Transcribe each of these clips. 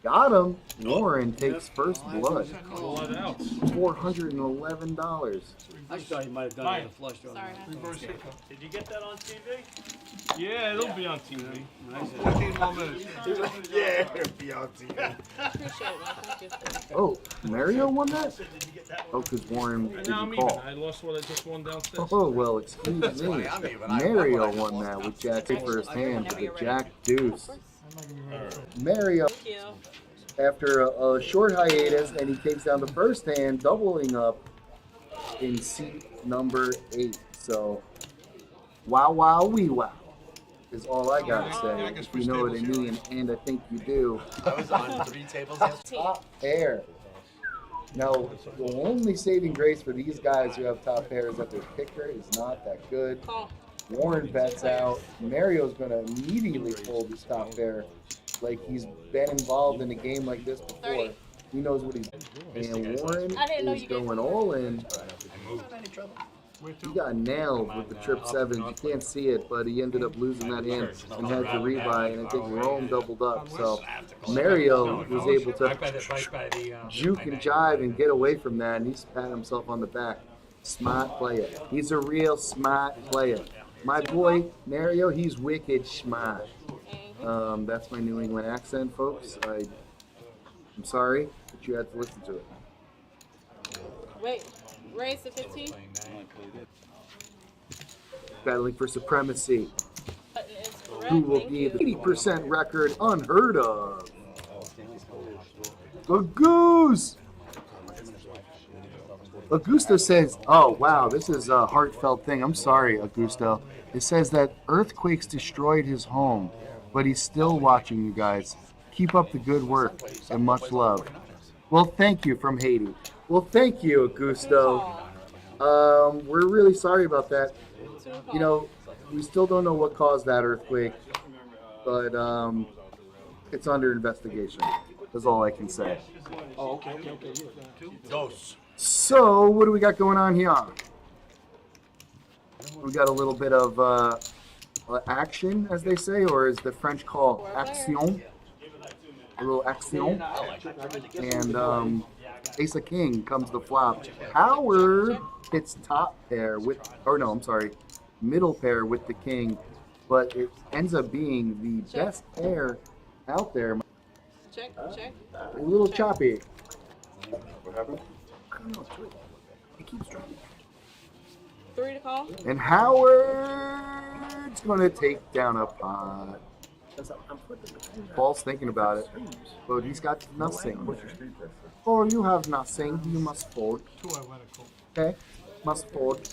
Got him. Warren takes first blood. $411. I thought he might have done it in a flush draw. Sorry. Did you get that on TV? Yeah, it'll be on TV. 14 more minutes. Yeah, it'll be on TV. Appreciate it, man. Thank you. Oh, Mario won that? Oh, because Warren Now didn't I'm even. call. I lost what I just won downstairs. Oh, well, excuse me. Mario won that with Jack first hand to the Jack Deuce. Mario, Thank you. after a short hiatus, and he takes down the first hand, doubling up in seat number 8. So, wow, wow, wee wow is all I gotta say. If you know what I mean, and I think you do. I was on 3 tables. Top pair. Now, the only saving grace for these guys who have top pair is that their picker is not that good. Call. Warren bets out. Mario's going to immediately fold his top pair. Like he's been involved in a game like this before. 30. He knows what he's doing. And Warren I didn't know is you gave going all in. He got nailed with the trip sevens. You can't see it, but he ended up losing that hand and had to rebuy. And I think Rome doubled up. So Mario was able to juke and jive and get away from that. And he's patting himself on the back. Smart player. He's a real smart player. My boy Mario, he's wicked smart. That's my New England accent, folks. I'm sorry, but you had to listen to it. Wait. Raise to 15. Battling for supremacy. Button is correct. Who will Thank be you. the 80% record unheard of? The Goose! Augusto says, oh wow, this is a heartfelt thing. I'm sorry, Augusto. It says that earthquakes destroyed his home, but he's still watching you guys. Keep up the good work and much love. Well, thank you from Haiti. Well, thank you, Augusto. We're really sorry about that. You know, we still don't know what caused that earthquake, but it's under investigation. That's all I can say. Oh, okay. Dos. So, what do we got going on here? We got a little bit of action, as they say, or as the French call action. A little action. And Ace of King comes to flop. Howard hits top pair with, or no, I'm sorry, middle pair with the king, but it ends up being the best pair out there. Check. A little choppy. What happened? I don't know. It keeps dropping. 3 to call. And Howard's going to take down a pot. Paul's thinking about it, but he's got nothing. Or you have nothing, you must fold. Okay, must fold.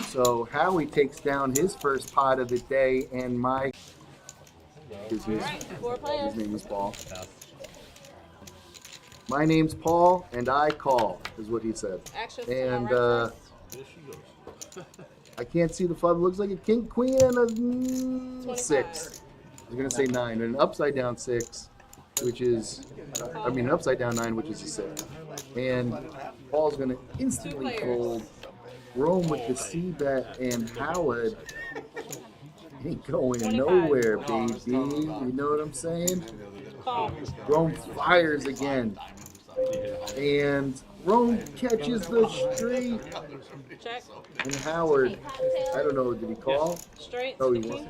So Howie takes down his first pot of the day, and his name is Paul. My name's Paul, and I call, is what he said. And I can't see the flop. It looks like a king, queen, and a 6. I was going to say 9, and an upside down 6, which is, an upside down 9, which is a 6. And Paul's going to instantly fold. Rome with the C-bet, and Howard ain't going nowhere, baby. You know what I'm saying? Rome fires again. And Rome catches the straight. Check. And Howard, I don't know, did he call? Straight. Oh, he won.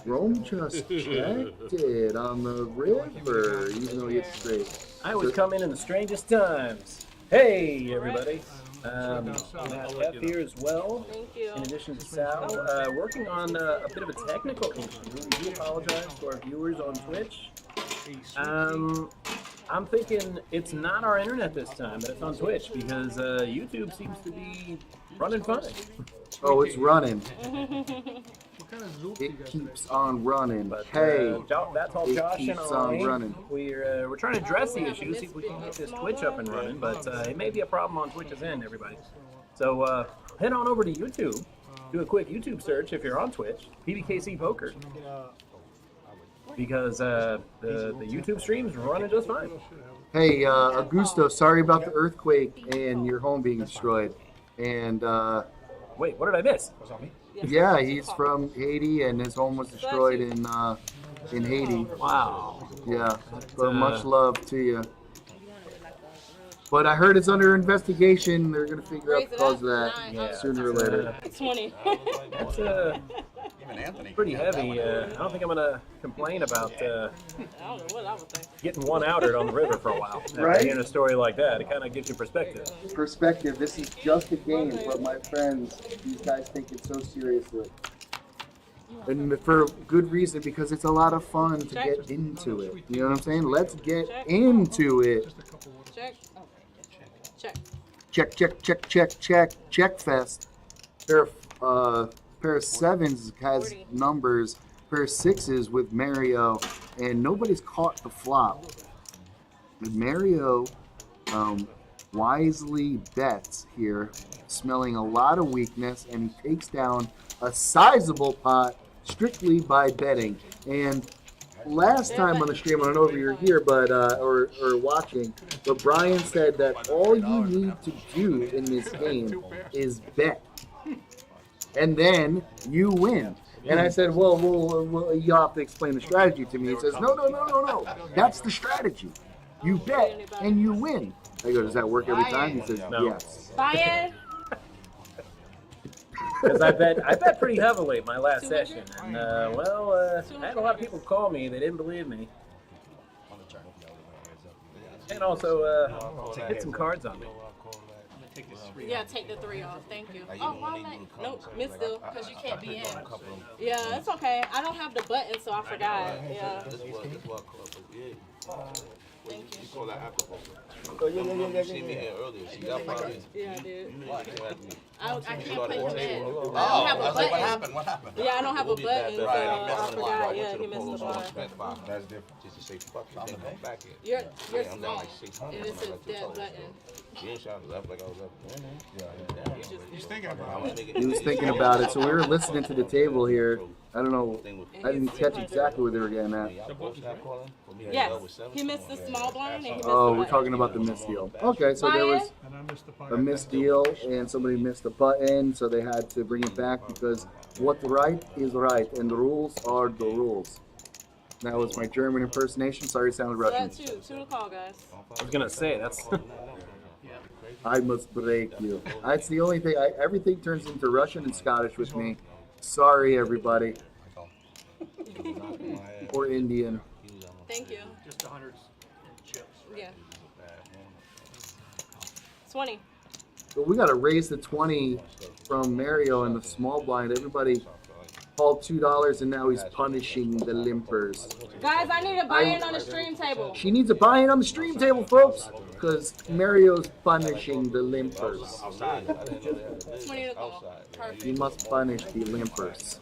Rome just checked it on the river, even though he hit straight. I always come in the strangest times. Hey, everybody. F here as well. Thank you. In addition to Sal, working on a bit of a technical issue. We do apologize to our viewers on Twitch. I'm thinking it's not our internet this time, but it's on Twitch because YouTube seems to be running fine. Oh, it's running. It keeps on running. But hey, that's all it Josh and keeps on I. running. We're trying to address the issue, see if we can get this Twitch up and running, but it may be a problem on Twitch's end, everybody. So head on over to YouTube, do a quick YouTube search if you're on Twitch, PBKC Poker, because the YouTube stream's running just fine. Hey, Augusto, sorry about the earthquake and your home being destroyed. And wait, what did I miss? Yeah, he's from Haiti, and his home was destroyed in Haiti. Wow. Yeah, so much love to you. But I heard it's under investigation. They're gonna figure out the cause of that sooner or later. 20. That's Even Anthony. pretty heavy. I don't think I'm gonna complain about I don't know what I would think. getting one outed on the river for a while. After Right? hearing a story like that, it kind of gives you perspective. Perspective. This is just a game, but my friends, these guys take it so seriously. And for good reason, because it's a lot of fun to get into it. You know what I'm saying? Let's get into it. Check. Check. Check, check, check, check, check, check fest. Pair of sevens has numbers. Pair of sixes with Mario, and nobody's caught the flop. But Mario wisely bets here, smelling a lot of weakness, and he takes down a sizable pot strictly by betting. And last time on the stream, I don't know if you were here, but or watching, but Brian said that all you need to do in this game is bet, and then you win. And I said, well, you have to explain the strategy to me. He says, no. That's the strategy. You bet and you win. I go, does that work every time? He says, yes. Brian. Because I bet pretty heavily my last session, and I had a lot of people call me. They didn't believe me, and also hit some cards on me. Yeah, take the 3 off. Thank you. Oh, why am I? Nope, missed still, because you can't be in. Yeah, it's okay. I don't have the button, so I forgot. Yeah. Thank you. call that alcohol. Oh, yeah. You seen me here earlier. See, y'all probably. Yeah, I did. I can't Started play the command. table. I don't have a I was like, button. what happened? Yeah, I don't have a button, so Right, I I forgot. Yeah, went to he the missed the polo bar. spent $5. That's different. Just to say, fuck it, then come back here. You're Yeah, I'm down small, like 600. and it's a dead button. She ain't shot left like I was up. He's thinking about it. He was thinking about it, so we were listening to the table here. I don't know. I didn't catch exactly what they were getting at. Yes, he missed the small blind and he missed Oh, the we're button. talking about the missed deal. Okay, so there was a missed deal, and somebody missed a button, so they had to bring it back because what's right is right, and the rules are the rules. That was my German impersonation. Sorry, it sounded So Russian. that's two to call, guys. I was gonna say that's. I must break you. That's the only thing. Everything turns into Russian and Scottish with me. Sorry, everybody. Or Indian. Thank you. Just 100 chips. Yeah. 20. But we got to raise the 20 from Mario and the small blind. Everybody called $2, and now he's punishing the limpers. Guys, I need a buy-in on the stream table. She needs a buy-in on the stream table, folks, because Mario's punishing the limpers. 20 to call. He Perfect. must punish the limpers.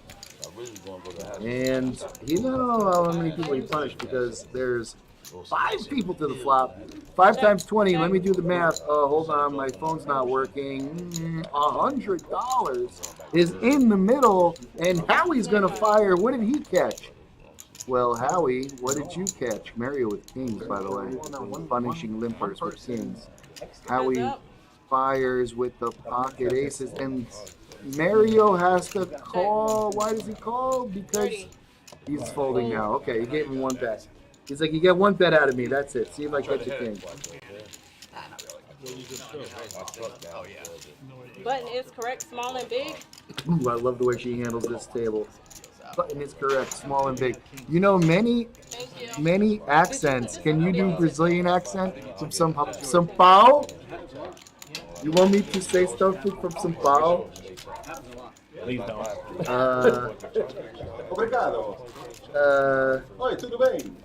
And he don't know how many people he punished because there's 5 people to the flop. 5 times 20. Let me do the math. Hold on, my phone's not working. $100 is in the middle, and Howie's gonna fire. What did he catch? Well, Howie, what did you catch? Mario with kings, by the way. Punishing limpers with kings. Howie fires with the pocket aces, and Mario has to call. Why does he call? Because he's folding now. Okay, he gave him 1 bet. He's like, you get 1 bet out of me. That's it. See if I catch a king. Button is correct, small and big. Ooh, I love the way she handles this table. Button is correct, small and big. You know, many accents. Can you do Brazilian accent from São Paulo? You want me to say something from São Paulo? Please don't. Obrigado. Oi, tudo bem?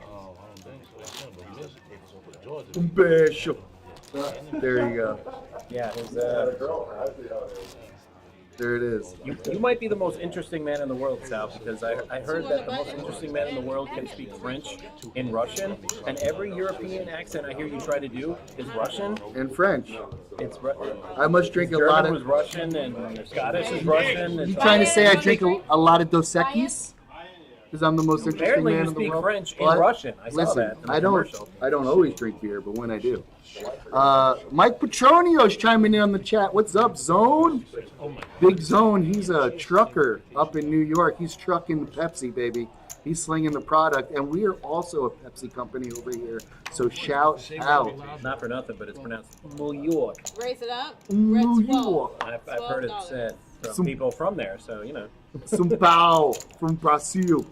Beijo. There you go. Yeah, There it is. you might be the most interesting man in the world, Sal, because I heard that the most interesting man in the world can speak French and Russian, and every European accent I hear you try to do is Russian. And French. It's I must drink a lot German of. was Russian and Scottish is Russian. You And trying to say I drink a lot of Dos Equis? Because I'm the most interesting Apparently man you in the speak world. French and But Russian. I saw listen, that in the I commercial. don't always drink beer, but when I do. Mike Petronio's chiming in on the chat. What's up, Zone? Big Zone. He's a trucker up in New York. He's trucking the Pepsi, baby. He's slinging the product, and we are also a Pepsi company over here. So shout out. Not for nothing, but it's pronounced New York. Raise it up. New Red 12. York. I've heard it said from Some- people from there, so you know. São Paulo from Brazil.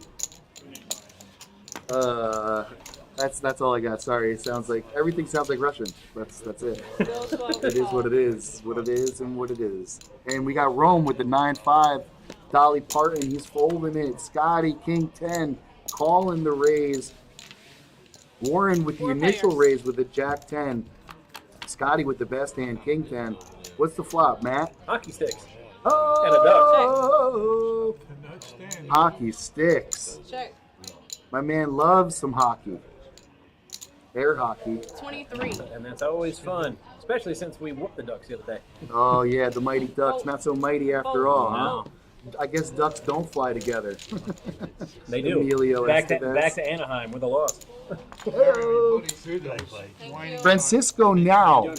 That's all I got. Sorry, it sounds like everything sounds like Russian. That's it. It is what it is. What it is and what it is. And we got Rome with the 9-5. Dolly Parton, he's folding it. Scotty, King 10, calling the raise. Warren with the initial raise with the Jack 10. Scotty with the best hand, King 10. What's the flop, Matt? Hockey sticks. Oh, And a hockey sticks. Check. My man loves some hockey. Air hockey. 23. And that's always fun, especially since we whooped the Ducks the other day. Oh, yeah, the mighty Ducks. Not so mighty after all, huh? No, I guess ducks don't fly together. they do. Emilio Back Estevez. to Anaheim with a loss. Hello. Thank you. Francisco now.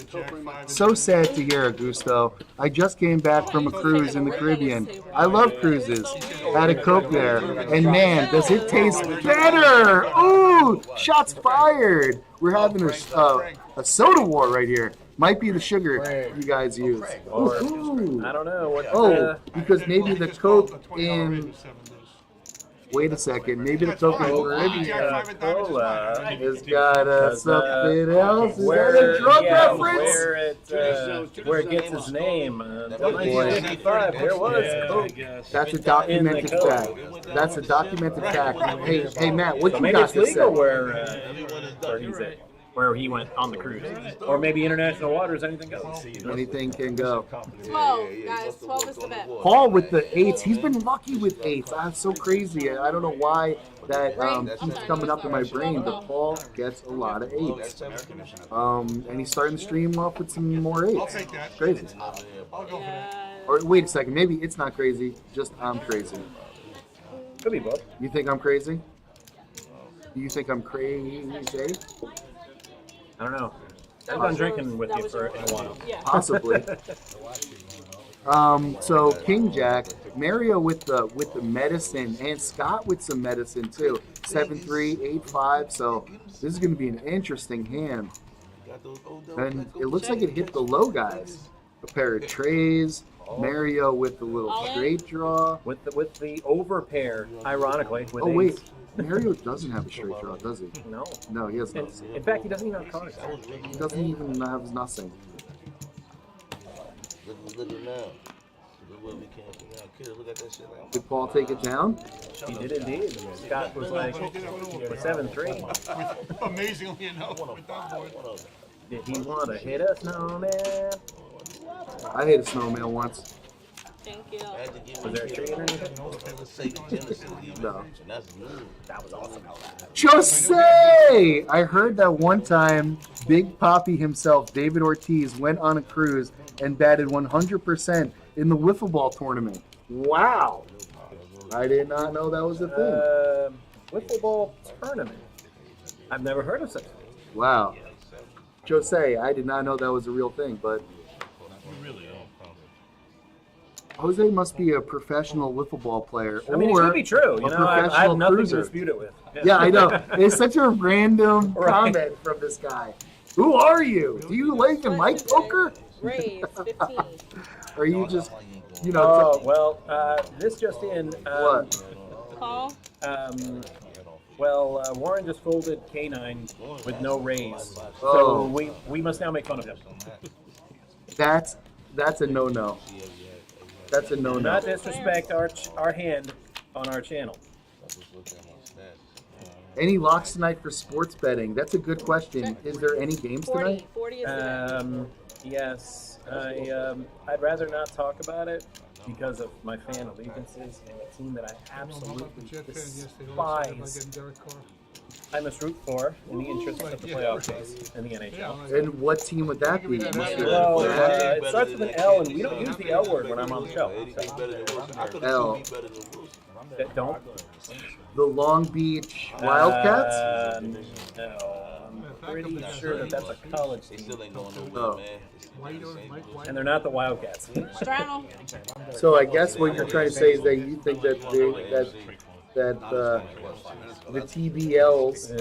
So sad to hear, Augusto. I just came back from a cruise in the Caribbean. I love cruises. Had a Coke there. And man, does it taste better! Ooh, shots fired. We're having a soda war right here. Might be the sugar you guys use. Or, Ooh. I don't know. What, Oh, because maybe the Coke in... Wait a second. Maybe the Coke in Caribbean Cola has got something else. Is that where, a drug yeah, reference? where it gets its name. 1955, there was Coke. That's a documented fact. That's a documented fact. Hey, Matt, what So you maybe got it's to legal say? where he went on the cruise. Or maybe international waters, anything goes. Anything can go. 12, guys. 12 is the bet. Paul with the 8s. He's been lucky with 8s. That's so crazy. I don't know why that keeps coming up in my brain, but Paul gets a lot of 8s. And he's starting the stream off with some more 8s. Crazy. Yeah. Or wait a second. Maybe it's not crazy. Just I'm crazy. Could be both. You think I'm crazy? You think I'm crazy? I don't know. I've been drinking with you for a while. Yeah. Possibly. So King Jack, Mario with the medicine, and Scott with some medicine too. 7-3, 8-5. So this is going to be an interesting hand. And it looks like it hit the low guys. A pair of trays. Mario with the little straight draw. With the over pair, ironically. With Oh wait, eights. Mario doesn't have a straight draw, does he? No. No, he has In, nothing. in fact, he doesn't even have cards. He doesn't even have nothing. Look at now. Look what we can't figure out. Kid, look at that shit. Like, Did Paul take it down? He did indeed. Scott was like, with 7-3. Amazingly enough, with that board. Did he want to hit us? No, man. I hit a snowman once. Thank you. Was there a tree underneath it? No. That was awesome. Jose! I heard that one time Big Papi himself, David Ortiz, went on a cruise and batted 100% in the wiffle ball tournament. Wow! I did not know that was a thing. Wiffle ball tournament. I've never heard of such a thing. Wow. Jose, I did not know that was a real thing, but Jose must be a professional wiffle ball player. I mean, it could be true. You a know, I have professional nothing cruiser. to dispute it with. Yeah, I know. It's such a random Right. comment from this guy. Who are you? Do you like a mic poker? Raise 15. Or are you just, you know, Oh, well, this just in. what? Call. Warren just folded K9 with no raise. Oh. So we must now make fun of him. That's a no-no. That's a no-no. Not disrespect our hand on our channel. Any locks tonight for sports betting? That's a good question. Is there any games 40. tonight? 40 is the bet. Yes. I'd rather not talk about it because of my fan allegiances and a team that I absolutely despise. I must root for in the interest of the playoff chase in the NHL. And what team would that be? Well, it starts with an L, and we don't use the L word when I'm on the show. So. L. Don't. the Long Beach Wildcats. No, I'm pretty sure that that's a college They team, still ain't going nowhere, Oh. man. They still the same. and they're not the Wildcats. Straddle. So I guess what you're trying to say is that you think that the TBLs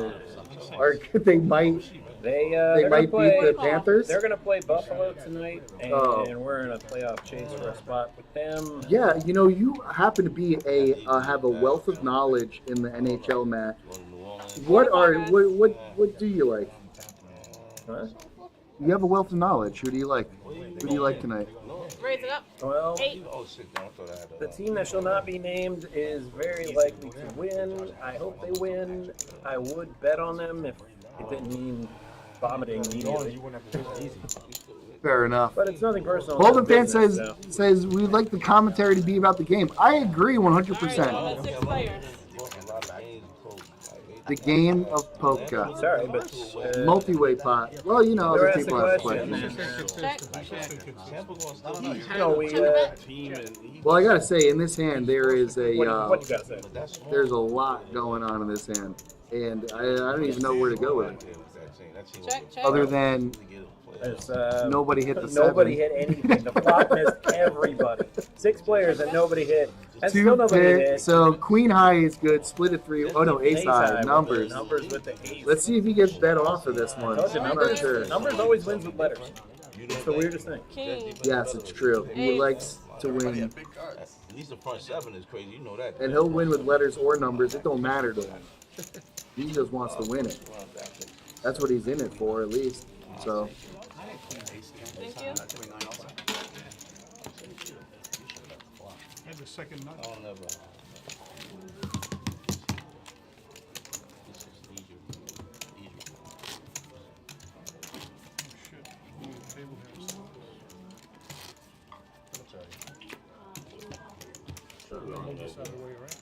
they might They're might gonna play, beat the Panthers. They're going to play Buffalo tonight, and Oh. we're in a playoff chase for a spot with them. Yeah, you know, you happen to be have a wealth of knowledge in the NHL, Matt. What do you like? Huh? You have a wealth of knowledge. Who do you like? Who do you like tonight? Raise it up. Well, 8. Oh, shit, I thought I had a... the team that shall not be named is very likely to win. I hope they win. I would bet on them if it didn't mean vomiting immediately. Fair enough. But it's nothing personal. Bolden fan It's business, says we'd like the commentary to be about the game. I agree 100%. All right, 6 players. The game of polka. so. Sorry, but Multi-way pot. Well, you know, they're other asked people the have question. questions. Check. You know, we. Well, I gotta say, in this hand there is What you gotta say? there's a lot going on in this hand, and I don't even know where to go with it. Check. Other than There's, nobody hit the 7. Nobody hit anything. The flop missed everybody. 6 players that nobody hit. And 2 still nobody pick. hit. So queen high is good. Split at 3. Oh no, ace high. Numbers. Numbers with the ace. Let's see if he gets bet off of this one. Told you, I'm not numbers, sure. numbers always wins with letters. It's the weirdest thing. King. Yes, it's true. He likes to win, At least the front 7 is crazy. You know that. and he'll win with letters or numbers. It don't matter to him. He just wants to win it. That's what he's in it for, at least. So. Thank you. And the second nut. I'll never. Shit. Table Thurs. Move this out of the way, right?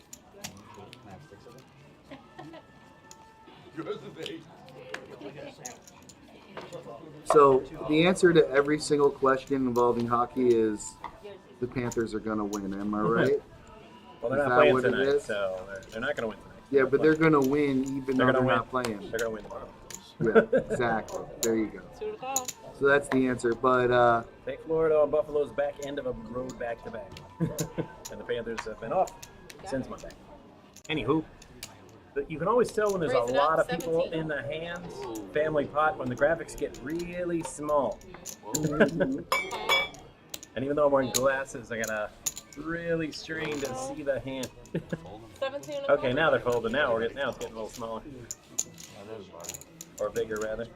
So the answer to every single question involving hockey is the Panthers are going to win. Am I right? Well, they're Is not that playing what it tonight, is? so they're not going to win tonight. Yeah, but they're going to win even though They're they're gonna not playing. They're going to win tomorrow. Yeah, exactly. There you go. 2 to call. So that's the answer. But Take Florida on Buffalo's back end of a road back-to-back. And the Panthers have been off since Monday. Anywho, you can always tell when there's Raise a it up, lot of people 17. in the hands, family pot, when the graphics get really small. And even though I'm wearing glasses, I gotta really strain to see the hand. 17 to Okay, call. now they're folded. Now it's getting a little smaller. Or bigger, rather.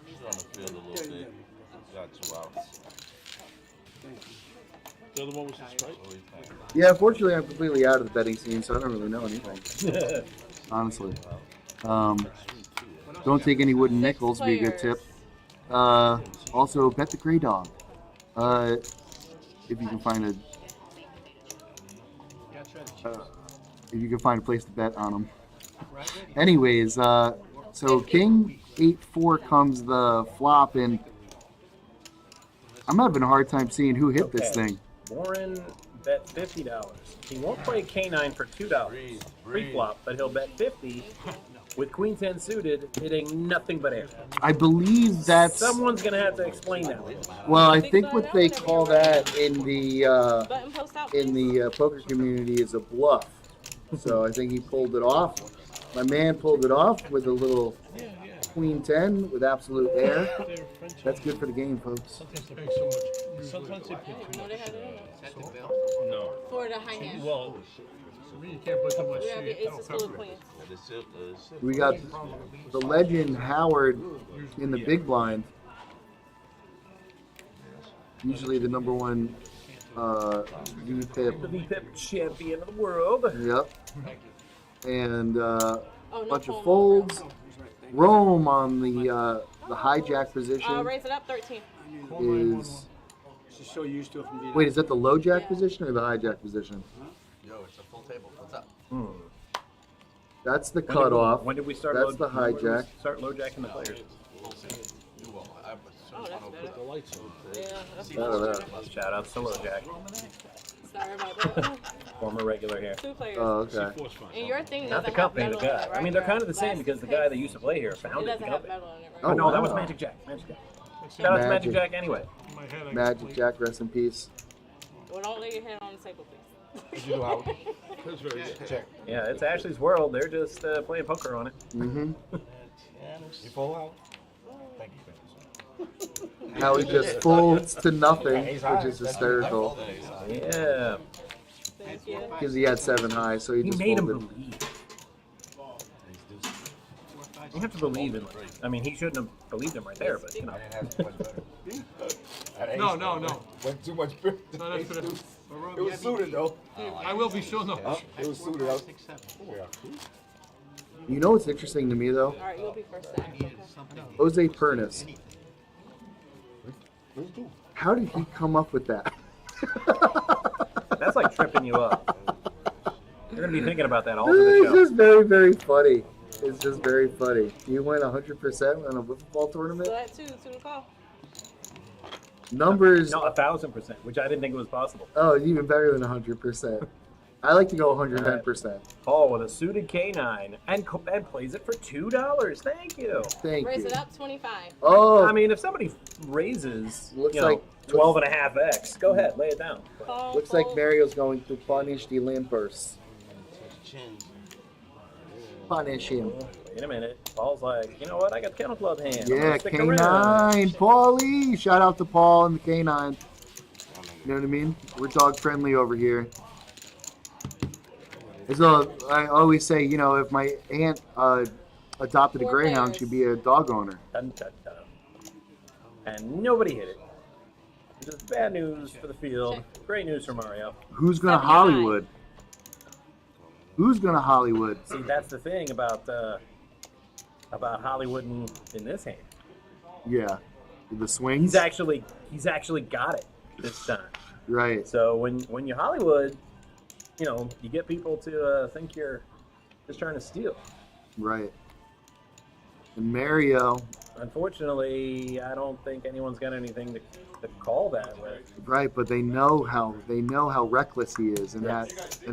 He's on the field a little bit. Got 2 outs. The other one was the strike. yeah, unfortunately, I'm completely out of the betting scene, so I don't really know anything. Honestly. Don't take any wooden nickels. Be a good tip. Also, bet the Grey Dog. If you can find a place to bet on them. Anyways, so King 8-4 comes the flop, and I'm having a hard time seeing who hit this Okay. thing. Warren bet $50. He won't play K9 for $2. Pre-flop, but he'll bet $50 with Queen 10 suited, hitting nothing but air. I believe that's Someone's gonna have to explain that. well. I think what they call that in the Button post out. poker community is a bluff. So I think he pulled it off. My man pulled it off with a little Queen 10 with absolute air. That's good for the game, folks. Sometimes they pick too No, much. they had it in there. No. For the high hand. Well, You can't put too much We have your shit. aces full of queens. We got the legend Howard in the big blind. Usually the number one VPIP. The VPIP champion of the world. Yep. And Oh, no bunch of fold. folds. Rome on the hijack position Raise it up 13. is. She's so used to it from being. Wait, is that the low jack position or the hijack position? Yo, it's a full table. What's up? That's the cutoff. When did we start? That's the hijack. Start low jacking the players. Oh, that's better. the lights on. Yeah, that's I don't know. Shout out to low jack. Sorry about that. Former regular here. 2 players. Oh, okay. And your thing Not the doesn't company, have the metal in guy. it, right? I mean, they're kind of the Glass same because the guy that used to play here found It it. doesn't have metal in it, Oh, right? No, that was wow. Magic Jack. Magic Jack. That's Shout out to Magic. Magic Jack anyway. in my head, I Magic complete- Jack, rest in peace. Well, don't lay your head on the table, please. You know how? That's very good. Check. Yeah, it's Ashley's world. They're just playing poker on it. Mm-hmm. You fall out. Thank you. How he just folds to nothing, which is hysterical. Yeah. Thank you. Because he had 7 high, so he He just made him folded. believe. You have to believe in. I mean, he shouldn't have believed him right there, but you know. No, no, no. Went too much beer. No, that's for the. It was suited though. I will be sure, no. It was suited out. You know what's interesting to me, though? All right, you'll be first. Zach. Okay. Jose Pernas. How did he come up with that? That's like tripping you up. You're gonna be thinking about that all through the It's show. just very, very funny. It's just very funny. You win 100% in a football tournament. So that 2 to the call. Numbers. No, 1,000%, which I didn't think was possible. Oh, even better than 100%. I like to go 110%. Paul with a suited K9 and plays it for $2. Thank you. Thank Raise you. it up 25. Oh, I mean, if somebody raises, Looks you know, like- 12.5x, go ahead, lay it down. Call, looks like fold. Mario's going to punish the Limpers. Punish him. Wait a minute. Paul's like, you know what? I got Kennel Club hand. I'm Yeah, gonna stick around. K9. Paulie. Shout out to Paul and the K9. You know what I mean? We're dog friendly over here. So I always say, you know, if my aunt adopted a 4 greyhound, players. she'd be a dog owner. Dun, dun, dun. And nobody hit it. Just bad news for the field. Great news for Mario. Who's gonna 79. Hollywood? Who's gonna Hollywood? See, that's the thing about Hollywood in this hand. Yeah, the swings. He's actually got it this time. Right. So when you Hollywood, you know, you get people to think you're just trying to steal. Right. And Mario. Unfortunately, I don't think anyone's got anything to call that with. Right, but they know how reckless he is, and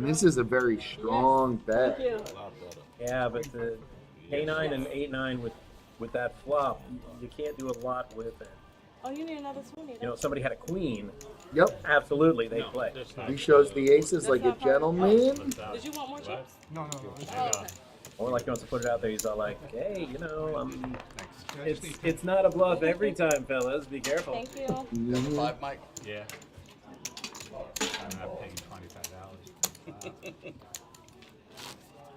this is a very strong bet. Thank you. Yeah, but the K9 and 8-9 with that flop, you can't do a lot with it. Oh, you need another swing. You know, if somebody had a queen, Yep. absolutely they play. He shows the aces like a gentleman. Did you want more chips? No, no, no. Oh, okay. Or like he wants to put it out there, he's all like, hey, you know, it's not a bluff every time, fellas. Be careful. Thank you. Mhm. 5, Mike. Yeah. I'm not paying $25.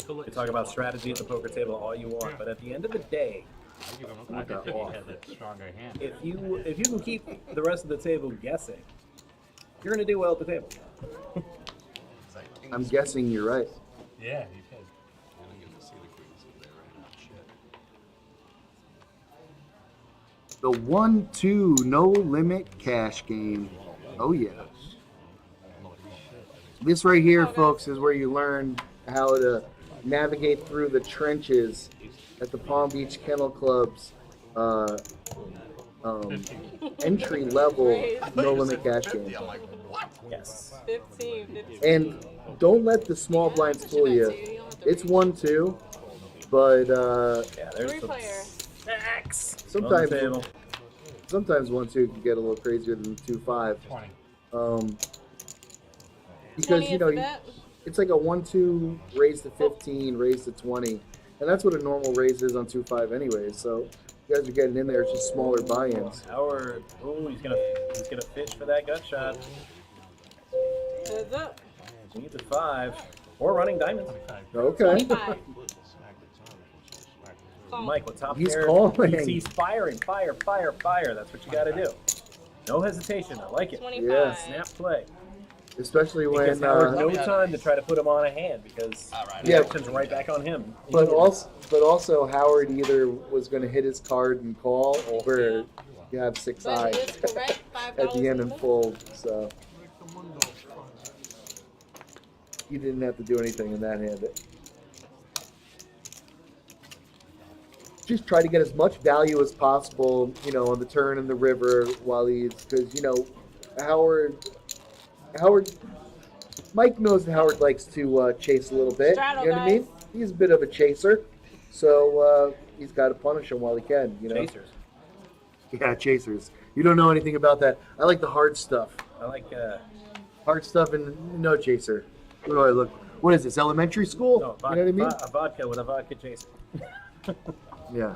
You talk about strategy at the poker table all you want, but at the end of the day, I think he had a stronger hand. if you can keep the rest of the table guessing, you're gonna do well at the table. I'm guessing you're right. Yeah, he did. The 1-2 no limit cash game. Oh yeah. This right here, folks, is where you learn how to navigate through the trenches at the Palm Beach Kennel Club's entry level no limit cash game. I'm like, what? Yes. 15. And don't let the small blinds fool you. It's 1-2, but Yeah, there's 3 some player. stacks on the sometimes table. 1-2 can get a little crazier than 2-5. 20. Because you know is the bet. it's like a 1-2 raise to 15, raise to 20, and that's what a normal raise is on 2-5 anyways. So you guys are getting in there. It's just smaller buy-ins. Howard, oh, he's gonna fish for that gut shot. Heads up. We need the 5 or running diamonds. Okay. 25. Call. Mike with top He's pair. calling. He's firing, fire. That's what you got to do. No hesitation. I like it. 25. Yeah. Snap play. Especially when, Because Howard no time to try to put him on a hand because Alright. the Yeah. action's right back on him. but also Howard either was going to hit his card and call, or you have 6 But high it is correct. $5 at the end in and fold. So Make the mundo fun. you didn't have to do anything in that hand. Just try to get as much value as possible, you know, on the turn and the river while he's, because, you know, Howard Mike knows Howard likes to chase a little bit. Straddle, You know what I mean? guys. He's a bit of a chaser, so he's got to punish him while he can. You know? Chasers. Yeah, chasers. You don't know anything about that. I like the hard stuff. I like. Hard stuff and no chaser. What do I look? What is this? Elementary school? No, You know what I mean? a vodka with a vodka chaser. Yeah.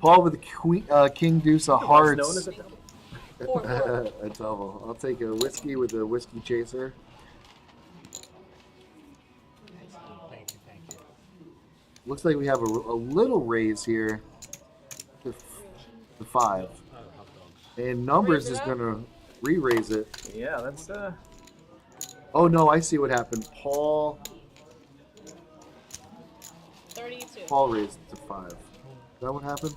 Paul with the queen, king deuce of What's known hearts. as a double. A double. I'll take a whiskey with a whiskey chaser. Thank you. Looks like we have a little raise here. The 5. And numbers Raise it is up? gonna re-raise it. Yeah, that's Oh no, I see what happened. Paul 32. raised it to 5. Is that what happened?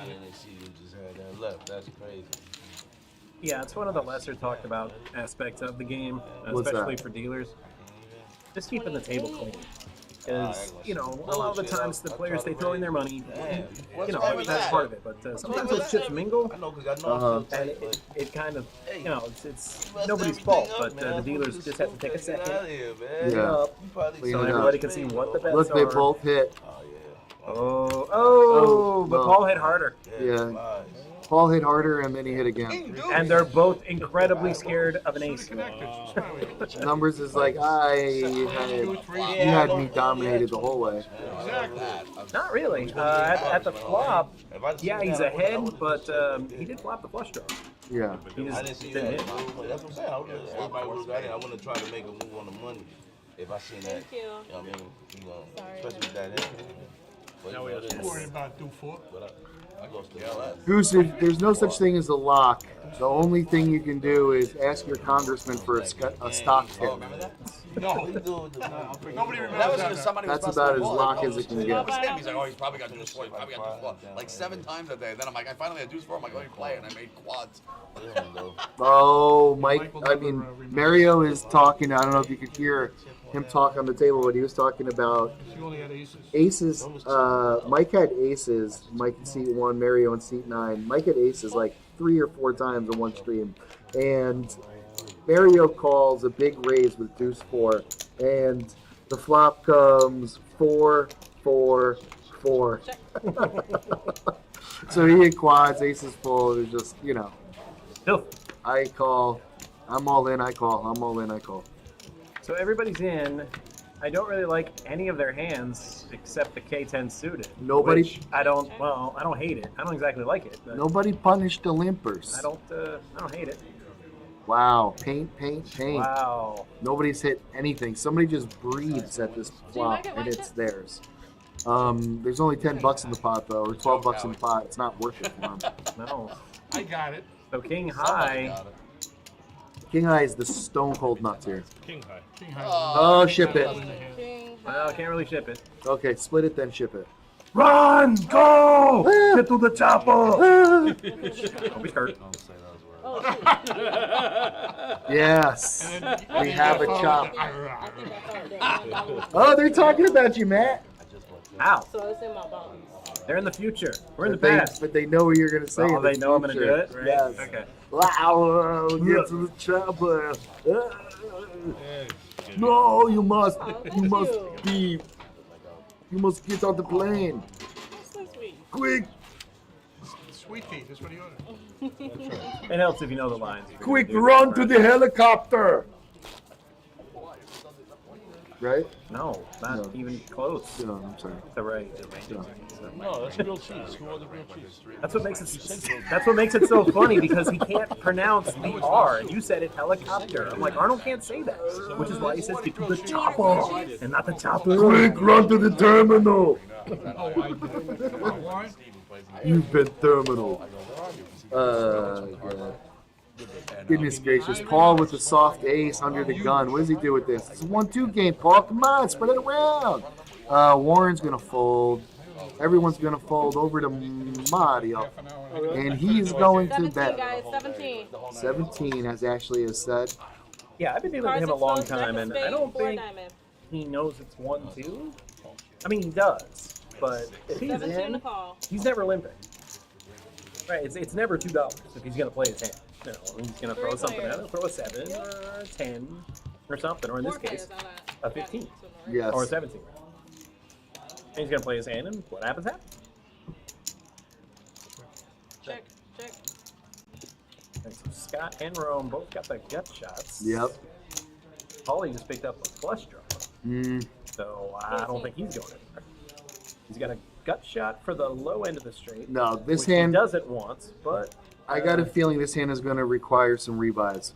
I didn't see you just had that left. That's crazy. yeah, it's one of the lesser talked about aspects of the game, What's especially that? for dealers. Just keeping the table clean. Because, you know, a lot of the times the players, they throw in their money, you know, that's part of it. But sometimes those chips mingle, I know because I know and it kind of, you know, it's nobody's fault, but the dealers just have to take a second, clean Yeah. up, Clean so it up. everybody can see what the bets Look, they are. both hit. But no. Paul hit harder. Yeah. Paul hit harder and then he hit again. And they're both incredibly scared of an ace. Numbers is like, you had me dominated the whole way. Not really. At the flop, yeah, he's ahead, but he did flop the flush draw. Yeah. He I just didn't see didn't that. hit. That's what I'm saying. Everybody would have got in. I want to try to make a move on the money if I seen that. Thank you. You know what I mean? You know, Sorry. especially with that hand. But Now we have to worry about do four. But I go still last. Goose, there's no such thing as a lock. The only thing you can do is ask your congressman for a stock tip. Remember that? No. What you do with the Nobody remembers That was that. because somebody was That's busting about the as ball. lock Like, as it can That get. was him. He's like, oh, he's probably got deuce four. He's probably got deuce four. Like 7 times a day. Then I'm like, I finally had deuce four. I'm like, oh, you play, and I made quads. Oh, Mike, I mean, Mario is talking. I don't know if you could hear him talk on the table, but he was talking about She only had aces. aces. Mike had aces. Mike in seat 1, Mario in seat 9. Mike had aces like 3 or 4 times in one stream. And Mario calls a big raise with deuce 4. And the flop comes 4, 4, 4. So he had quads, aces full. It was just, you know, I call. I'm all in, I call. I'm all in, I call. So everybody's in. I don't really like any of their hands except the K10 suited. Nobody- which I don't hate it. I don't exactly like it. But Nobody punished the limpers. I don't hate it. Wow. Paint, paint, paint. Wow. Nobody's hit anything. Somebody just breathes at this flop, and it's theirs. There's only $10 in the pot, though, or $12 in the pot. It's not worth it for them. No. I got it. So King High. King High is the stone cold nuts here. King high. King high. Oh, ship it. King Well, can't really ship it. Okay, split it, then ship it. Run! Go! Get to the chopper! Don't be hurt. Oh, shoot. Yes. We have a chop. I think I thought that $1 was Oh, they're talking about you, Matt. Ow. So it's in my bones. They're in the future. We're in the But past. they know what you're going to say. Oh, in they the know I'm going to do future. it? Right? Yes. Okay. Wow, get to the chopper. No, you must get on the plane. That's so sweet. Quick, Sweet tea. That's what he ordered. It helps if you know the lines. quick, run to the helicopter. Right? No, not No. even close. No, I'm sorry. The right. No, that's real cheese. Who ordered real cheese? That's what makes it so funny because he can't pronounce the R. And you said it helicopter. I'm like, Arnold can't say that, which is why he says get to the chopper and not the chopper. Quick, run to the terminal. Oh, I did. Warren? You've been terminal. God. Goodness gracious. Paul with the soft ace under the gun. What does he do with this? It's a 1-2 game, Paul. Come on, spread it around. Warren's going to fold. Everyone's going to fold over to Mario. And he's going to 17, bet. guys. 17. 17, as Ashley has said. Yeah, I've been dealing with him a Cards long exposed, time, jack and of I spades, don't four think diamond. he knows it's 1-2. I mean, he does, but if he's 17 to in, call. he's never limping. Right? It's never $2 if he's going to play his hand. No, he's gonna throw something out. He'll throw a 7 or a 10 or something, or in this case, a 15 Yes. or a 17. And he's gonna play his hand, and what happens? Check, check. And so Scott and Rome both got the gut shots. Yep. Paulie just picked up a flush draw. So I don't think he's going anywhere. He's got a gut shot for the low end of the straight. No, this which hand he does it once, but I got a feeling this hand is going to require some rebuys.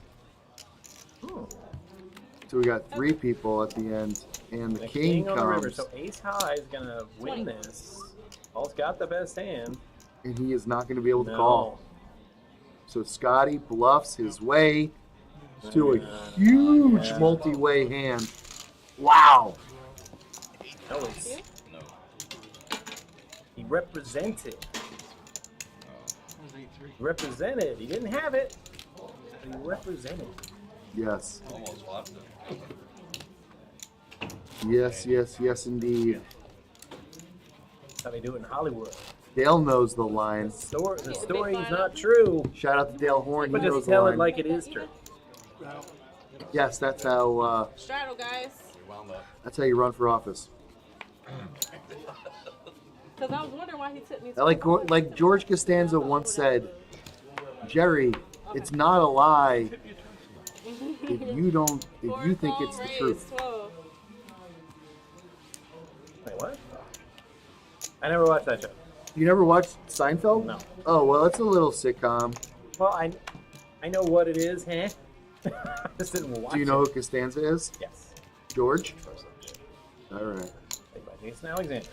So we got 3 people at the end, and the king on the river. comes, So ace high is gonna win this. Paul's got the best hand. and he is not going to be able to No. call. So Scotty bluffs his way to a huge multi-way hand. Wow. Always. He represented. He represented. He didn't have it, but he represented. Yes. Almost flopped it. Yes, yes, yes, indeed. That's how they do it in Hollywood. Dale knows the line. The story is not true, Shout out to Dale Horn. He but knows just the tell it line. like it is true. Yes, that's how. Straddle, guys. We wound up. That's how you run for office. Because I was wondering why he took me. Like George Costanza once said, Jerry, it's not a lie if you think it's the truth. Wait, what? I never watched that show. You never watched Seinfeld? No. Oh well, it's a little sitcom. Well, I know what it is, huh? I just didn't watch Do you know who Costanza is? Yes. George? All right. Played by Jason Alexander.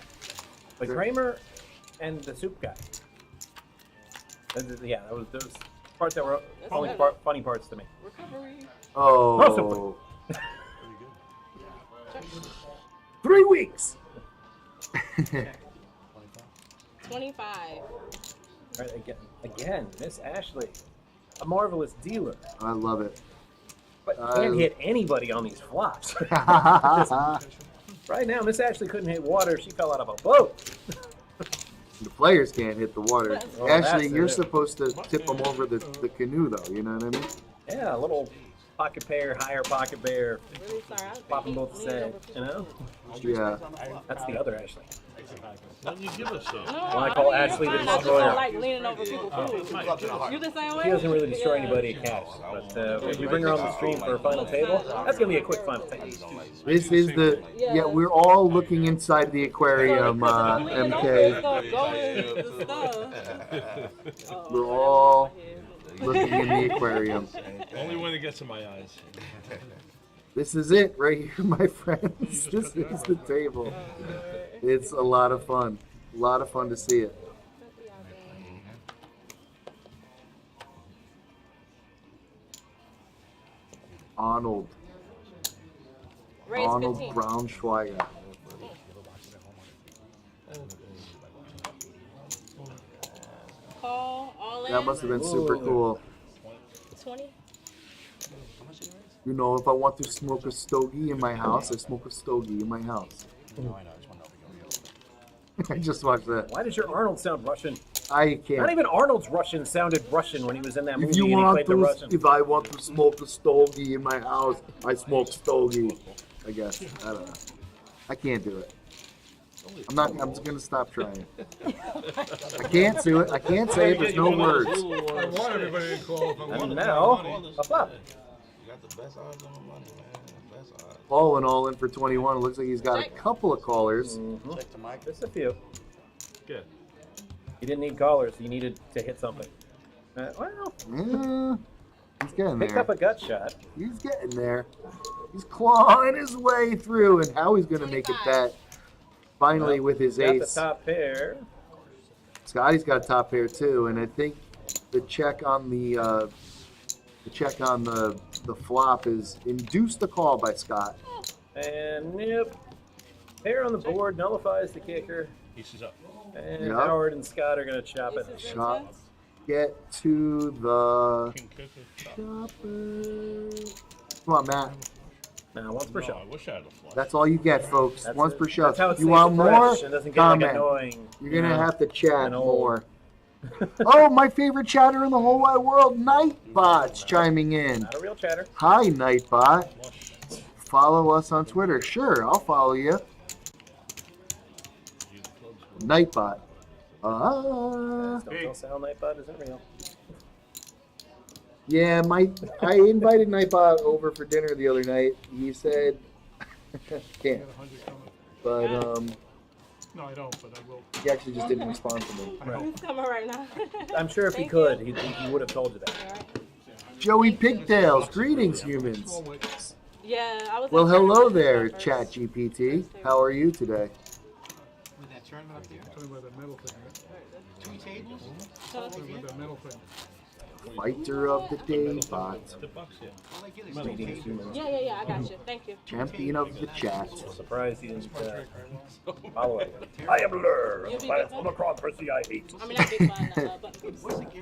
But Kramer and the soup guy. Yeah, those parts that were only funny parts to me. Recovery. Oh. 3 weeks. 25. All right, again, Miss Ashley, a marvelous dealer, I love it. but can't hit anybody on these flops. Right now, Miss Ashley couldn't hit water. She fell out of a boat. The players can't hit the water. Oh, Ashley, that's you're it. supposed to tip them over the canoe, though. You know what I mean? Yeah, a little pocket pair, higher pocket pair, Really sorry. pop them both the same. You know, Yeah. that's the other Ashley. Why don't you give us some? No, I call Ashley the I just destroyer. don't like leaning over people's food. You the same way? She doesn't really destroy anybody at cash, but if we bring her on the stream for a final table, that's gonna be a quick final table. This is the we're all looking inside the aquarium, MK. We're all looking in the aquarium. Only when it gets in my eyes. This is it right here, my friends. This is the table. It's a lot of fun. A lot of fun to see it. Arnold Raise 15. Braunschweiger. Call, all in. That must have been super cool. 20. You know, if I want to smoke a stogie in my house, I smoke a stogie in my house. I just watched that. Why does your Arnold sound Russian? I Not can't. even Arnold's Russian sounded Russian when he was in that movie If you and he want played the to, Russian. if I want to smoke a stogie in my house, I smoke stogie. I guess. I don't know. I can't do it. I'm just gonna stop trying. I can't do it. I can't say it. There's no words. I want everybody to call if I want And to now, a flop. You got the best odds on the money, man. Best odds. All in for 21. It looks like he's got a couple of callers. Check the mic. Just a few. Good. You didn't need callers. You needed to hit something. Well, Yeah, he's getting picked there. up a gut shot. He's getting there. He's clawing his way through, and how he's going to make it bet. Finally, with his Got the ace. top pair. Scotty's got a top pair too, and I think the check on the flop is induced the call by Scott. And yep. Pair on the board nullifies the kicker. Pieces up. And Yep. Howard and Scott are going to chop it. Chop. Get to the chopper. Come on, Matt. Now, once per No, shot. I wish I had a flush. That's all you get, folks. Once per shove. That's how it You stays want more? fresh and doesn't get like Comment. annoying. You're gonna have to chat and old. more. Oh, my favorite chatter in the whole wide world, Nightbot's chiming in. Not a real chatter. Hi, Nightbot. Follow us on Twitter. Sure, I'll follow you. Nightbot. Don't tell Sal Nightbot isn't real. Yeah, I invited Nightbot over for dinner the other night. He said can't. But No, I don't, but I will. he actually just didn't respond to me. He's coming right now. I'm sure if he could, he would have told you that. Joey Pigtails, greetings, humans. Yeah, I was. Well, in hello tournament there, first. ChatGPT. How are you today? With that tournament up there? Talking about that metal thing, right? 2 tables? Talking about that metal thing. Fighter of the day, bot. All they get is 2 tables. Yeah, I got you. Thank you. Champion of the chat. Surprised he didn't follow it. I am Lur. You'll be I good, am across for I hate. I mean, not big fan, but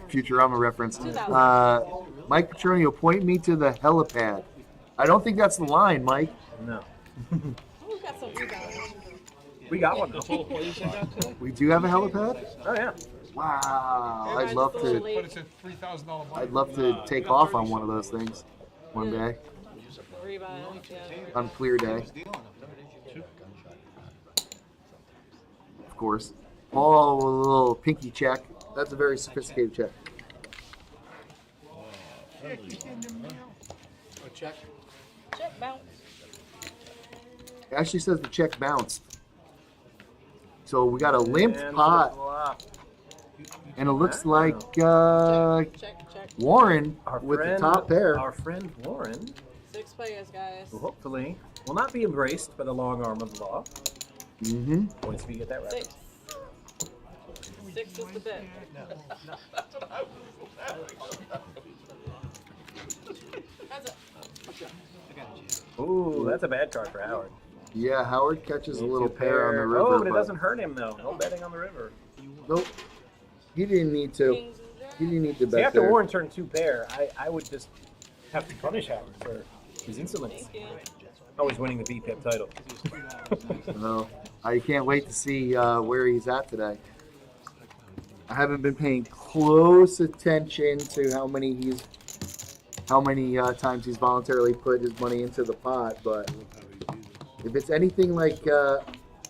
Futurama reference. 2000. Mike Petronio, point me to the helipad. I don't think that's the line, Mike. No. we got some rebounds. We got one though. We do have a helipad? Oh yeah. Wow. I'd love But to. it's a $3,000 bike. I'd love to take off on one of those things one day Rebounds, yeah. on a clear day. Of course. Oh, a little pinky check. That's a very sophisticated check. A check. Check bounce. It actually says the check bounced. So we got a limp And pot, flop. and it looks like Check. Warren Our with friend, the top pair. Our friend Warren, 6 players, guys. who hopefully will not be embraced by the long arm of the law. Mm-hmm. Points if you get that right. 6. 6 is the bet. That's it. Ooh, that's a bad card for Howard. Yeah, Howard catches a little Two pair on the river. Oh, but it but doesn't hurt him though. No betting on the river. Nope. He didn't need to. Kings and He didn't need to See, bet after there. Warren turned 2 pair, I would just have to punish Howard for his insolence. Thank you. Always winning the BPEP title. No, I can't wait to see where he's at today. I haven't been paying close attention to how many times he's voluntarily put his money into the pot, but if it's anything like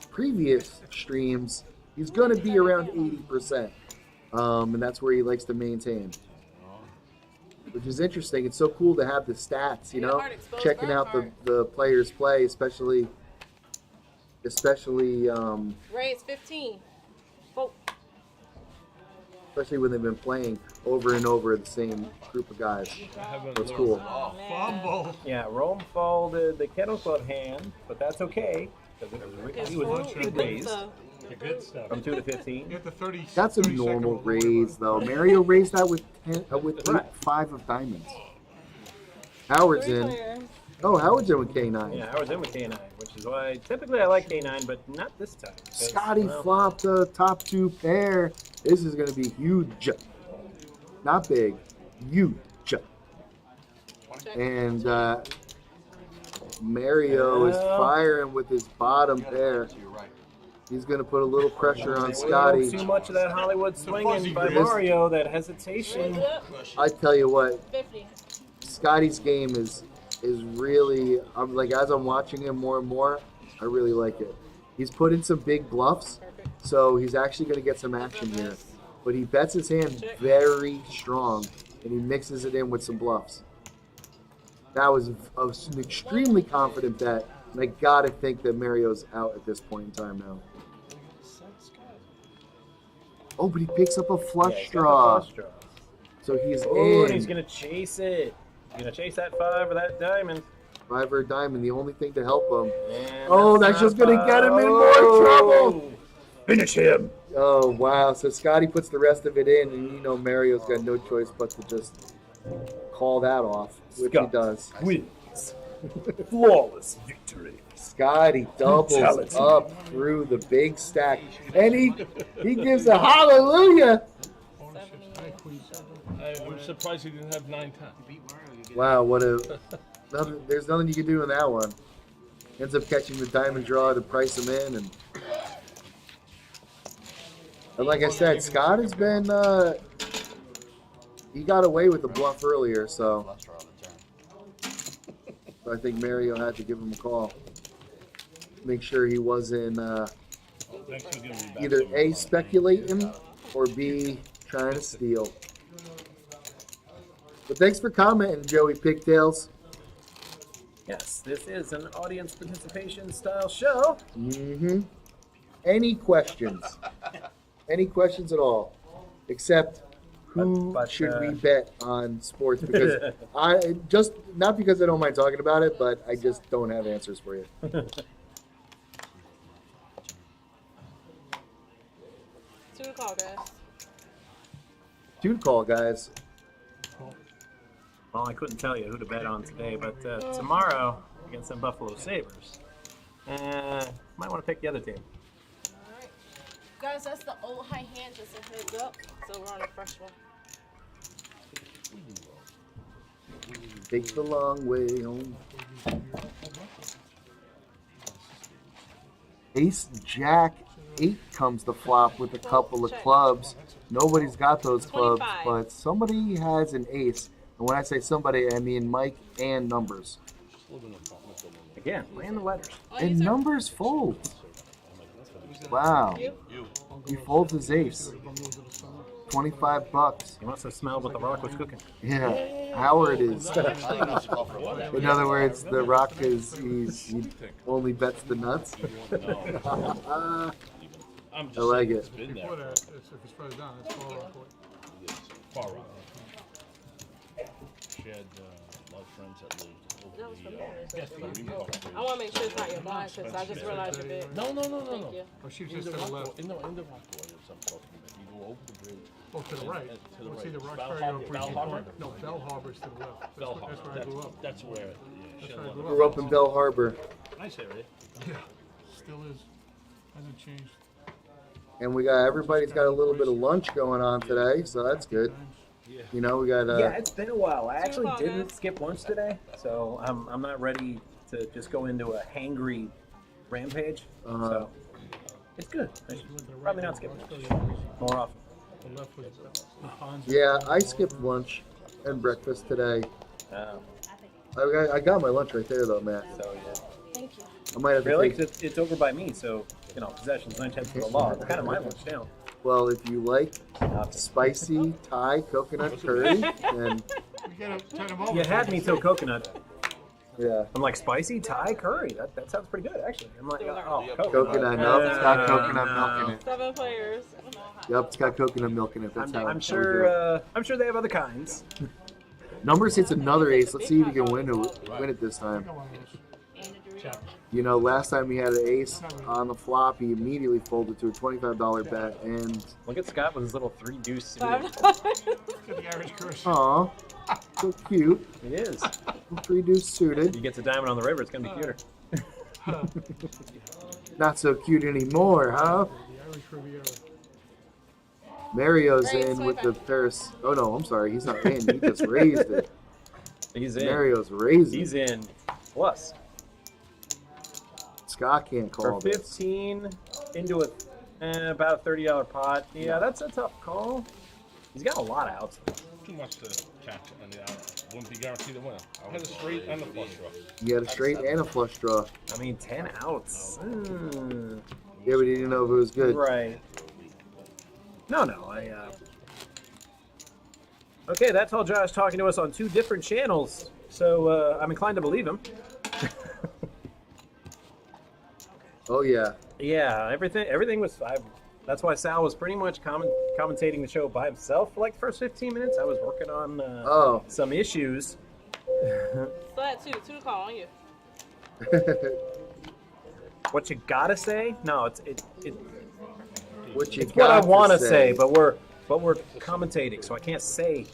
previous streams, he's going to be around 80%, and that's where he likes to maintain. Which is interesting. It's so cool to have the stats, you know, checking out the players play, especially Raise 15. Vote. especially when they've been playing over and over the same group of guys. That's cool. Oh, man. Fumble. Yeah, Rome folded the Kennel Club hand, but that's okay. Because It's he was fruit, the good raised stuff. The good stuff. from 2 to 15. You have the 30. That's a 30 second normal rule, don't worry about raise, it. though. Mario raised that with Right. 5 of diamonds. Howard's 3 in. players. Oh, Howard's in with K9. Yeah, Howard's in with K9, which is why typically I like K9, but not this time. 'cause, Scotty well, flopped the top 2 pair. This is going to be huge. Not big, huge. Check. And Mario is firing with his bottom pair. He's going to put a little pressure on Too Scotty. much of that Hollywood swinging by This- Mario, that hesitation. I tell you what, 50. Scotty's game is really, I'm like, as I'm watching him more and more, I really like it. He's put in some big bluffs, so he's actually going to get some action here. But he bets his hand very strong, and he mixes it in with some bluffs. That was an extremely confident bet, and I got to think that Mario's out at this point in time now. Oh, but he picks up a flush Yeah, he's got the draw, flush draw. so he's Oh, and in. he's going to chase it. He's going to chase that 5 or that diamond. 5 or a diamond, the only thing to help him. And Oh, that's just going to get him in more trouble. Finish him. Oh, wow. So Scotty puts the rest of it in, and you know Mario's got no choice but to just call that off, which he Scott does. wins. Flawless victory. Scotty doubles Brutality. up through the big stack, and he gives a hallelujah. I'm surprised he didn't have 9 times. Wow, what a there's nothing you can do in that one. Ends up catching the diamond draw to price him in, and And like I said, Scott has been, he got away with the bluff earlier, so I think Mario had to give him a call. Make sure he wasn't either A, speculating, or B, trying to steal. But thanks for commenting, Joey Pigtails. Yes, this is an audience participation style show. Mm-hmm. Any questions? Any questions at all? Except who should we bet on sports? Because I just, not because I don't mind talking about it, but I just don't have answers for you. Two call, guys. Two call, guys. Well, I couldn't tell you who to bet on today, but tomorrow against some Buffalo Sabres, might want to pick the other team. Alright. Guys, that's the old high hand, just a heads up. So we're on a fresh one. Take the long way home. Ace Jack 8 comes to flop with a couple of clubs. Nobody's got those clubs, 25. but somebody has an ace. And when I say somebody, I mean Mike and numbers. Again, playing the letters. And numbers fold. Wow. He folds his ace. $25. He must have smelled what the rock was cooking. Yeah, Howard is. In other words, the rock is he only bets the nuts. I like it. Before that, if it's further down, it's far rock. Far rock. She had a lot of friends that lived over the I want to make sure it's not your blind, because I just realized a bit. No. Thank you. Oh, she was just to the left. In the rock wall, I'm talking about. You go over the bridge. Oh, to the right. To the Let's right. see the Rock Bell Ferry Harbor. or Bell Bridge Harbor? Point. No, Bell Harbor's to the left. Bell That's Harbor. where I grew up. That's where. That's where I grew Grew up in Bell Harbor. Nice area. Yeah, still is. Hasn't changed. And we got everybody's got a little bit of lunch going on today, so that's good. You know, we got. Yeah, it's been a while. I actually didn't skip lunch today, so I'm not ready to just go into a hangry rampage. So it's good. I should probably not skip lunch more often. The left was Yeah, I skipped lunch and breakfast today. I got my lunch right there, though, Matt. So yeah. Thank you. I might have to Really? take. It's over by me, so you know, possession's 9/10 of the law. It's kind of my lunch now. Well, if you like spicy Thai coconut curry, then You gotta turn them over. You had me till coconut. yeah, I'm like, spicy Thai curry. That sounds pretty good, actually. I'm like, oh, coconut. Nope, it's got coconut milk in it. 7 players. Yep, it's got coconut milk in it. That's how. I'm sure. I'm sure they have other kinds. Numbers hits another ace. Let's see if he can win it this time. You know, last time he had an ace on the flop, he immediately folded to a $25 bet, and Look at Scott with his little 3-deuce suit. The Irish curse. aw, so cute. It is. 3-deuce suited. You get the diamond on the river, it's gonna be cuter. Not so cute anymore, huh? The Irish Riviera. Mario's in with the Paris. Oh no, I'm sorry, he's not in. He just raised it. He's in. Mario's raising. He's in. Plus. Scott can't call For this. 15 into about a $30 pot. Yeah, that's a tough call. He's got a lot of outs. Too much to catch, and wouldn't be guaranteed to win. I had a straight and a flush draw. He had a straight and a flush draw. I mean, 10 outs. Yeah, but he didn't know if it was good. Right. No. Okay, that's all Josh talking to us on 2 different channels. So I'm inclined to believe him. Oh yeah. Yeah, everything was. That's why Sal was pretty much commentating the show by himself for like the first 15 minutes. I was working on some issues. So that 2 call on you. What you gotta say? No, it's what I want to say, but we're commentating, so I can't say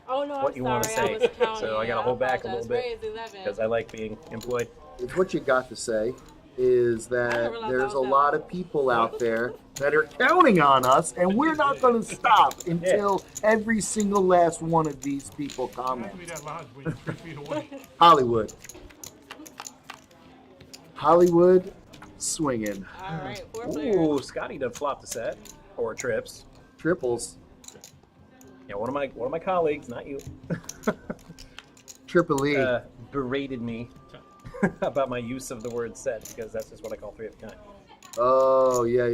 Oh no, what I'm you want to sorry. say. I was counting. So I gotta hold back a little bit Raise 11. because I like being employed. It's what you got to say is that there's a lot of people out there that are counting on us, and we're not going to stop until every single last one of these people comment. Be that loud when you're 3 feet away. Hollywood. Hollywood swinging. All right, 4 players. Ooh, Scotty done flopped a set. or trips. Triples. Yeah, one of my colleagues, not you, Triple E. berated me about my use of the word set because that's just what I call 3 of a kind. Oh, yeah.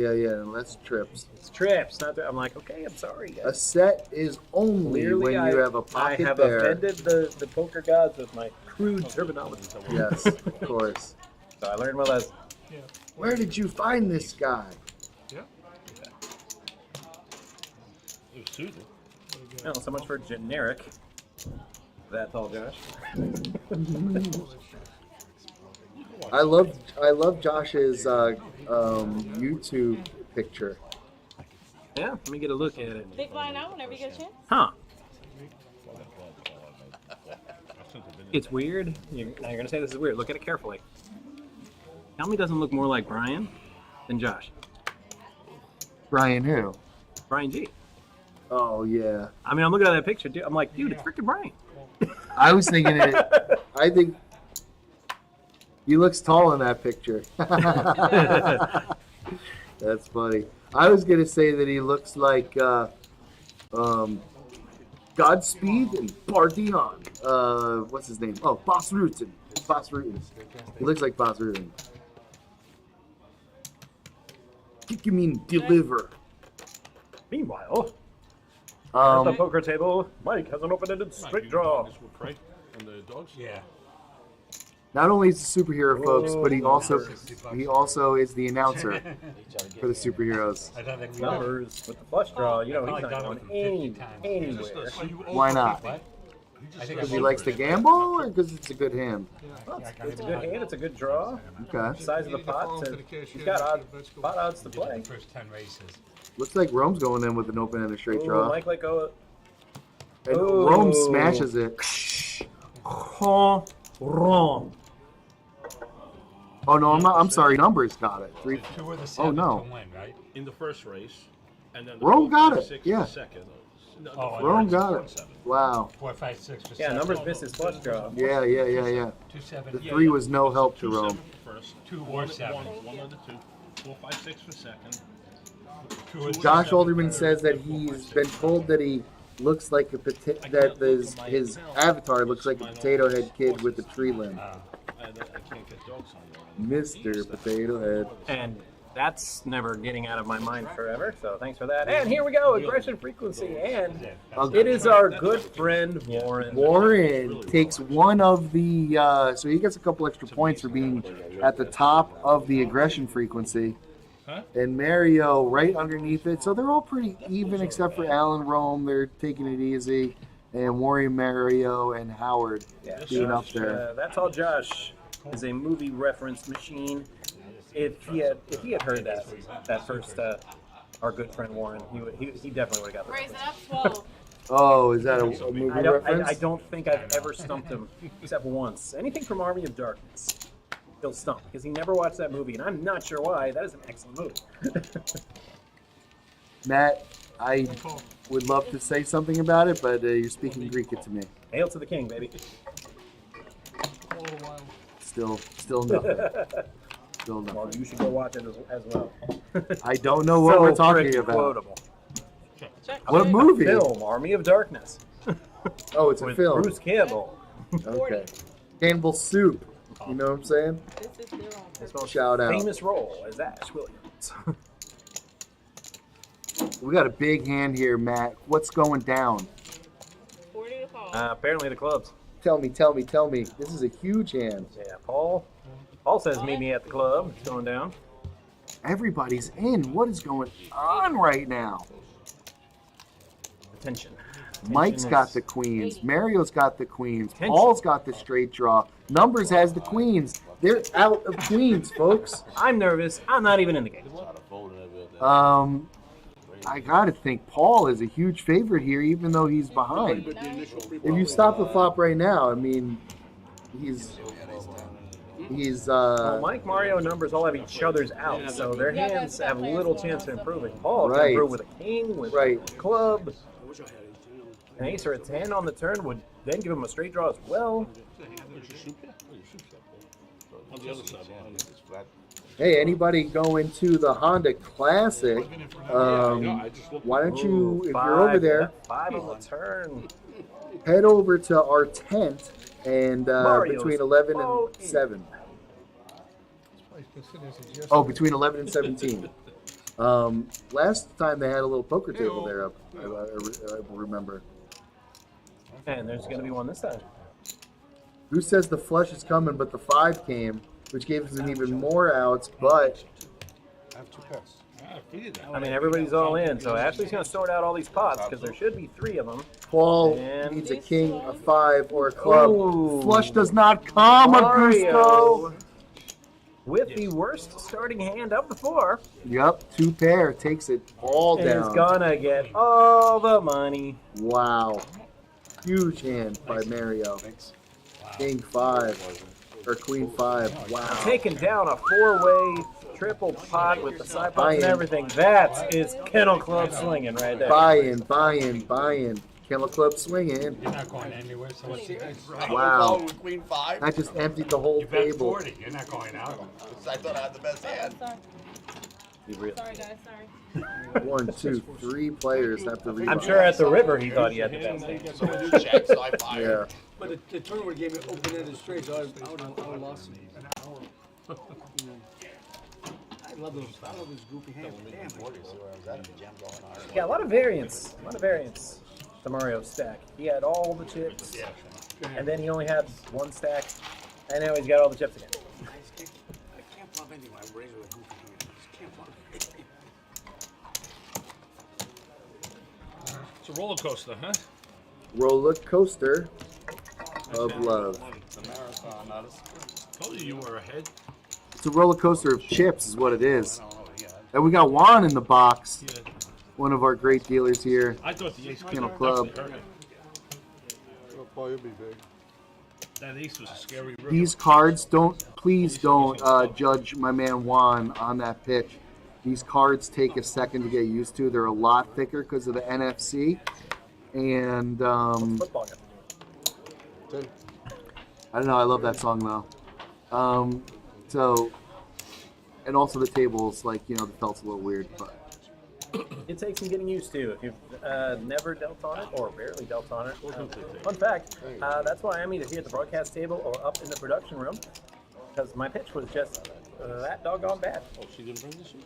That's trips. It's trips, not. I'm like, okay, I'm sorry, A guys. set is only Clearly, when you have a pocket I have there. offended the poker gods with my crude terminology. Yes, of course. So I learned my lesson. Where did you find this guy? Yeah. It was Susan. Well, so much for generic. That's all, Josh. I love Josh's YouTube picture. Yeah, let me get a look at it. Big blind out whenever you get a chance. Huh. It's weird. Now you're going to say this is weird. Look at it carefully. Tell me doesn't look more like Brian than Josh. Brian who? Brian G. Oh, yeah. I mean, I'm looking at that picture, dude. I'm like, dude, it's freaking Brian. I was thinking it. I think he looks tall in that picture. That's funny. I was going to say that he looks like Godspeed and Bardion. What's his name? Oh, Boss Rutan. Boss Rutan. He looks like Boss Rutan. You mean deliver? Meanwhile, at the Um, poker table, Mike has an open-ended straight draw. And the dogs? Yeah. not only is he a superhero, folks, but he also is the announcer for the superheroes. I thought that Numbers with the flush draw. You know, he's Probably not done going it 50 times. anywhere. Why not? What? I think Because he likes to gamble, or because it's a good hand? Well, it's a good hand. It's a good draw. Okay. Size of the pot. He's got pot odds to play. the first 10 races. Looks like Rome's going in with an open and a straight Ooh, draw. Mike let go. And Ooh. Rome smashes it. Wrong. Oh no, I'm sorry. Numbers got it. 3. Two of the Oh seven no. to win, right? In the first race, and then the Rome 4, got 5, it, 6 yeah. the second. No, the Oh, first Rome race got was it. 7. Wow. 4, 5, 6 for Yeah, seven. numbers missed his flush draw. Yeah. 2, 7. The 3 was no help to 2, Rome. 7 first. 2 or One- 7. One of the 2. 4, 5, 6 for second. 2 or Josh 7 Olderman says that he's been told that he looks like a that his avatar looks like a potato head kid with a tree limb. I can't get dogs on there. Mr. Potato Head. And that's never getting out of my mind forever. So thanks for that. And here we go, aggression frequency, and it is our good friend Warren. Warren takes one of the, so he gets a couple extra points for being at the top of the aggression frequency. And Mario right underneath it. So they're all pretty even except for Alan Rome. They're taking it easy. And Warren, Mario, and Howard being up there. That's all. Josh is a movie reference machine. If he had heard that first our good friend Warren, he definitely would have got Raise the it up 12. Oh, is that a movie reference? I don't think I've ever stumped him except once. Anything from Army of Darkness, he'll stump because he never watched that movie, and I'm not sure why. That is an excellent movie. Matt, I would love to say something about it, but you're speaking Greek to me. Hail to the king, baby. Still nothing. Still Well, nothing. you should go watch it as well. I don't know what we're talking frick about. quotable. Check. What movie? Film, Army of Darkness. Oh, it's a With film. Bruce Campbell. Okay. Campbell's Soup. You know what I'm saying? This is still on. His most Shout out. famous role as Ash Williams. We got a big hand here, Matt. What's going down? 40 to call. Apparently the clubs. Tell me. This is a huge hand. Yeah, Paul says meet me at the club. It's going down. Everybody's in. What is going on right now? Attention. Mike's Attention got is- the queens. Mario's got the queens. Tension. Paul's got the straight draw. Numbers has the queens. They're out of queens, folks. I'm nervous. I'm not even in the game. I gotta think Paul is a huge favorite here, even though he's behind. If you stop the flop right now, I mean, he's Well, Mike, Mario, and Numbers all have each other's out, so their hands have little chance of improving. Paul can Right. improve with a king, with Right. a club. An ace or a 10 on the turn would then give him a straight draw as well. On the other side, behind it. Hey, anybody going to the Honda Classic? Why don't you, if you're over there, 5 on the turn. head over to our tent and Mario's between 11 and ball 7. This place is just- Oh, between 11 and 17. Last time they had a little poker table there, I remember. And there's going to be one this time. Who says the flush is coming, but the 5 came, which gave us an even more outs, but I have 2 pairs. I mean, everybody's all in, so Ashley's going to sort out all these pots because there should be 3 of them. Paul And- needs a king, a 5, or a club. Ooh. Flush does not come, Augusto. Mario with the worst starting hand of the 4 Yep, 2 pair takes it all is down. gonna get all the money. Wow. Huge hand by Mario. King 5, or Queen 5. Wow. Taking down a 4-way triple pot with the side pots and Buy-in. everything. That is Kennel Club slinging right there. Buy in, buy in, buy in. Kennel Club swinging. You're not going anywhere, so what's the Wow. With Queen 5. I just emptied the whole You bet table. 40. You're not going out. I thought I had the best hand. Sorry, guys. Sorry. 1, 2, 3 players have to read. I'm sure at the river he thought he had the best hand. Someone do check, so I fire. Yeah. But the tournament gave me open-ended straight, so I would have lost it. I love those goofy hands. Damn. Yeah, a lot of variance. A lot of variance. The Mario stack. He had all the chips, and then he only had 1 stack, and now he's got all the chips again. I can't flop anything when I raise with a goofy hand. I just can't flop anything. It's a roller coaster, huh? Roller coaster of love. It's a marathon, not a sprint. Told you were ahead. It's a roller coaster of chips, is what it is. And we got Juan in the box. One of our great dealers here. I thought the ace Kennel Club. Paul, you'll be big. That ace was a scary river. These cards, please don't judge my man Juan on that pitch. These cards take a second to get used to. They're a lot thicker because of the NFC. And Football. I don't know, I love that song though. So, and also the tables, like, you know, the felt's a little weird, but It takes some getting used to. If you've never dealt on it or rarely dealt on it. Fun fact, that's why I'm either here at the broadcast table or up in the production room, because my pitch was just that doggone bad. Oh, she didn't bring this one?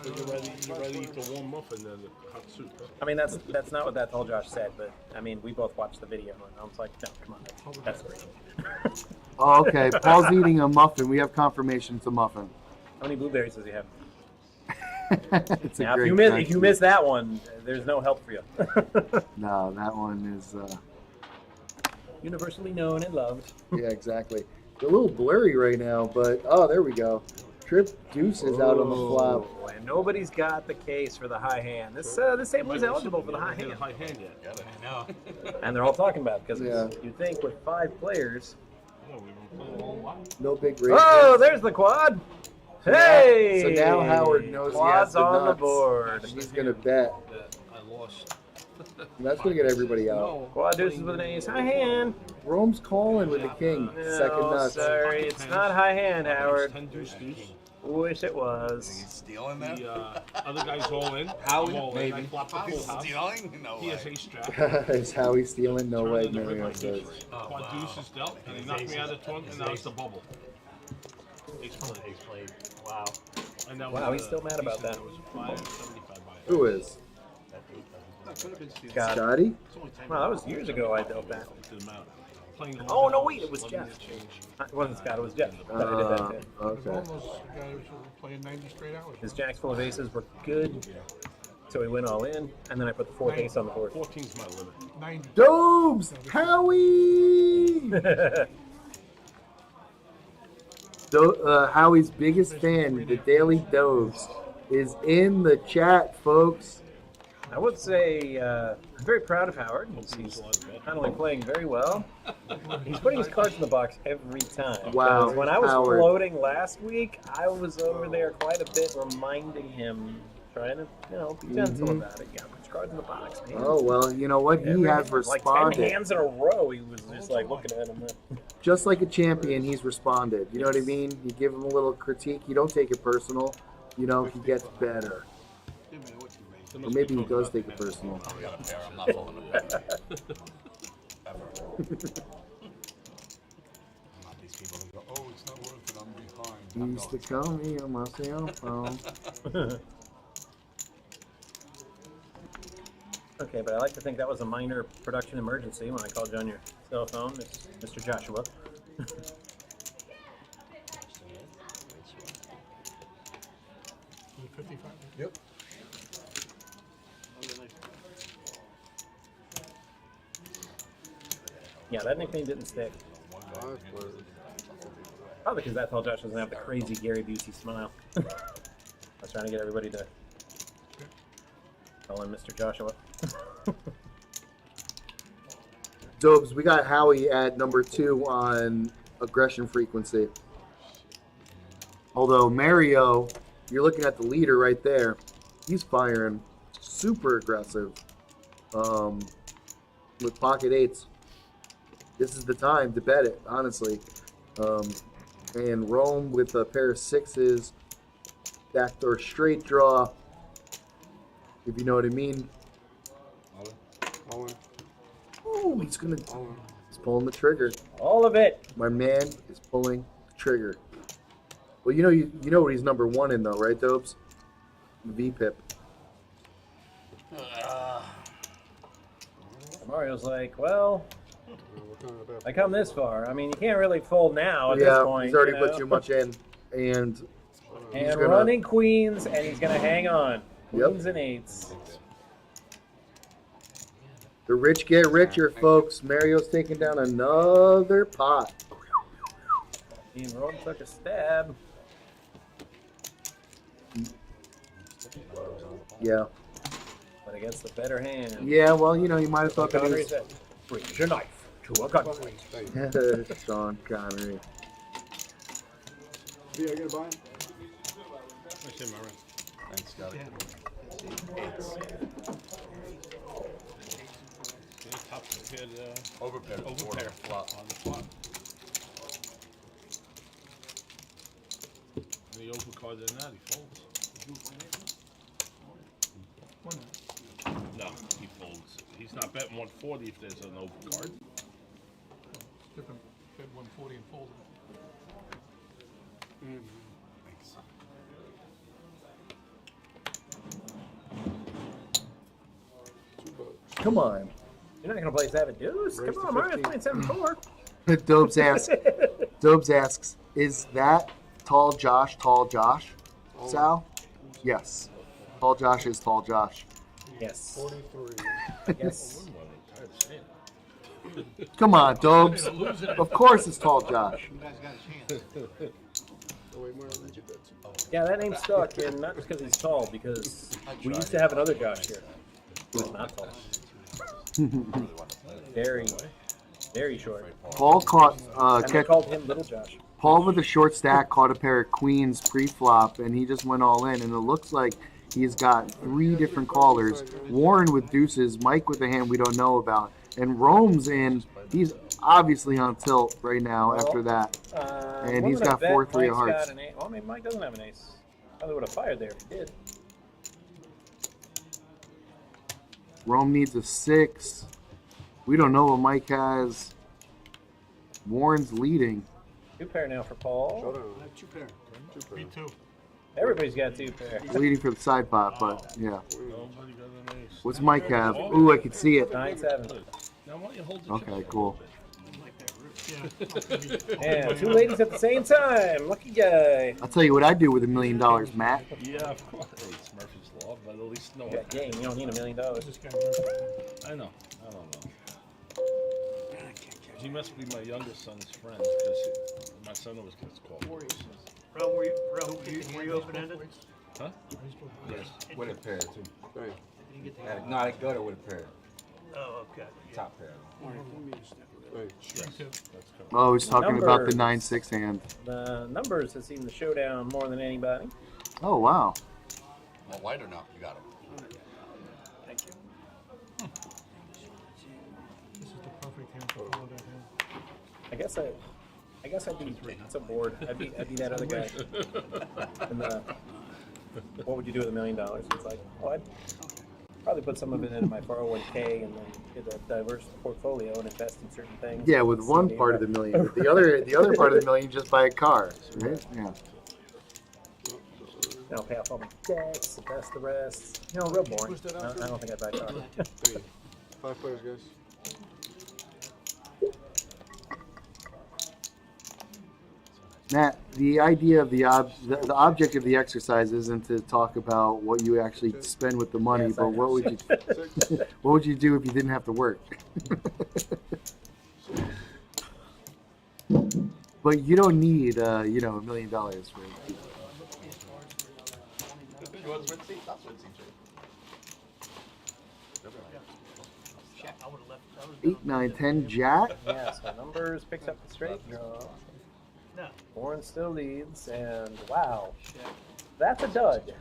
So you'd rather eat the warm muffin than the hot soup, huh? I mean, that's not what that tall Josh said, but I mean, we both watched the video, and I was like, no, come on, that's great. oh, okay. Paul's eating a muffin. We have confirmation it's a muffin. How many blueberries does he have? It's a Now, great if you miss that one, there's no help for you. No, that one is Universally known and loved. yeah, exactly. It's a little blurry right now, but oh, there we go. Trip Deuce is out on the flop. Oh, and nobody's got the case for the high hand. This table is eligible for the high hand. High hand yet. I know. And they're all talking about it because Yeah. you think with 5 players. No, we've been playing a whole lot. No big race. Oh, there's the quad. Hey! So now Howard knows he has Quad's the on the nuts. board. He's gonna bet. I lost. And that's gonna get everybody out. Quad deuces with an ace. High hand. Rome's calling with the king. Second No, nuts. sorry, it's not high hand, Howard. 10 deuce deuce. Wish it He's was. stealing that? The other guy's all in. Howie? I'm all in. Maybe. I flopped the He's full house. stealing? No He has way. ace jack. Is Howie stealing? No Turned way, in the Mario rip, I says. Quad deuce is dealt, and he knocked me out of the tournament, and now it's the bubble. Ace played. Wow. And that Wow, was, he's still mad about that. It was 575 by Who is? Got it. Scotty? Well, that was years ago I dealt that. to the mount. Playing the Oh, no, house, wait, it was 11 Jeff. change. It wasn't Scott, it was Jeff. But I did that too. Okay. Almost a guy who was playing 90 straight hours. His jacks full of aces were good, so he went all in, and then I put the 4th ace on the board. 14's my limit. 90. Dobes! Howie! Howie's biggest fan, the Daily Dobes, is in the chat, folks. I would say I'm very proud of Howard. He's not only playing very well, he's putting his cards in the box every time. Wow, Because when I was Howard. floating last week, I was over there quite a bit reminding him trying to, be gentle about it. You gotta put your cards in the box, man. Oh, well, you know what? He has Like 10 responded. hands in a row, he was just like looking at him. Just like a champion, he's responded. You know what I mean? You give him a little critique. You don't take it personal. He gets better. Or maybe he does take it personal. I got a pair. I'm not folding a pair. Ever. Not these people that go, oh, it's not worth it, I'm behind. He used to call me on my cell phone. Okay, but I like to think that was a minor production emergency when I called you on your cell phone, Mr. Joshua. Yep. Yeah, that nickname didn't stick. Probably because I thought Josh doesn't have the crazy Gary Busey smile. I was trying to get everybody to call him Mr. Joshua. Dobes, we got Howie at number 2 on aggression frequency. Although Mario, you're looking at the leader right there. He's firing super aggressive with pocket 8s. This is the time to bet it, honestly. And Rome with a pair of 6s, backdoor straight draw, if you know what I mean. Oh, he's pulling the trigger. All of it. My man is pulling the trigger. Well, you know what he's number 1 in though, right, Dobes? V-Pip. Mario's like, well, I come this far. I mean, you can't really fold now at this point. He's already put too much in, and running queens, and he's gonna hang on. Queens and 8s. The rich get richer, folks. Mario's taking down another pot. Team Rome took a stab. Yeah. But against the better hand. Yeah, well, you might have thought that he was... Raise your knife to a gun. Sean Connery. Yeah, I gotta buy him. Thanks, Scotty. Top paired, Overpair. overpair. Flop. On the flop. The open card than that, he folds. No, he folds. He's not betting 140 if there's an open card. Different, bet 140 and fold it. Come on. You're not gonna play 7 deuce. Come on, Mario's playing 7-4. Dobes asks, is that tall Josh, Sal? Yes. Tall Josh is tall Josh. Yes. 43. Yes. Come on, Dobes. Of course it's tall Josh. You guys got a chance. Oh, wait, Mario, did you bet? Yeah, that name stuck, and not just because he's tall, because we used to have another Josh here who was not tall. Very, very short. Paul caught And they called him Little Josh. Paul with a short stack caught a pair of queens pre-flop, and he just went all in. And it looks like he's got 3 different callers. Warren with deuces, Mike with a hand we don't know about, and Rome's in. He's obviously on tilt right now after that. And he's got 4-3 of hearts. Well, I mean, Mike doesn't have an ace. Probably would have fired there if he did. Rome needs a 6. We don't know what Mike has. Warren's leading. 2 pair now for Paul. I have 2 pair. Me too. Everybody's got 2 pair. He's leading for the side pot, but yeah. Nobody got an ace. What's Mike have? Ooh, I can see it. 9-7. Now why don't you hold the Okay, cool. And 2 ladies at the same time. Lucky guy. I'll tell you what I'd do with $1 million, Matt. Yeah, of course. It's Murphy's Law, but at least no. You got game. You don't need $1 million. I know. I don't know. He must be my youngest son's friend because my son always gets called. Were you open-ended? Huh? Yes. With a pair too. Right. No, I got it with a pair. Oh, okay. Top pair. Right. Oh, he's talking about the 9-6 hand. The numbers have seen the showdown more than anybody. Oh, wow. Well, lighter now. You got it. Thank you. This is the perfect hand for all that hand. I guess I'd be so bored. I'd be that other guy. And what would you do with $1 million? It's like, oh, I'd probably put some of it into my 401k and then get a diverse portfolio and invest in certain things. Yeah, with one part of the million. With the other part of the million, just buy a car. Right? Yeah. And I'll pay off all my debts, invest the rest. You know, real boring. Push that I out, don't think I'd buy a car. 5 players, guys. Matt, the idea of the object of the exercise isn't to talk about what you actually spend with the money, Yes, I but know. what would you do if you didn't have to work? But you don't need $1 million for it. You want switch seat? I'll switch seat. 8, 9, 10, jack. Yeah, so numbers picks up the straight draw. Warren still leads, and wow, that's a dud.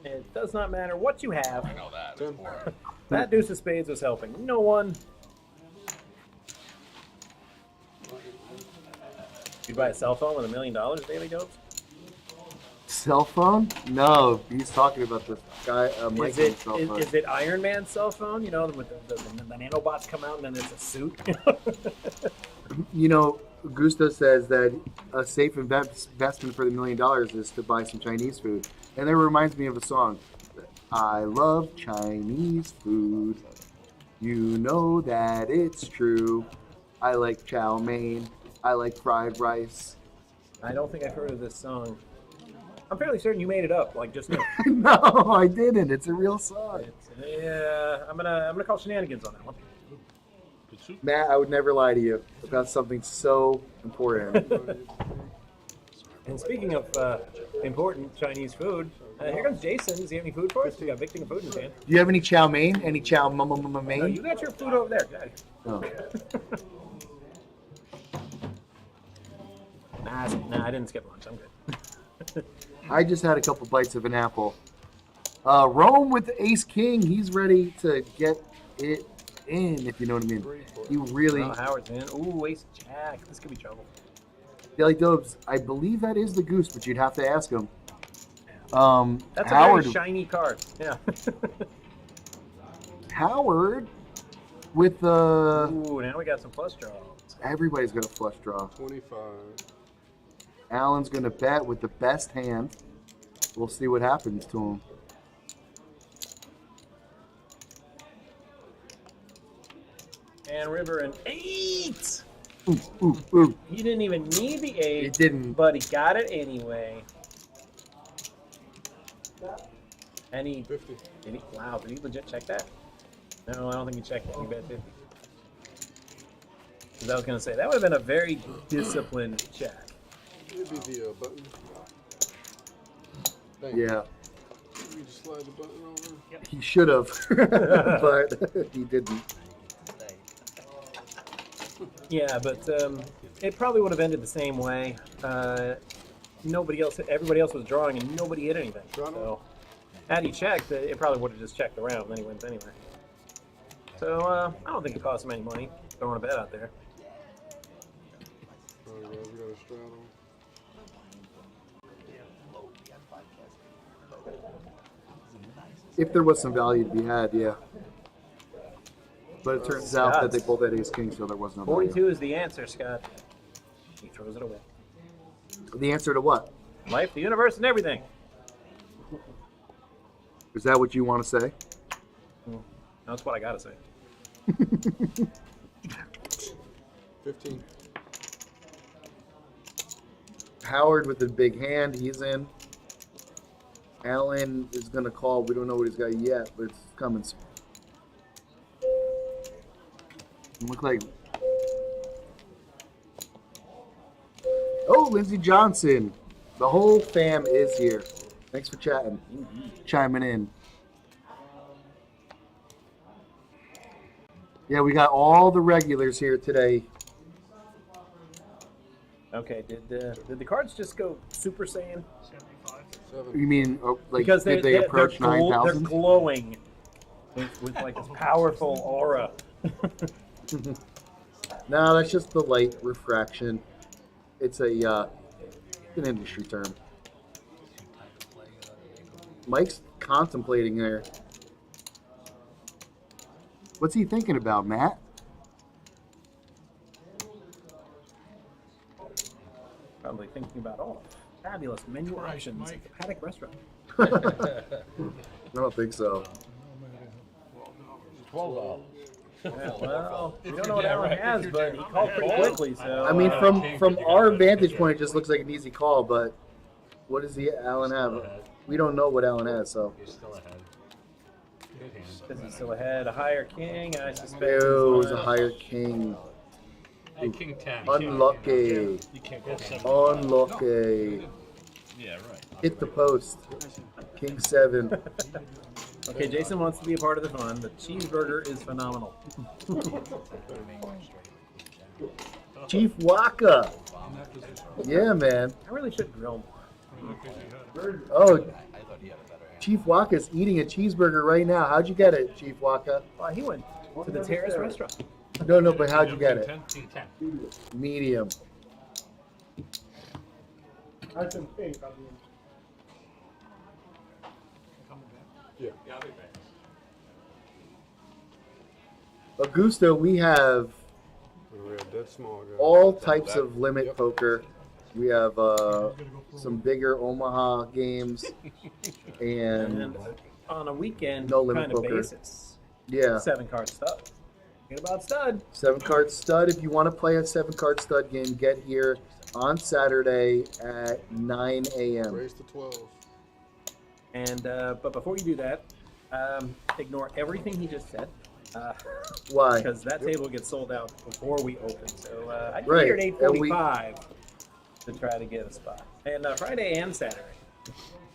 It does not matter what you have. I know that. It's boring. That deuce of spades was helping no one. You'd buy a cell phone with $1 million, Daily Dopes? Cell phone? No, he's talking about the guy. Is it Iron Man's cell phone? You know, with the nanobots come out and then there's a suit. Gusto says that a safe investment for the $1 million is to buy some Chinese food, and that reminds me of a song. I love Chinese food. You know that it's true. I like chow mein. I like fried rice. I don't think I've heard of this song. I'm fairly certain you made it up, like just now. No, I didn't. It's a real song. Yeah, I'm gonna call shenanigans on that one. Matt, I would never lie to you about something so important. And speaking of important Chinese food, here comes Jason. Does he have any food for us? We got Victor food in his hand. Do you have any chow mein? Any chow mein? No, you got your food over there. Got it. Oh. Nah, I didn't skip lunch. I'm good. I just had a couple bites of an apple. Rome with the ace king. He's ready to get it in, if you know what I mean. He really. Oh, Howard's in. Ooh, ace jack. This could be trouble. Daily Dobes, I believe that is the goose, but you'd have to ask him. That's Howard, a very shiny card. Yeah. Howard with the. Ooh, now we got some flush draws. Everybody's got a flush draw. 25. Alan's going to bet with the best hand. We'll see what happens to him. And river an 8. Ooh, ooh, ooh. He didn't even need the 8. He didn't. But he got it anyway. And he 50. Wow, did he legit check that? No, I don't think he checked it. He bet 50. Because I was going to say, that would have been a very disciplined check. Maybe the button. Bang. Yeah. You just slide the button over. He should have, but he didn't. Yeah, but it probably would have ended the same way. Everybody else was drawing and nobody hit anything. So, had he checked, it probably would have just checked around, and then he wins anyway. So, I don't think it cost him any money throwing a bet out there. Alright, guys, we got a straddle. If there was some value to be had, yeah. But it turns out that they both had ace king, so there was no value. 42 is the answer, Scott. He throws it away. The answer to what? Life, the universe, and everything. Is that what you want to say? That's what I gotta say. 15. Howard with the big hand, he's in. Alan is going to call. We don't know what he's got yet, but it's coming. Look like. Oh, Lindsey Johnson. The whole fam is here. Thanks for chatting, chiming in. Yeah, we got all the regulars here today. Okay, did the cards just go Super Saiyan? 75. You mean like because did they approach they're 9,000? glowing with like this powerful aura. No, that's just the light refraction. It's an industry term. Mike's contemplating there. What's he thinking about, Matt? Probably thinking about all fabulous menu options at the Paddock Restaurant. I don't think so. $12. Yeah, well, we don't know what Alan has, but he called pretty quickly, so... I mean, from our vantage point, it just looks like an easy call, but what does Alan have? We don't know what Alan has, so. He's still ahead. Good hand. Is he still ahead? A higher king, I suspect. It was a higher king. Hey, King 10. Unlucky. You can't go 7. Unlucky. Yeah, right. Hit the post. King 7. Okay, Jason wants to be a part of the fun. The cheeseburger is phenomenal. Chief Waka. Yeah, man. I really should grill. Oh, Chief Waka's eating a cheeseburger right now. How'd you get it, Chief Waka? Well, he went to the Terrace Restaurant. No, but how'd you get it? King 10. Medium. Augusto, we have all types of limit poker. We have some bigger Omaha games and on a weekend no limit kind of poker. basis. Yeah. 7-card stud. Think about stud. 7-card stud. If you want to play a 7-card stud game, get here on Saturday at 9 a.m. Raise to 12. And but before you do that, ignore everything he just said. Why? Because that table gets sold out before we open. So I'd be Right. here at And 8:45 to try to get a spot. And Friday and Saturday.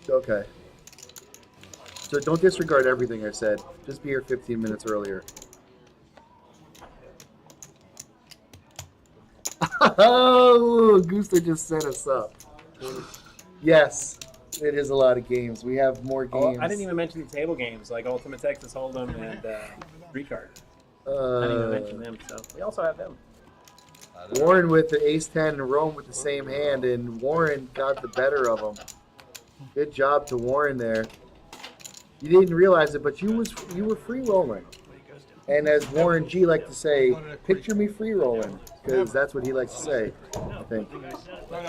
Okay. So don't disregard everything I said. Just be here 15 minutes earlier. Oh, Gusto just set us up. Yes, it is a lot of games. We have more games. Oh, I didn't even mention the table games like Ultimate Texas Hold'em and Street Card. I didn't even mention them, so we also have them. Warren with the ace-10 and Rome with the same hand, and Warren got the better of him. Good job to Warren there. You didn't realize it, but you were free rolling. And as Warren G liked to say, picture me free rolling, because that's what he likes to say, I think. No,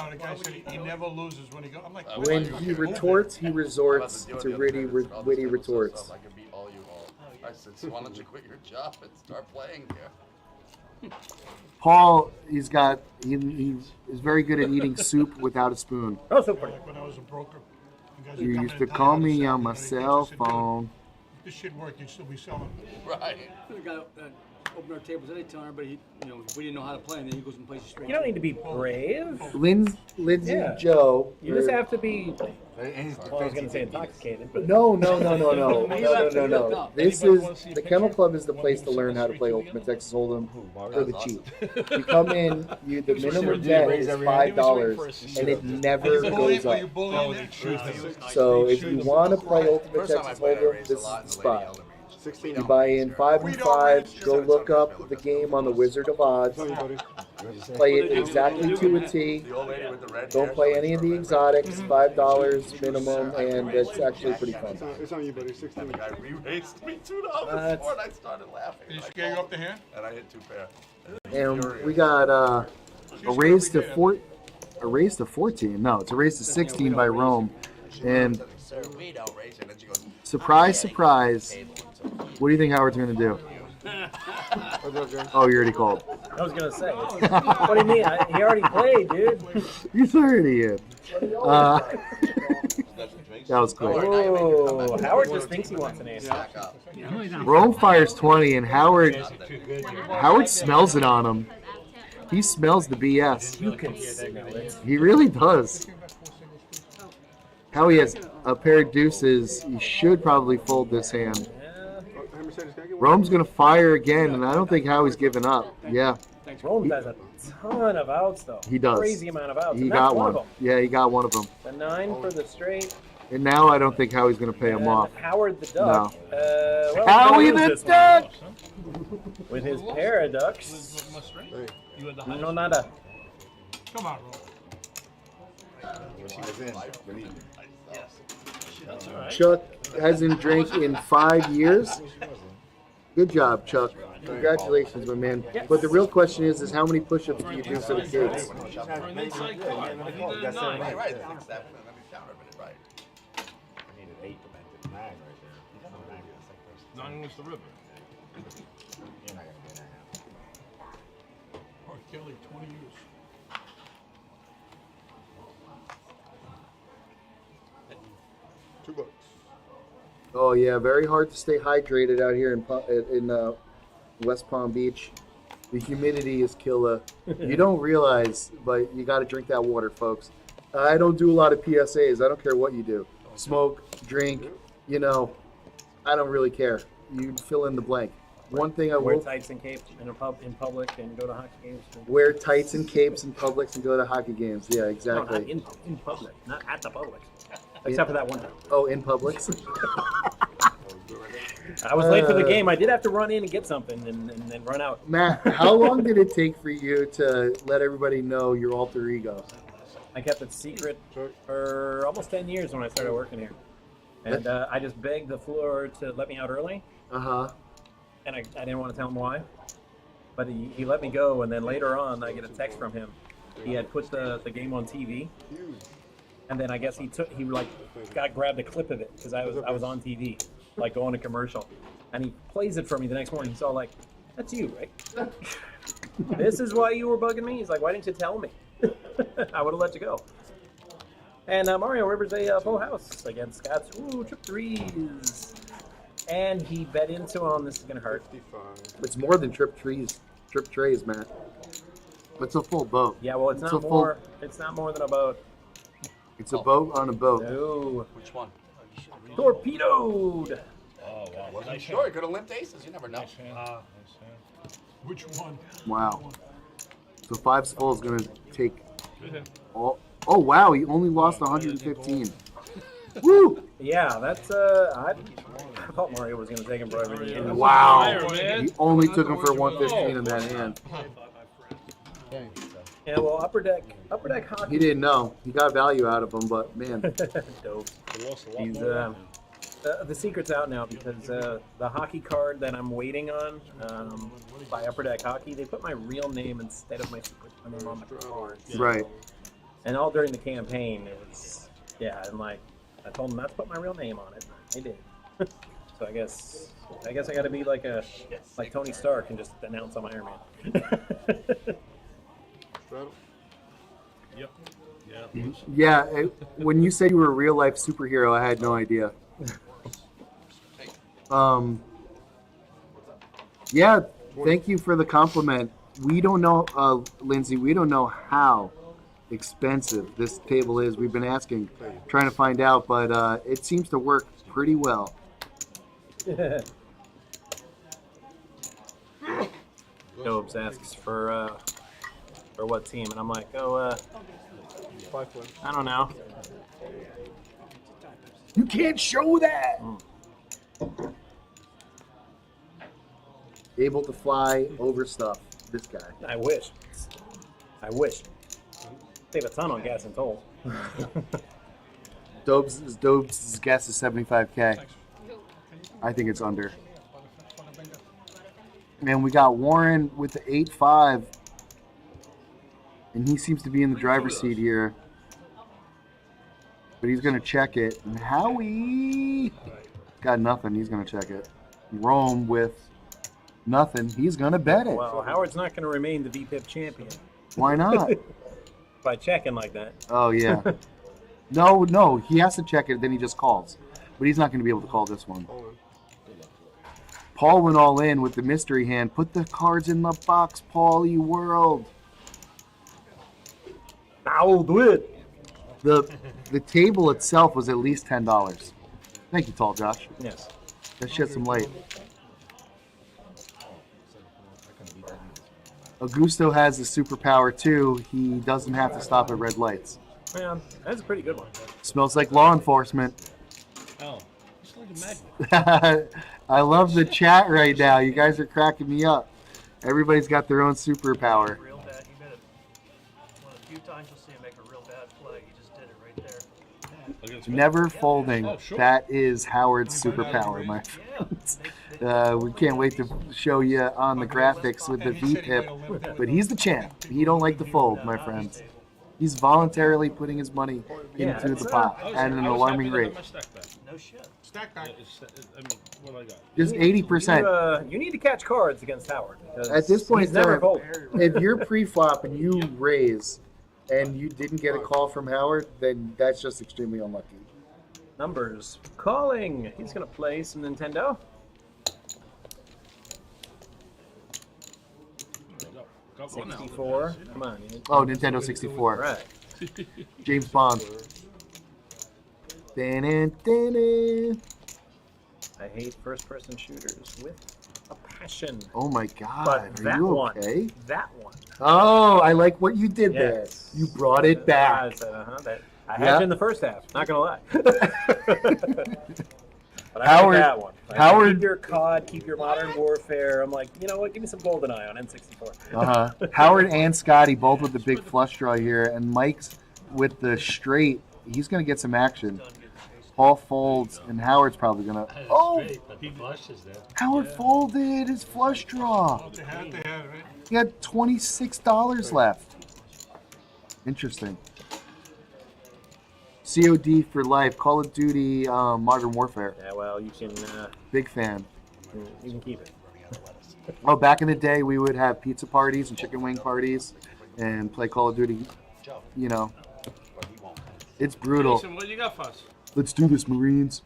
the guy said he never loses when he goes. I'm like, When he retorts, he resorts to witty retorts. I can beat all you all. I said, so why don't you quit your job and start playing here? Paul, he is very good at eating soup without a spoon. Oh, so pretty. like when I was a broker. guys You would come used in to and call tell me you on my how to cell sell it. phone. If this shit worked, you'd still be selling. Right. The guy opened our tables today, telling everybody, we didn't know how to play, and then he goes and plays it straight. You don't need to be brave. Lindsay Yeah. Joe. You just have to be. Well, I was going to say intoxicated, but No. This is the Kennel Club is the place to learn how to play Ultimate Texas Hold'em for the cheap. You come in, the minimum bet is $5, and it never goes up. So if you want to play Ultimate Texas Hold'em, this is the spot. You buy in 5 and 5. Go look up the game on the Wizard of Odds. Play it exactly to a T. Don't play any of the exotics. $5 minimum, and it's actually pretty fun. It's on you, buddy. 16. The guy re-raced me $2 before, and I started laughing. Did he scare you up the hand? And I hit 2 pair. And we got a raise to 14. No, it's a raise to 16 by Rome. And Sir, we don't race. And then she goes, surprise, surprise. What do you think Howard's going to do? Oh, you already called. I was going to say. What do you mean? He already played, dude. You're 30 in. That was quick. Whoa, Howard just thinks he wants an ace. back up. Rome fires 20, and Howard smells it on him. He smells the BS. You can smell it. He really does. Howie has a pair of deuces. He should probably fold this hand. Rome's going to fire again, and I don't think Howie's giving up. Yeah. Rome has a ton of outs, though. He does. Crazy amount of outs. He and got that's one. of them. Yeah, he got one of them. The 9 for the straight. And now I don't think Howie's going to pay him off. Howard the Duck. No. Well, Howie he's gonna the lose this one. Duck! With his pair of ducks. You had the No nada. Come on, Roll. Chuck hasn't drank in 5 years. Good job, Chuck. Congratulations, my man. But the real question is how many push-ups do you do for the kids? Right, right. 6, 7, and then you counter a minute, right. I needed 8 to make the 9 right there. 9 was the river. You're not gonna get that now. Oh, Kelly, 20 years. $2. Oh yeah, very hard to stay hydrated out here in West Palm Beach. The humidity is killer. You don't realize, but you got to drink that water, folks. I don't do a lot of PSAs. I don't care what you do. Smoke, drink, I don't really care. You fill in the blank. One thing I Wear will tights and capes in public and go to hockey games. wear tights and capes in Publix and go to hockey games. Yeah, No, exactly. not in public, not at the Publix. Except for that one time. Oh, in Publix. I was late for the game. I did have to run in and get something and then run out. Matt, how long did it take for you to let everybody know your alter ego? I kept it secret for almost 10 years when I started working here. And I just begged the floor to let me out early. Uh-huh. And I didn't want to tell him why. But he let me go, and then later on, I get a text from him. He had put the game on TV. And then I guess he grabbed a clip of it because I was on TV, like going to commercial, and he plays it for me the next morning. He's all like, "That's you, right? This is why you were bugging me." He's like, "Why didn't you tell me? I would have let you go." And Mario Rivers a full house against Scott's. Ooh, trip threes, and he bet into him. This is gonna hurt. It's more than trip trays, Matt. It's a full boat. Yeah, well, it's not more. It's not more than a boat. It's a boat on a boat. No. Which one? Torpedoed. Oh, wow. Wasn't sure. He could have limped aces. You never know. Which one? Wow. So 5's full is going to take all. Oh, wow. He only lost 115. Woo! Yeah, that's I thought Mario was going to take him for everything. Wow. He only took him for 115 in that hand. Yeah, well, upper deck hockey. He didn't know. He got value out of him, but man. Dope. He's the secret's out now because the hockey card that I'm waiting on by Upper Deck Hockey, they put my real name instead of my secret name on the card. Right. And all during the campaign, it was and like I told them not to put my real name on it. They did. So I guess I got to be like Tony Stark and just announce I'm Iron Man. Yep. Yeah, when you said you were a real life superhero, I had no idea. Yeah, thank you for the compliment. We don't know, Lindsay, we don't know how expensive this table is. We've been asking, trying to find out, but it seems to work pretty well. Dobes asks for what team, and I'm like, I don't know. You can't show that. Able to fly over stuff. This guy. I wish. Save a ton on gas and toll. Dobes' guess is 75K. I think it's under. Man, we got Warren with the 8-5. And he seems to be in the driver's seat here. But he's going to check it. And Howie got nothing. He's going to check it. Rome with nothing. He's going to bet it. Well, Howard's not going to remain the VPIP champion. Why not? By checking like that. Oh, yeah. No. He has to check it, then he just calls. But he's not going to be able to call this one. Paul went all in with the mystery hand. Put the cards in the box, Paul, you world. I'll do it. The table itself was at least $10. Thank you, Tall Josh. Yes. That shed some light. Augusto has the superpower too. He doesn't have to stop at red lights. Yeah, that's a pretty good one. Smells like law enforcement. Oh, it's like a magnet. I love the chat right now. You guys are cracking me up. Everybody's got their own superpower. Real bad. He made it. One of the few times you'll see him make a real bad play. He just did it right there. Against me? Never folding. Oh, sure. That is Howard's superpower, my friends. We can't wait to show you on the graphics with the V-pip. But he's the champ. He don't like to fold, my friends. He's voluntarily putting his money into the pot at an alarming rate. No shit. Stack back. I mean, what do I got? Just 80%. You need to catch cards against Howard. At this point, he's never folded. if you're pre-flop and you raise and you didn't get a call from Howard, then that's just extremely unlucky. Numbers. Calling. He's going to play some Nintendo. Got one now. 64. Come on. Oh, Nintendo 64. Right. James Bond. Dun-dun-dun-dun. I hate first-person shooters with a passion. Oh my God! But Are that you one, okay? that one. Oh, I like what you did Yes. there. You brought it back. I had you in the first half. Not gonna lie. But I Howard- like that one. Like, Howard- keep your COD, keep your Modern Warfare. I'm like, you know what? Give me some GoldenEye on N64. Howard and Scotty both with the big flush draw here, and Mike's with the straight. He's gonna get some action. Paul folds, and Howard's probably gonna. Oh, But he flushes there. Howard folded his flush draw. They had it, right? He had $26 left. Interesting. COD for life. Call of Duty Modern Warfare. Yeah, well, you can. Big fan. You can keep it. Oh, back in the day, we would have pizza parties and chicken wing parties and play Call of Duty. You know, it's brutal. Jason, what do you got for us? Let's do this, Marines.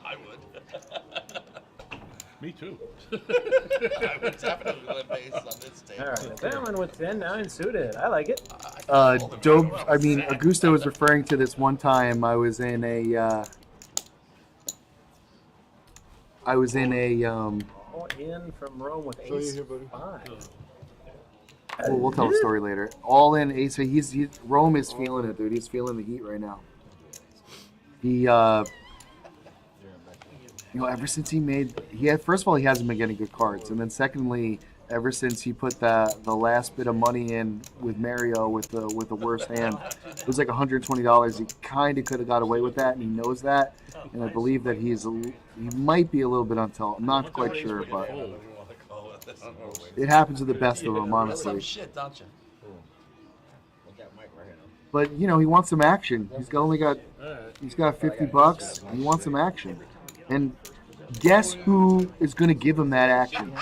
I would. Me too. I would definitely live based on this table. All right, that one with 10-9 suited. I like it. Augusto was referring to this one time. I was in a. All in from Rome with Show you ace here, buddy. 5. We'll tell the story later. All in ace. Rome is feeling it, dude. He's feeling the heat right now. He, ever since first of all, he hasn't been getting good cards, and then secondly, ever since he put the last bit of money in with Mario with the worst hand, it was like $120. He kind of could have got away with that, and he knows that, and I believe that he might be a little bit on tilt. I'm not quite sure, but it happens to the best of them, That's some honestly. shit, don't you? But he wants some action. He's got $50. He wants some action, and guess who is going to give him that action?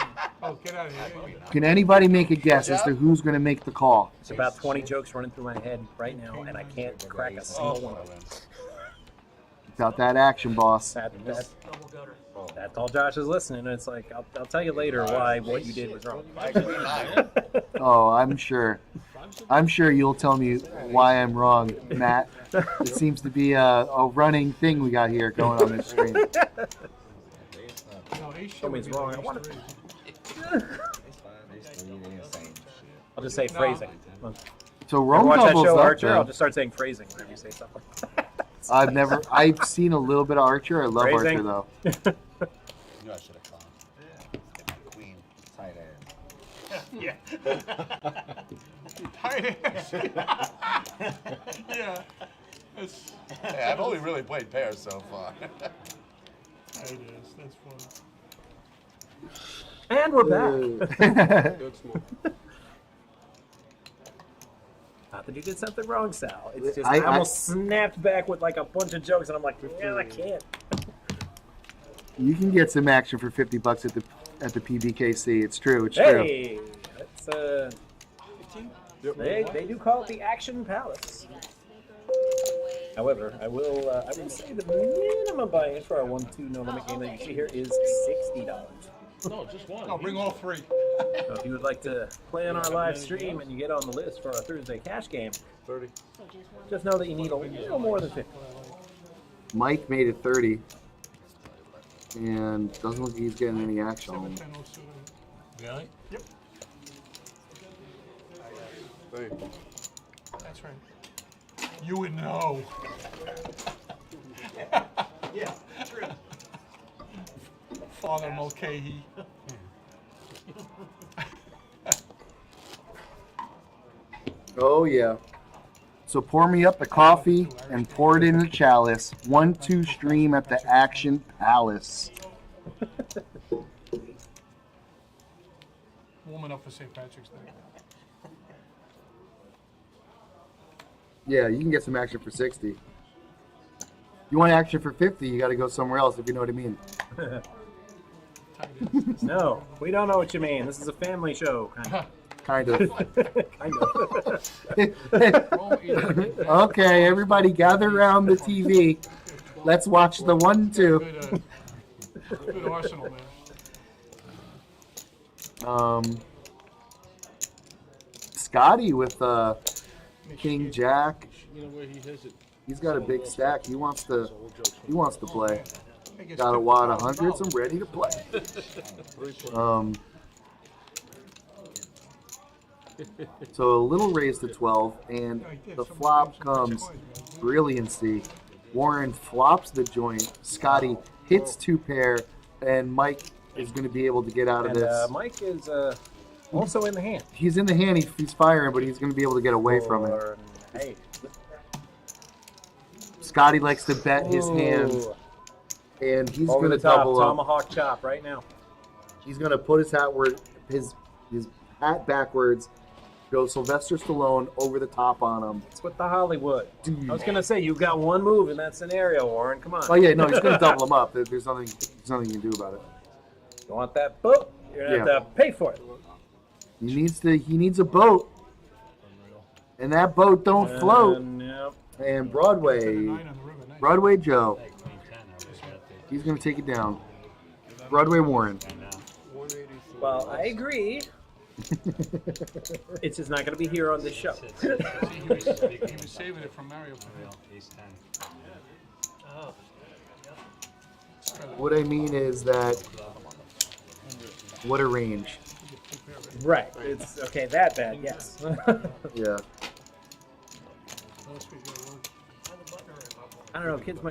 Oh, get out of here. Can anybody make a guess as to who's going to make the call? It's about 20 jokes running through my head right now, and I can't crack a single one of them. Without that action, boss. That's all Josh is listening. It's like, I'll tell you later why what you did was wrong. Oh, I'm sure. I'm sure you'll tell me why I'm wrong, Matt. It seems to be a running thing we got here going on this stream. Tell me it's wrong. I want it. I'll just say phrasing. So Rome watch that doubles show, up, Archer? though. I'll just start saying phrasing whenever you say something. I've seen a little bit of Archer. I love Phrasing. Archer, though. You know I should have called. Get my queen. Tight ass. Yeah. Tight ass. Yeah. It's, Hey, I've only really played pairs so far. it is. That's fun. And we're back. That's small. Not that you did something wrong, Sal. It's just I- I almost snapped back with like a bunch of jokes, and I'm like, yeah, I can't. You can get some action for $50 at the PBKC. It's true. It's true. Hey, that's they do call it the Action Palace. However, I will say the minimum buy-in for our 1-2 no limit game that you see here is $60. No, just one. I'll bring all three. So if you would like to play on our live stream and you get on the list for our Thursday cash game, 30. just know that you need a little more than 50. Mike made it 30. And doesn't look like he's getting any action on him. Really? Yep. That's right. You would know. Yeah, true. Father Mulcahy. Oh yeah. So pour me up the coffee and pour it in the chalice. 1-2 stream at the Action Palace. Warming up for St. Patrick's Day. Yeah, you can get some action for 60. You want action for 50, you got to go somewhere else, if you know what I mean. No, we don't know what you mean. This is a family show. Kind of. Kind of. Okay, everybody gather around the TV. Let's watch the 1-2. Good Arsenal, man. Scotty with King Jack. You know where he has it? He's got a big stack. He wants to play. Got a wad of hundreds. I'm ready to play. So a little raise to 12, and the flop comes brilliancy. Warren flops the joint. Scotty hits 2 pair, and Mike is going to be able to get out of this. Mike is also in the hand. He's in the hand. He's firing, but he's going to be able to get away from it. Hey. Scotty likes to bet his hand, and he's going to double up. Tomahawk chop right now. He's going to put his hat his hat backwards, go Sylvester Stallone over the top on him. It's with the Hollywood. I was going to say, you've got one move in that scenario, Warren. Come on. Oh yeah, no, he's going to double him up. There's nothing you can do about it. You want that boat? You're going to have to pay for it. He needs a boat, and that boat don't float. Yep. And Broadway Joe, he's going to take it down. Broadway Warren. Well, I agree. It's just not going to be here on this show. He was saving it from Mario. Oh. What I mean is that, what a range. Right. It's okay. That bad, yes. Yeah. I don't know. Kids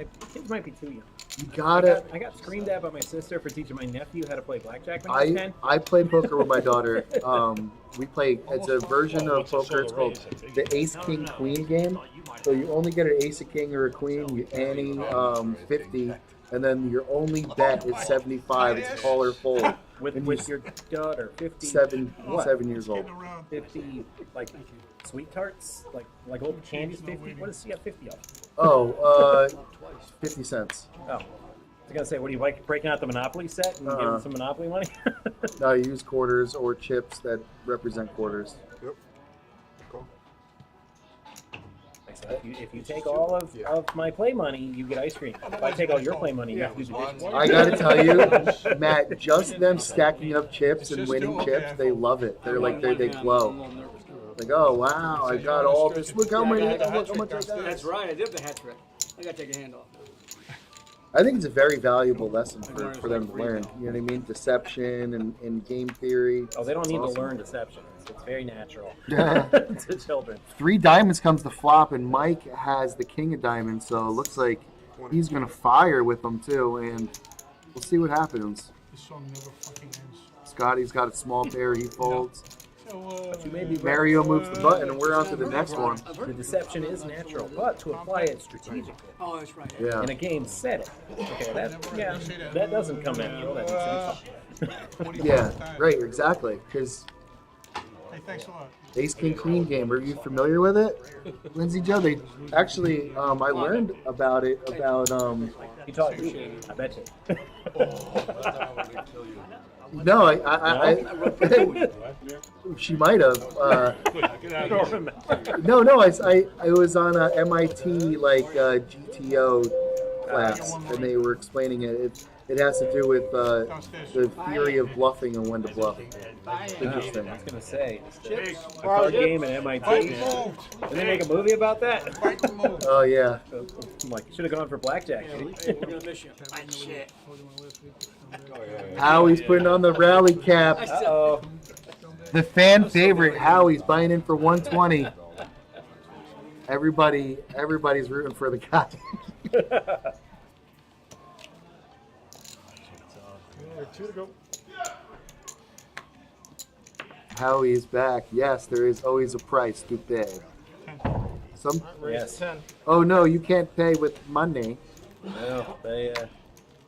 might be too young. You gotta. I got screamed at by my sister for teaching my nephew how to play blackjack when he was 10. I play poker with my daughter. We play. It's a version of poker. It's called the Ace King Queen game. So you only get an Ace, a King, or a Queen. You ante 50, and then your only bet is 75. It's call or fold. With your daughter, 50. 7 years old. 50 like sweet tarts, like little candies. 50. What does she have 50 of? Oh, 50 cents. Oh, I was gonna say, what do you like breaking out the Monopoly set and giving some Monopoly money? No, you use quarters or chips that represent quarters. Yep. Cool. So if you take all of my play money, you get ice cream. If I take all your play money, you have to do the dishes. I gotta tell you, Matt, just them stacking up chips and winning chips, they love it. They're like they glow. Like, oh wow, I got all this. Look how much I got. That's right, I did the hat trick. I gotta take a hand off. I think it's a very valuable lesson for them to learn. You know what I mean? Deception and game theory. Oh, they don't need to learn deception. It's very natural to children. 3 diamonds comes to flop, and Mike has the king of diamonds, so it looks like he's gonna fire with them too, and we'll see what happens. This song never fucking ends. Scotty's got a small pair, he folds. But you may be Mario moves the button, and we're on to the next one. The deception is natural, but to apply it strategically. Oh, that's right. Yeah. In a game setting. Okay, that doesn't come natural. That needs to be fun. Yeah, right, exactly. Because Hey, thanks a lot. Ace King Queen game, are you familiar with it, Lindsay Joe? They actually, I learned about it He taught you. I bet you. No, she might have. No, I was on a MIT GTO class, and they were explaining it. It has to do with Downstairs. the theory of bluffing and when to bluff. Interesting. I was gonna say, it's a card game at MIT. Did they make a movie about that? Oh yeah. I'm like, should have gone for blackjack. Hey, we're gonna miss you. Like shit. Howie's putting on the rally cap. Uh-oh. The fan favorite, Howie's buying in for 120. Everybody's rooting for the guy. Two to go. Howie's back. Yes, there is always a price to pay. Some. Yes. Oh no, you can't pay with money. No, they,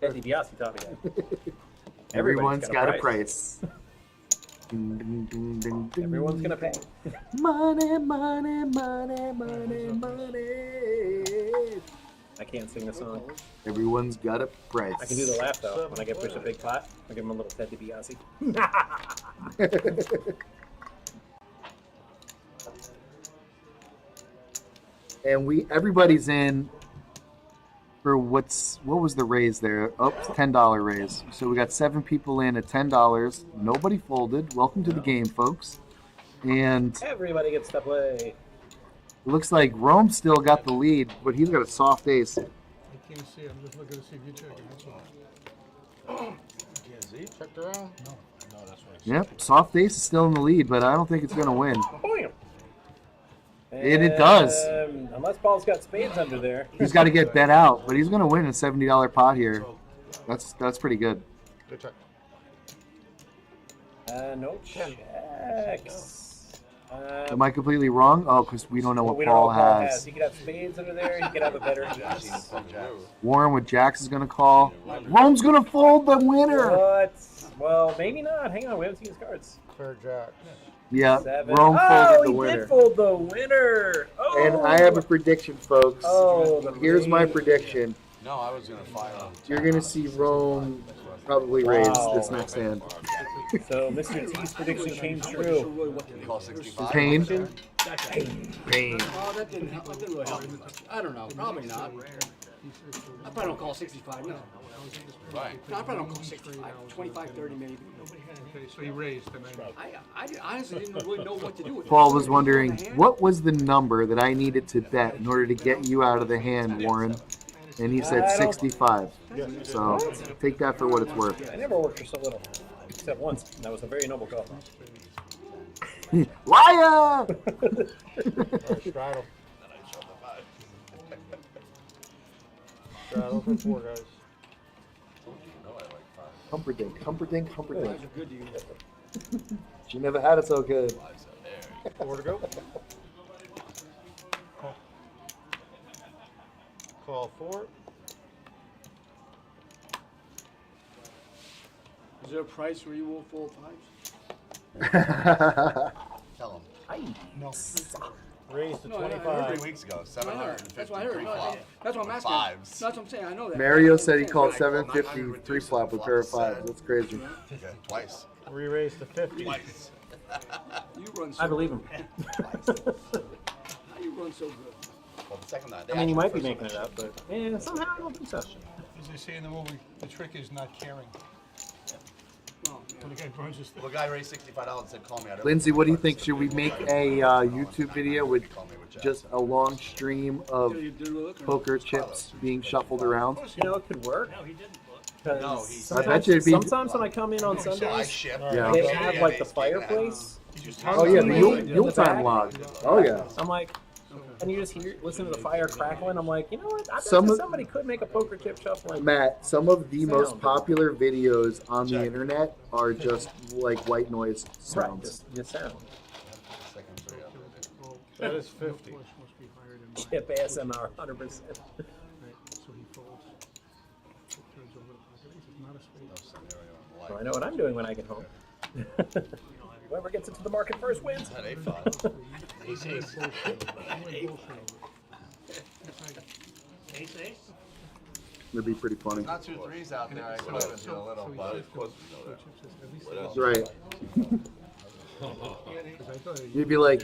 Eddie DiBiase taught me that. Everyone's got a price. Ding, ding, ding, ding, ding. Everyone's gonna pay. Money, money, money, money, money. I can't sing the song. Everyone's got a price. I can do the laugh though. When I get pushed a big pot, I give him a little Ted DiBiase. And everybody's in for what was the raise there? Oh, $10 raise. So we got 7 people in at $10. Nobody folded. Welcome to the game, folks. And Everybody gets to play. it looks like Rome still got the lead, but he's got a soft ace. I can't see. I'm just looking to see if you're checking. That's all. Checked around? No, that's right. Yep, soft ace is still in the lead, but I don't think it's going to win. Boing. And it does. Unless Paul's got spades under there. He's got to get bet out, but he's going to win a $70 pot here. That's pretty good. Good check. No checks. Am I completely wrong? Oh, because we don't know what we don't Paul know what has. He could have spades under there. He could have a better ace. Warren with jacks is going to call. Rome's going to fold the winner. What? Well, maybe not. Hang on, we haven't seen his cards. Fair jack. Yeah, 7. Rome folded the he winner. did fold the winner. Oh. And I have a prediction, folks. Oh, Here's my prediction. No, I was gonna fire him. You're going to see Rome probably raise this next hand. So Mr. T's prediction came true. Call 65. Pain. Pain. Oh, that didn't help. That didn't really help me much. I don't know. Probably not. I probably don't call 65. No. Right. No, I probably don't call 65. 25, 30 maybe. Okay, so he raised the 90. I honestly didn't really know what to do with it. Paul was wondering, what was the number that I needed to bet in order to get you out of the hand, Warren? And he said 65. So take that for what it's worth. I never worked for so little, except once. That was a very noble call. Liar! Straddle. Straddle for 4 guys. Humperdinck, Humperdinck, Humperdinck. Good to you. She never had it so good. 4 to go. Call 4. Is there a price where you will fold times? Tell him. No. Raise to No, I heard 25. 3 weeks ago, No, I know. That's what I heard. 753 No, flop. that's what I'm asking. Fives. That's what I'm saying. I know that. Mario said he called Yeah. 750 3 flop with pair of fives. That's crazy. Okay, twice. Re-raise to 50. Twice. You run so I believe him. You run so good. Well, the second night. I mean, you might be making it up, but yeah, somehow I don't think so. As they say in the movie, the trick is not caring. Oh, When the guy burns his thing. Well, the guy raised $65 and said, call me. Lindsay, what do you think? Should we make a YouTube video with just a long stream of poker chips being shuffled around? You know, it could work. No, he didn't look. No, he I bet you it'd be. Sometimes when I come in on I Sundays, shipped. Yeah. they have like the fireplace. Oh yeah, the Yule time log. Oh yeah. I'm like, and you just listen to the fire crackling. I'm like, you know what? I bet Some of- somebody could make a poker chip shuffling. Matt, some of the most Sound. popular videos on the internet are just like white noise Right, sounds. just sound. That is 50. Chip ASMR, 100%. So he folds. Turns over the pocket ace. It's not a spade. Well, I know what I'm doing when I get home. Whoever gets into the market first wins. Had A5. Ace, ace. Ace, ace. It'd be pretty funny. Not 2 3s out there. I could have do a little, but Right. You'd be like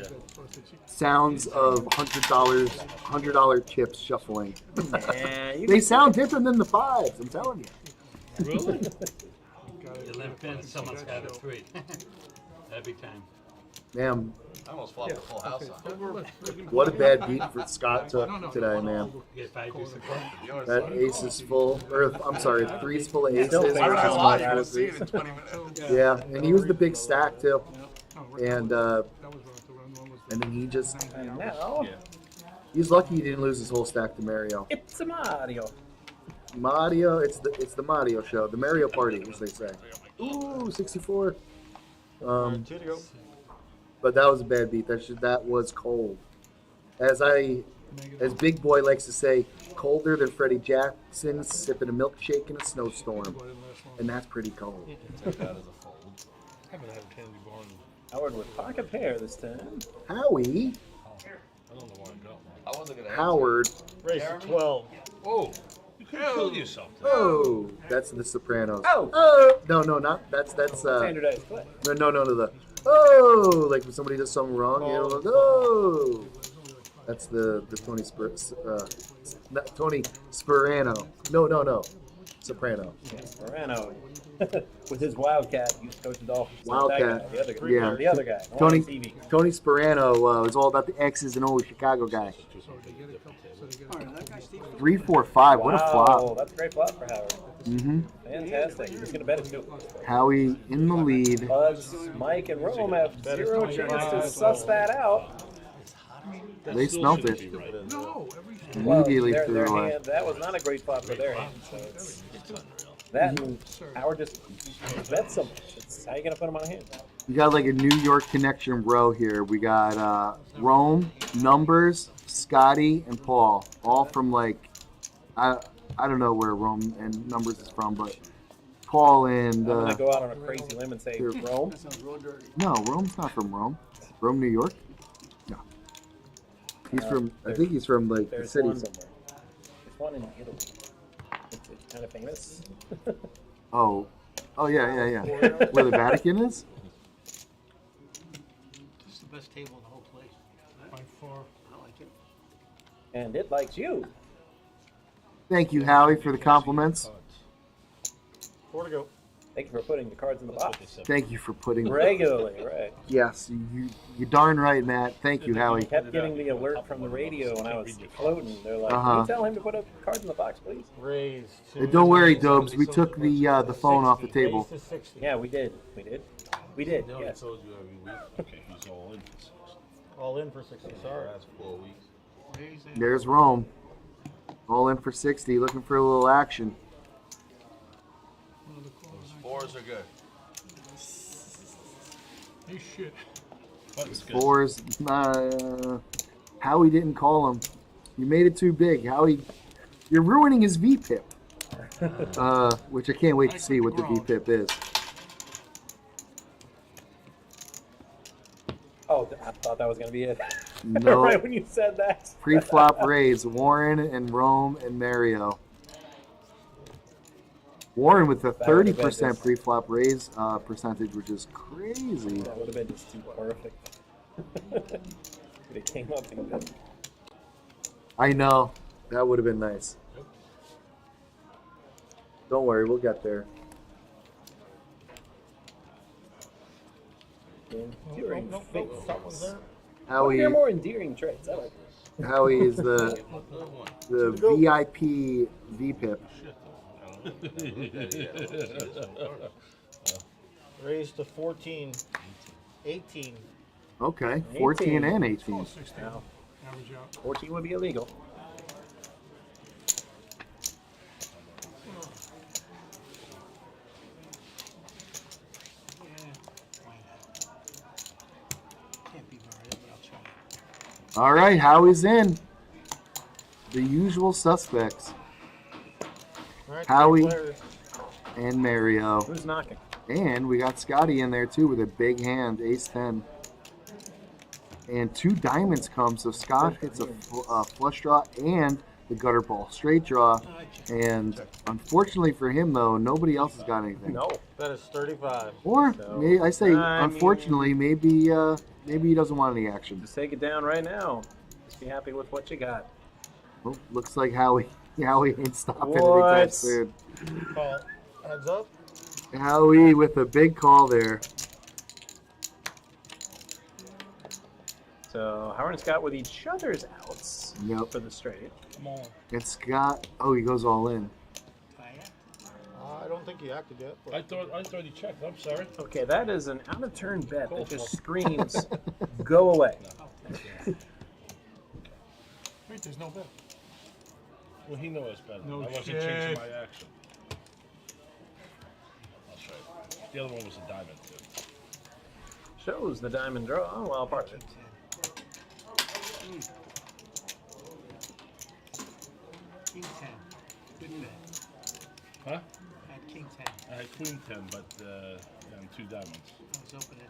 sounds of $100 chips shuffling. Yeah, you They sound different than the fives. I'm telling you. Really? Gotta- You limp in, someone's got a 3. Every time. Man, I almost flopped the full house on. what a bad beat for Scott took today, man. Get 5 deuce of clubs. That ace is full, or I'm sorry, three's full of aces. Still versus figuring out one You're full gonna of see it threes. in 20 minutes. Yeah, and he was the big stack too. And that was the one was the then he just, And now, he's lucky he didn't lose his whole stack to Mario. it's a Mario. Mario, it's the Mario show, the Mario party, as they say. Ooh, 64. 2 to go. But that was a bad beat. That was cold. As Big Boy likes to say, colder than Freddie Jackson sipping a milkshake in a snowstorm, and that's pretty cold. Take that as a fold. Haven't had a candy bar in Howard with pocket pair this time. Howie, I don't know where I got one. I wasn't gonna Howard. Race to 12. Oh, you could have killed yourself. Oh, that's the Sopranos. Oh. No, not that's Standardized play. no the like when somebody does something wrong, you know, like, oh. That's the Tony not Tony Sperano. No. Soprano. Yeah, Morano. With his Wildcat, he was coaching Dolphins. Wildcat, The other guy. yeah. The other guy. the one Tony on TV. Tony Sperano was all about the X's and O's Chicago guy. 3-4-5. What a Wow, flop. that's a great flop for Howard. Mm-hmm. Fantastic. He's going to bet it too. Howie in the lead. Buzz, Mike, and Rome have zero chance to suss that out. They smelt it. No, every Immediately their threw it away. hand, that was not a great flop for their hand. So it's that and Howard just bets them. It's how you going to put them on a hand? We got like a New York connection row here. We got Rome, Numbers, Scotty, and Paul. All from like, I don't know where Rome and Numbers is from, but Paul and I'm going to go out on a crazy limb and say here. Rome. No, Rome's not from Rome. Rome, New York? No. He's from, I think he's from like the There's city one somewhere. There's one in Italy. It's kind of famous. Oh, yeah. Where the Vatican is? This is the best table in the whole place. by far. I like it. And it likes you. Thank you, Howie, for the compliments. 4 to go. Thank you for putting the cards in the box. Thank you for putting. Regularly, right. Yes, you darn right, Matt. Thank you, Howie. He kept getting the alert from the radio when I was floating. They're like, Uh-huh. can you tell him to put a card in the box, please? Raise Hey, don't worry, Dobes. We took the phone off the table. Raise to 60. Yeah, we did. We did, No, yes. I told you every week. Okay, he's all in for 60. All in for 60. Sorry. That's 4 weeks. There's Rome. All in for 60, looking for a little action. Those 4s are good. Hey, shit. Fours. Howie didn't call him. You made it too big. Howie, you're ruining his VPIP. Which I can't wait to see what the VPIP is. Oh, I thought that was going to be it. No. Right when you said that. Pre-flop raise, Warren and Rome and Mario. Warren with a 30% pre-flop raise percentage, which is crazy. That would have been just too perfect. But it came up and good. I know. That would have been nice. Don't worry, we'll get there. Endearing faces. Howie, They're more endearing traits. I like it. Howie is the VIP VPIP. Raise to 14. 18. Okay, 14 and 18. 16. Now, Average out. 14 would be illegal. Can't be Mario, but I'll try. All right, Howie's in. The usual suspects. All right, Howie. players. And Mario. Who's knocking? And we got Scotty in there too with a big hand, ace 10. And 2 diamonds come, so Scott hits a flush draw and the gutter ball straight draw. And unfortunately for him though, nobody else has got anything. No. That is 35. Or I say I unfortunately, maybe he doesn't want any action. Just take it down right now. Just be happy with what you got. Well, looks like Howie ain't stopping What? anytime soon. Call. Heads up. Howie with a big call there. So Howard and Scott with each other's outs for the straight. Come on. And Scott, oh, he goes all in. I don't think he acted yet. I thought he checked. I'm sorry. Okay, that is an out of turn bet that just screams, go away. Wait, there's no bet. Well, he knows better. No I wasn't shit. changing my action. I'll show you. The other one was a diamond, too. Shows the diamond draw. Oh, well, part of it. King 10. Good bet. Huh? I had King 10. I had queen 10, but and 2 diamonds. I was opening.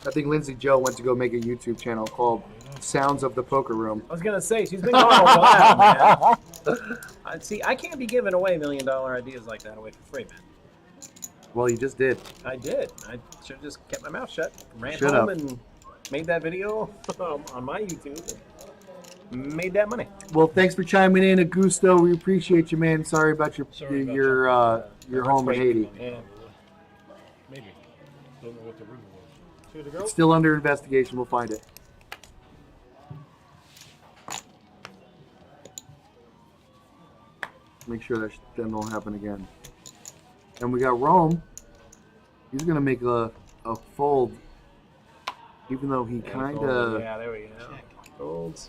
I think Lindsay Joe went to go make a YouTube channel called Sounds of the Poker Room. I was going to say, she's been gone a while, man. See, I can't be giving away $1 million ideas like that away for free, man. Well, you just did. I did. I should have just kept my mouth shut, ran Shut home, up. and made that video on my YouTube. And made that money. Well, thanks for chiming in, Augusto. We appreciate you, man. Sorry about your home in Haiti. Yeah. Maybe. Don't know what the rumor was. 2 to go. It's still under investigation. We'll find it. Make sure that don't happen again. And we got Rome. He's gonna make a fold, even though he kind of there we go. Folds.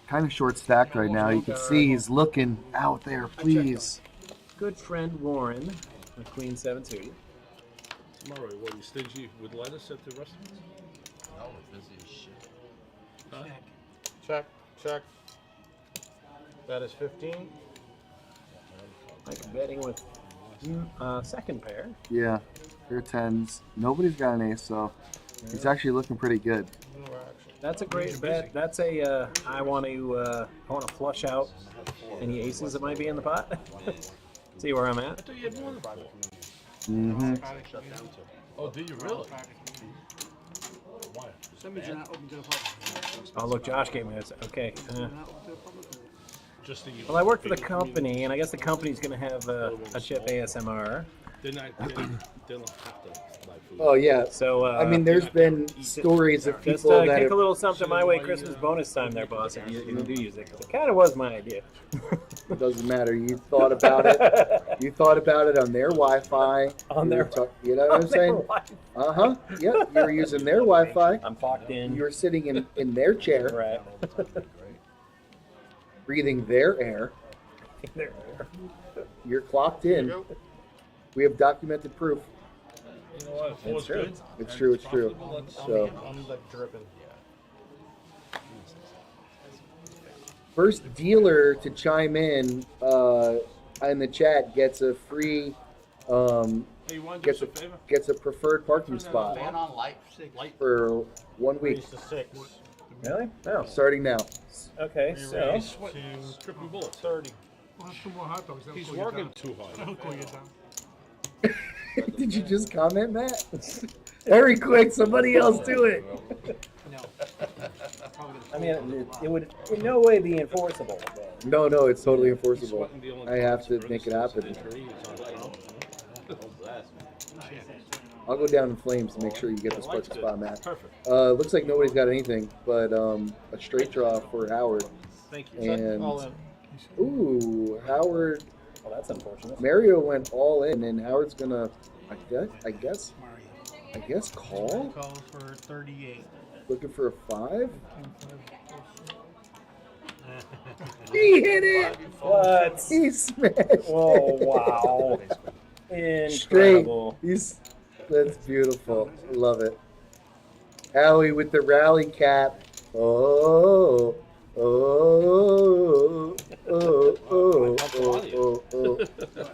kind of short stacked right now. You can see he's looking out there. Please. Good friend Warren, a Queen 7-2. Tomorrow, what, you stingy with lettuce at the restaurant? No, we're busy as shit. Huh? Check. Check. That is 15. Like betting with second pair. Yeah, they're tens. Nobody's got an ace, so he's actually looking pretty good. That's a great bet. That's a I want to flush out any aces that might be in the pot. See where I'm I at. thought you had more than 4. Mm-hmm. Oh, did you really? Why? Somebody's not open to the public. Oh look, Josh gave me this. Okay. Not open to the public. Just to Well, I work for the company, and I guess the company's going to have a chip ASMR. They don't have to buy food. Oh yeah. So I mean, there's been stories of just people that kick have, a little something my way, Christmas bonus time there, boss, if you do use it. 'Cause it kind of was my idea. it doesn't matter. You thought about it. You thought about it on their Wi-Fi. On their- you know what I'm saying? Uh huh. Yep. You were using their Wi-Fi. I'm clocked in. You were sitting in their chair, Right. breathing their air. There. You're clocked in. We have documented proof. You know what? Four's true. good. It's true. It's true. So I'm like dripping. first dealer to chime in the chat gets a free Hey, you want to do us a favor? gets a preferred parking spot Fan on light. for 1 week, Raise to 6. Really? No. starting now. Okay, so Triple bullets. 30. We'll have 2 more hot dogs. That'll He's cool you working down. too hard. That'll cool you down. Did you just comment, Matt? Very quick, somebody else do it. No. I mean, it would in no way be enforceable. But No, it's totally He's enforceable. sweating the only I have to time make it he's happen. injury is on Trump. I'll go down in flames to make sure you get this parking spot, Matt. Perfect. Looks like nobody's got anything, but a straight draw for Howard. Thank you. And All in. ooh, Howard. well, that's unfortunate. Mario went all in, and Howard's gonna, I guess, call. Calls for 38. Looking for a 5. He hit it. What? He smashed. Oh it. wow! Straight. Incredible. That's beautiful. Love it. Howie with the rally cap. Oh.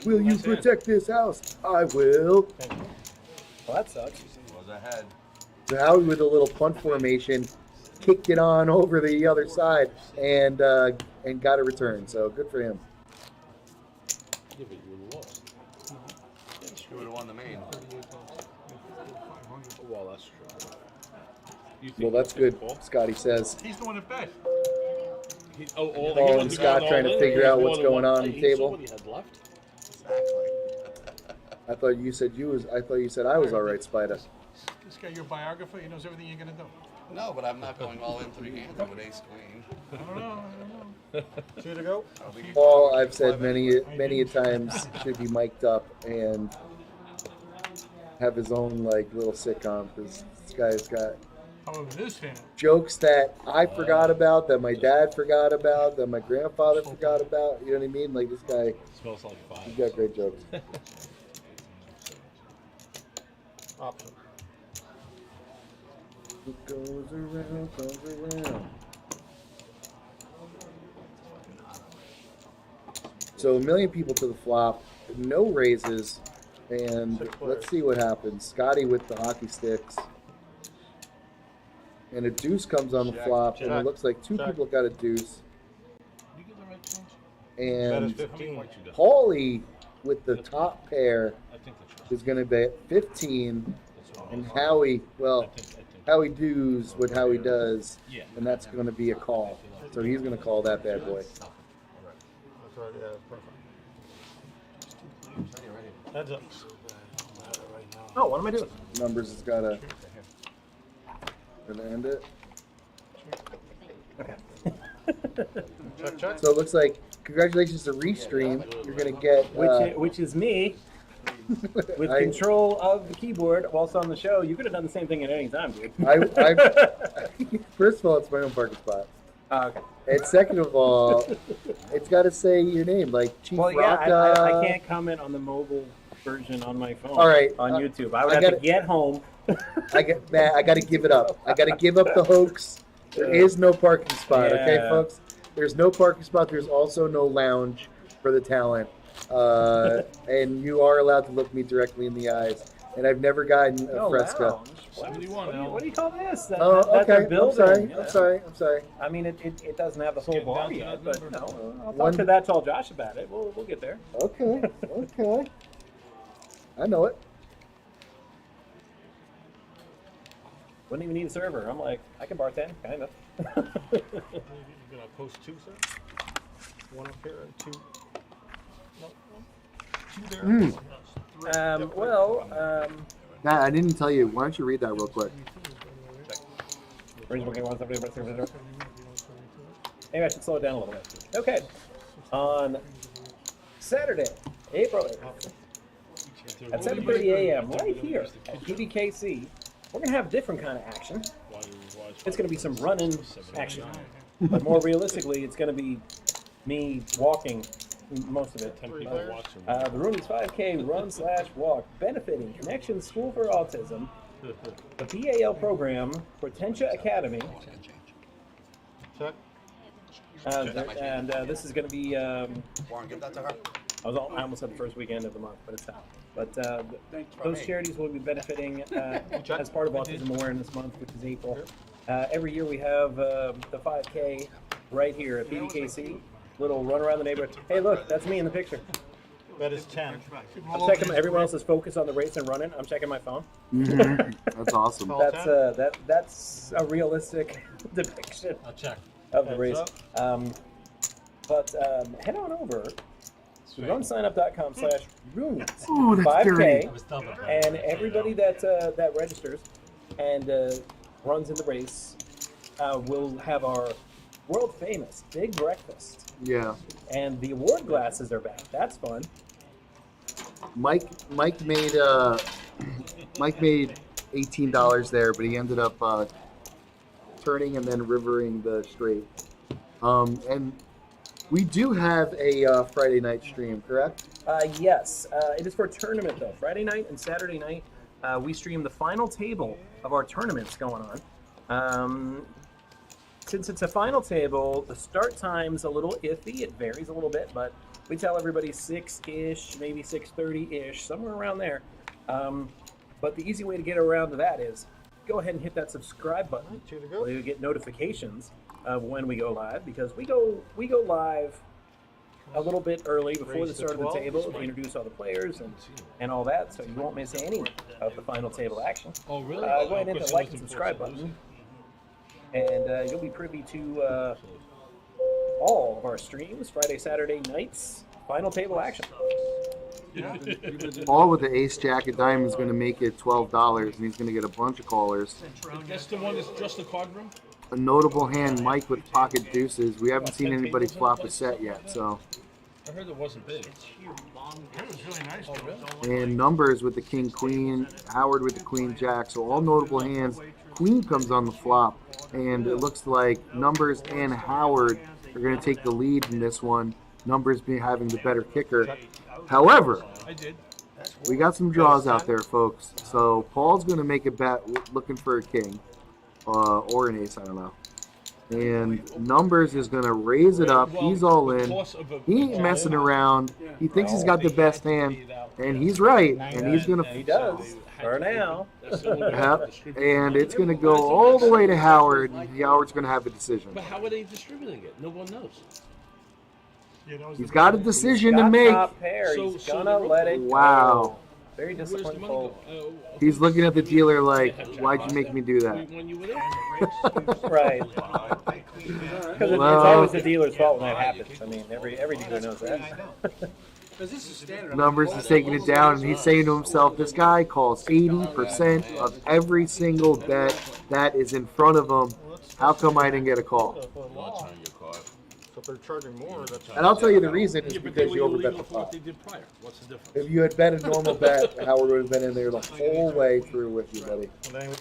Will you protect this house? I will. Well, that sucks. Was ahead. So Howie with a little punt formation, kicked it on over the other side, and got a return. So good for him. Yeah, but you would have lost. You would have won the main. Well, that's true. You think Well, that's he's gonna good. call? Scotty says. He's the one that bet. Paul and Scott trying to figure out what's going on the table. Exactly. I thought you said I was all right, Spider. This guy, your biographer, he knows everything you're gonna do. No, but I'm not going all in to begin with ace queen. I don't know. 2 to go. Paul, I've said many a times, should be mic'd up and have his own like little sitcom because this guy's got How about this fan? jokes that I forgot about, that my dad forgot about, that my grandfather forgot about. You know what I mean? Like this guy, Smells like fire. he's got great jokes. Option. What goes around comes around. So 1 million people to the flop, no raises, and let's see what happens. Scotty with the hockey sticks. And a deuce comes on the flop, and it looks like two people got a deuce. And Paulie with the top pair is going to bet 15, and Howie, well, Howie does what Howie does, and that's going to be a call. So he's going to call that bad boy. That's right, yeah, perfect. Heads up. Oh, what am I doing? Numbers has got to end it. Okay. Check, check. So it looks like congratulations to Restream. You're going to get Which is me. With control of the keyboard whilst on the show. You could have done the same thing at any time, dude. First of all, it's my own parking spot. Okay. And second of all, it's got to say your name, like Chief Well, Rock. yeah, I can't comment on the mobile version on my phone. All right, on YouTube. I would have to get home. I got to give it up. I got to give up the hoax. There is no parking spot, okay, folks? There's no parking spot. There's also no lounge for the talent. And you are allowed to look me directly in the eyes. And I've never gotten a Fresca. 71. What do you call this? That's Okay. their building, I'm sorry. I mean, it doesn't have the full bar yet, but I'll One- talk to that tall Josh about it. We'll get there. Okay. I know it. Wouldn't even need a server. I'm like, I can bartend, kind of. You're gonna post 2, sir? 1 up here and 2. No, 2 there. Nah, I didn't tell you. Why don't you read that real quick? Maybe I should slow it down a little bit. Okay. On Saturday, April 8th, at 7:30 a.m., right here at PBKC, we're going to have a different kind of action. It's going to be some running action. But more realistically, it's going to be me walking most of it. The Rooney's 5K run/walk benefiting Connection School for Autism, the BAL program for Tencha Academy. Check. And this is going to be, Warren, give that to her. I almost said the first weekend of the month, but it's not. But those charities will be benefiting as part of Autism Awareness Month, which is April. Every year we have the 5K right here at PBKC. Little run around the neighborhood. Hey, look, that's me in the picture. That is 10. I'm checking. Everyone else is focused on the race and running. I'm checking my phone. That's awesome. That's a realistic depiction of the race. But head on over to runsignup.com/Rooney's 5K, and everybody that registers and runs in the race will have our world famous big breakfast. Yeah. And the award glasses are back. That's fun. Mike made $18 there, but he ended up turning and then rivering the straight. And we do have a Friday night stream, correct? Yes. It is for a tournament though. Friday night and Saturday night, we stream the final table of our tournaments going on. Since it's a final table, the start time's a little iffy. It varies a little bit, but we tell everybody 6-ish, maybe 6:30-ish, somewhere around there. But the easy way to get around to that is go ahead and hit that subscribe button. So you get notifications of when we go live, because we go live a little bit early before the start of the table to introduce all the players and all that, so you won't miss any of the final table action. Oh, really? Go ahead and hit the like and subscribe button, and you'll be privy to all of our streams, Friday, Saturday nights, final table action. Paul with the ace jack of diamonds is going to make it $12, and he's going to get a bunch of callers. That's the one that's just the card room? A notable hand, Mike with pocket deuces. We haven't seen anybody flop a set yet, so. I heard it wasn't big. That was really nice. And numbers with the king queen, Howard with the queen jack. So all notable hands. Queen comes on the flop, and it looks like numbers and Howard are going to take the lead in this one. Numbers being having the better kicker. However, we got some draws out there, folks. So Paul's going to make a bet looking for a king or an ace, I don't know. And numbers is going to raise it up. He's all in. He ain't messing around. He thinks he's got the best hand, and he's right. And he's going to. He does. For now. Yep. And it's going to go all the way to Howard. And Howard's going to have a decision. But how are they distributing it? No one knows. He's got a decision to make. He's gonna let it Wow. go. Very disappointing. He's looking at the dealer like, why'd you make me do that? Right. Because it's always the dealer's fault when that happens. I mean, every dealer knows that. Numbers is taking it down, and he's saying to himself, this guy calls 80% of every single bet that is in front of him. How come I didn't get a call? So if they're charging more, that's... And I'll tell you the reason is because you overbet the flop. If you had bet a normal bet, Howard would have been in there the whole way through with you, buddy.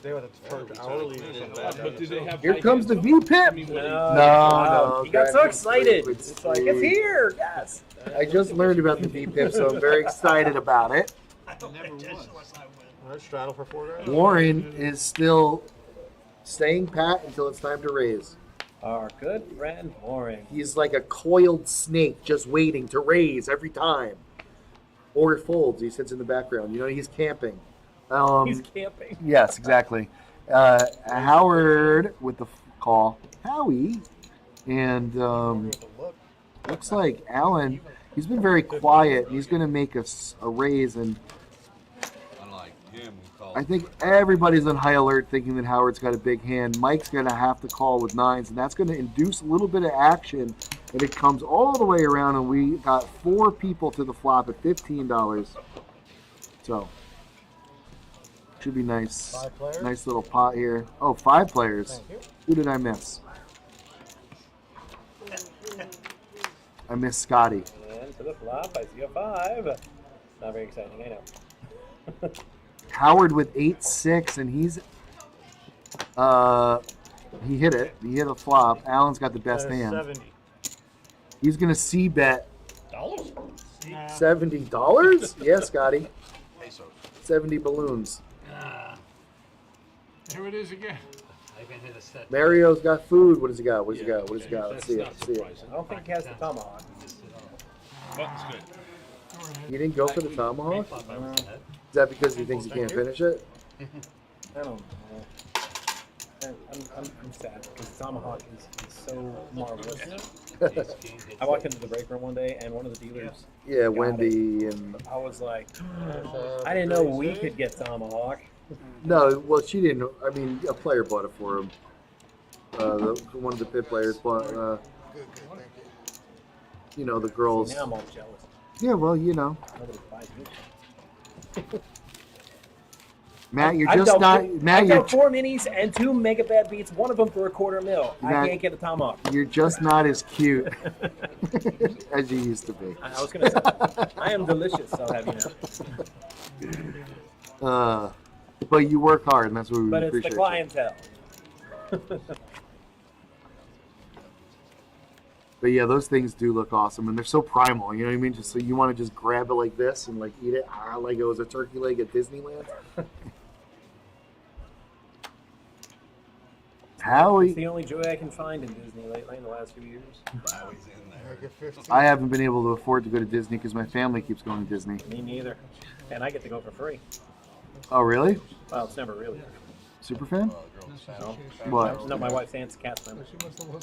They would have to charge hourly or something. Here comes the V-Pip! No. He got so excited. It's like, it's here! Yes! I just learned about the V-Pip, so I'm very excited about it. All right, straddle for $4. Warren is still staying pat until it's time to raise. Our good friend Warren. He's like a coiled snake just waiting to raise every time. Or it folds. He sits in the background. You know, he's camping. He's camping. Yes, exactly. Howard with the call. Howie. And looks like Alan, he's been very quiet. He's going to make us a raise. And I think everybody's on high alert thinking that Howard's got a big hand. Mike's going to have to call with nines, and that's going to induce a little bit of action. And it comes all the way around, and we got 4 people to the flop at $15. So, should be nice. 5 players? Nice little pot here. Oh, 5 players. Who did I miss? I missed Scotty. And to the flop, I see a 5. Not very exciting, I know. Howard with 8-6, and he's he hit it. He hit a flop. Alan's got the best hand. 70. He's gonna C bet Dollars? $70. Yeah, Scotty. 70 balloons. Here it is again. I can hit a set. Mario's got food. What does he got? What does he got? What does he got? Let's see it. That's Let's see not it. I don't think he has the tomahawk. Button's good. You didn't go for the tomahawk? Is that because he thinks he can't finish it? I don't know. I'm sad because tomahawk is so marvelous. I walked into the break room one day and one of the dealers. Yeah, Wendy and. I was like, I didn't know we could get tomahawk. No, well, she didn't. I mean, a player bought it for him. One of the pit players bought. You know, the girls. Now I'm all jealous. Yeah, well, you know. Nobody buys me. Matt, you're just not. Matt, I've you're. got 4 minis and 2 mega bad beats. One of them for $250,000. I Matt, can't get a tomahawk. You're just not as cute as you used to be. I was gonna say, I am delicious. I'll have you know. But you work hard, and that's what we But it's appreciate. the clientele. But yeah, those things do look awesome, and they're so primal. You know what I mean? Just so you want to just grab it like this and like eat it, like it was a turkey leg at Disneyland. Howie, It's the only joy I can find in Disney lately in the last few years. I haven't been able to afford to go to Disney because my family keeps going to Disney. Me neither. And I get to go for free. Oh, really? Well, it's never really. Super fan? No. What? No, my wife's aunt's a cast member.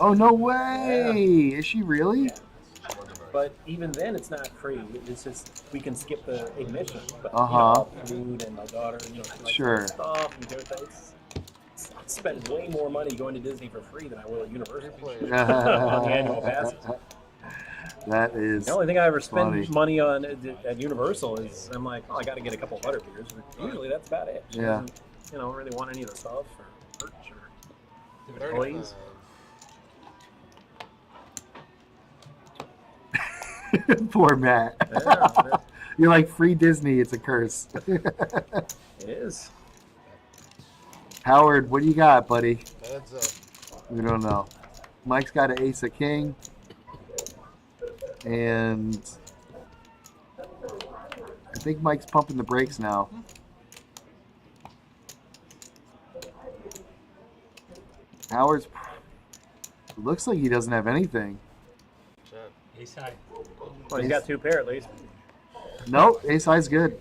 Oh, no way! Is she really? Yeah. But even then, it's not free. It's just we can skip the admission. But Uh-huh. food and my daughter, she likes Sure. stuff and do things. spend way more money going to Disney for free than I will at Universal on the annual passes. That is The only thing I ever spend funny. money on at Universal is I'm like, oh, I got to get a couple butter beers. But usually that's about it. She Yeah. doesn't, you know, really want any of the stuff or merch or toys. Poor Matt. Yeah, You're like, free Disney, it's a curse. it is. Howard, what do you got, buddy? Heads up. We don't know. Mike's got an ace of king. And I think Mike's pumping the brakes now. Howard's looks like he doesn't have anything. Ace high. Well, he's got 2 pair at least. Nope, ace high's good.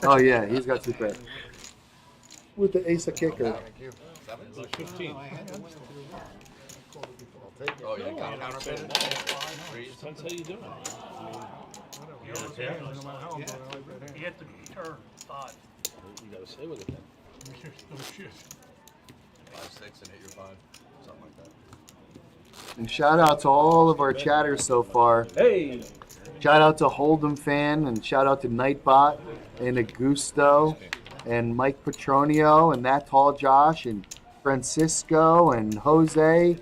Oh yeah, he's got 2 pair. With the ace of kicker. Thank you. 15. Oh, yeah, counter bid. Depends how you do it. You hit the turn 5. You gotta stay with it then. Oh, shit. 5, 6, and hit your 5. Something like that. And shout out to all of our chatters so far. Hey! Shout out to Hold'em Fan, and shout out to Nightbot, and Augusto, and Mike Petronio, and That Tall Josh, and Francisco, and Jose,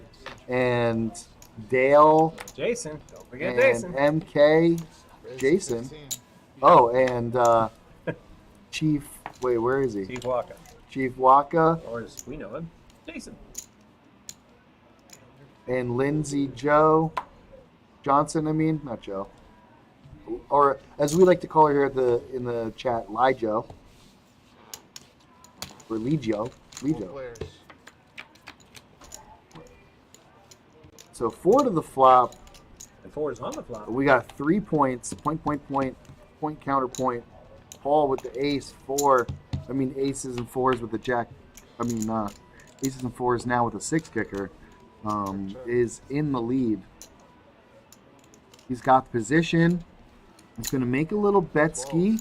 and Dale, Jason. Don't forget and Jason. MK, Jason. Oh, and Chief, wait, where is he? Steve Walker. Chief Waka, Or as we know him, Jason. and Lindsay Joe Johnson, not Joe. Or as we like to call her here in the chat, Lijo. Or Legio. Legio. Players. So 4 to the flop. And 4 is on the flop. We got 3 points. Point, counterpoint. Paul with the ace. 4. Aces and 4s with the jack. Aces and 4s now with a 6 kicker. Is in the lead. He's got the position. He's going to make a little bet ski.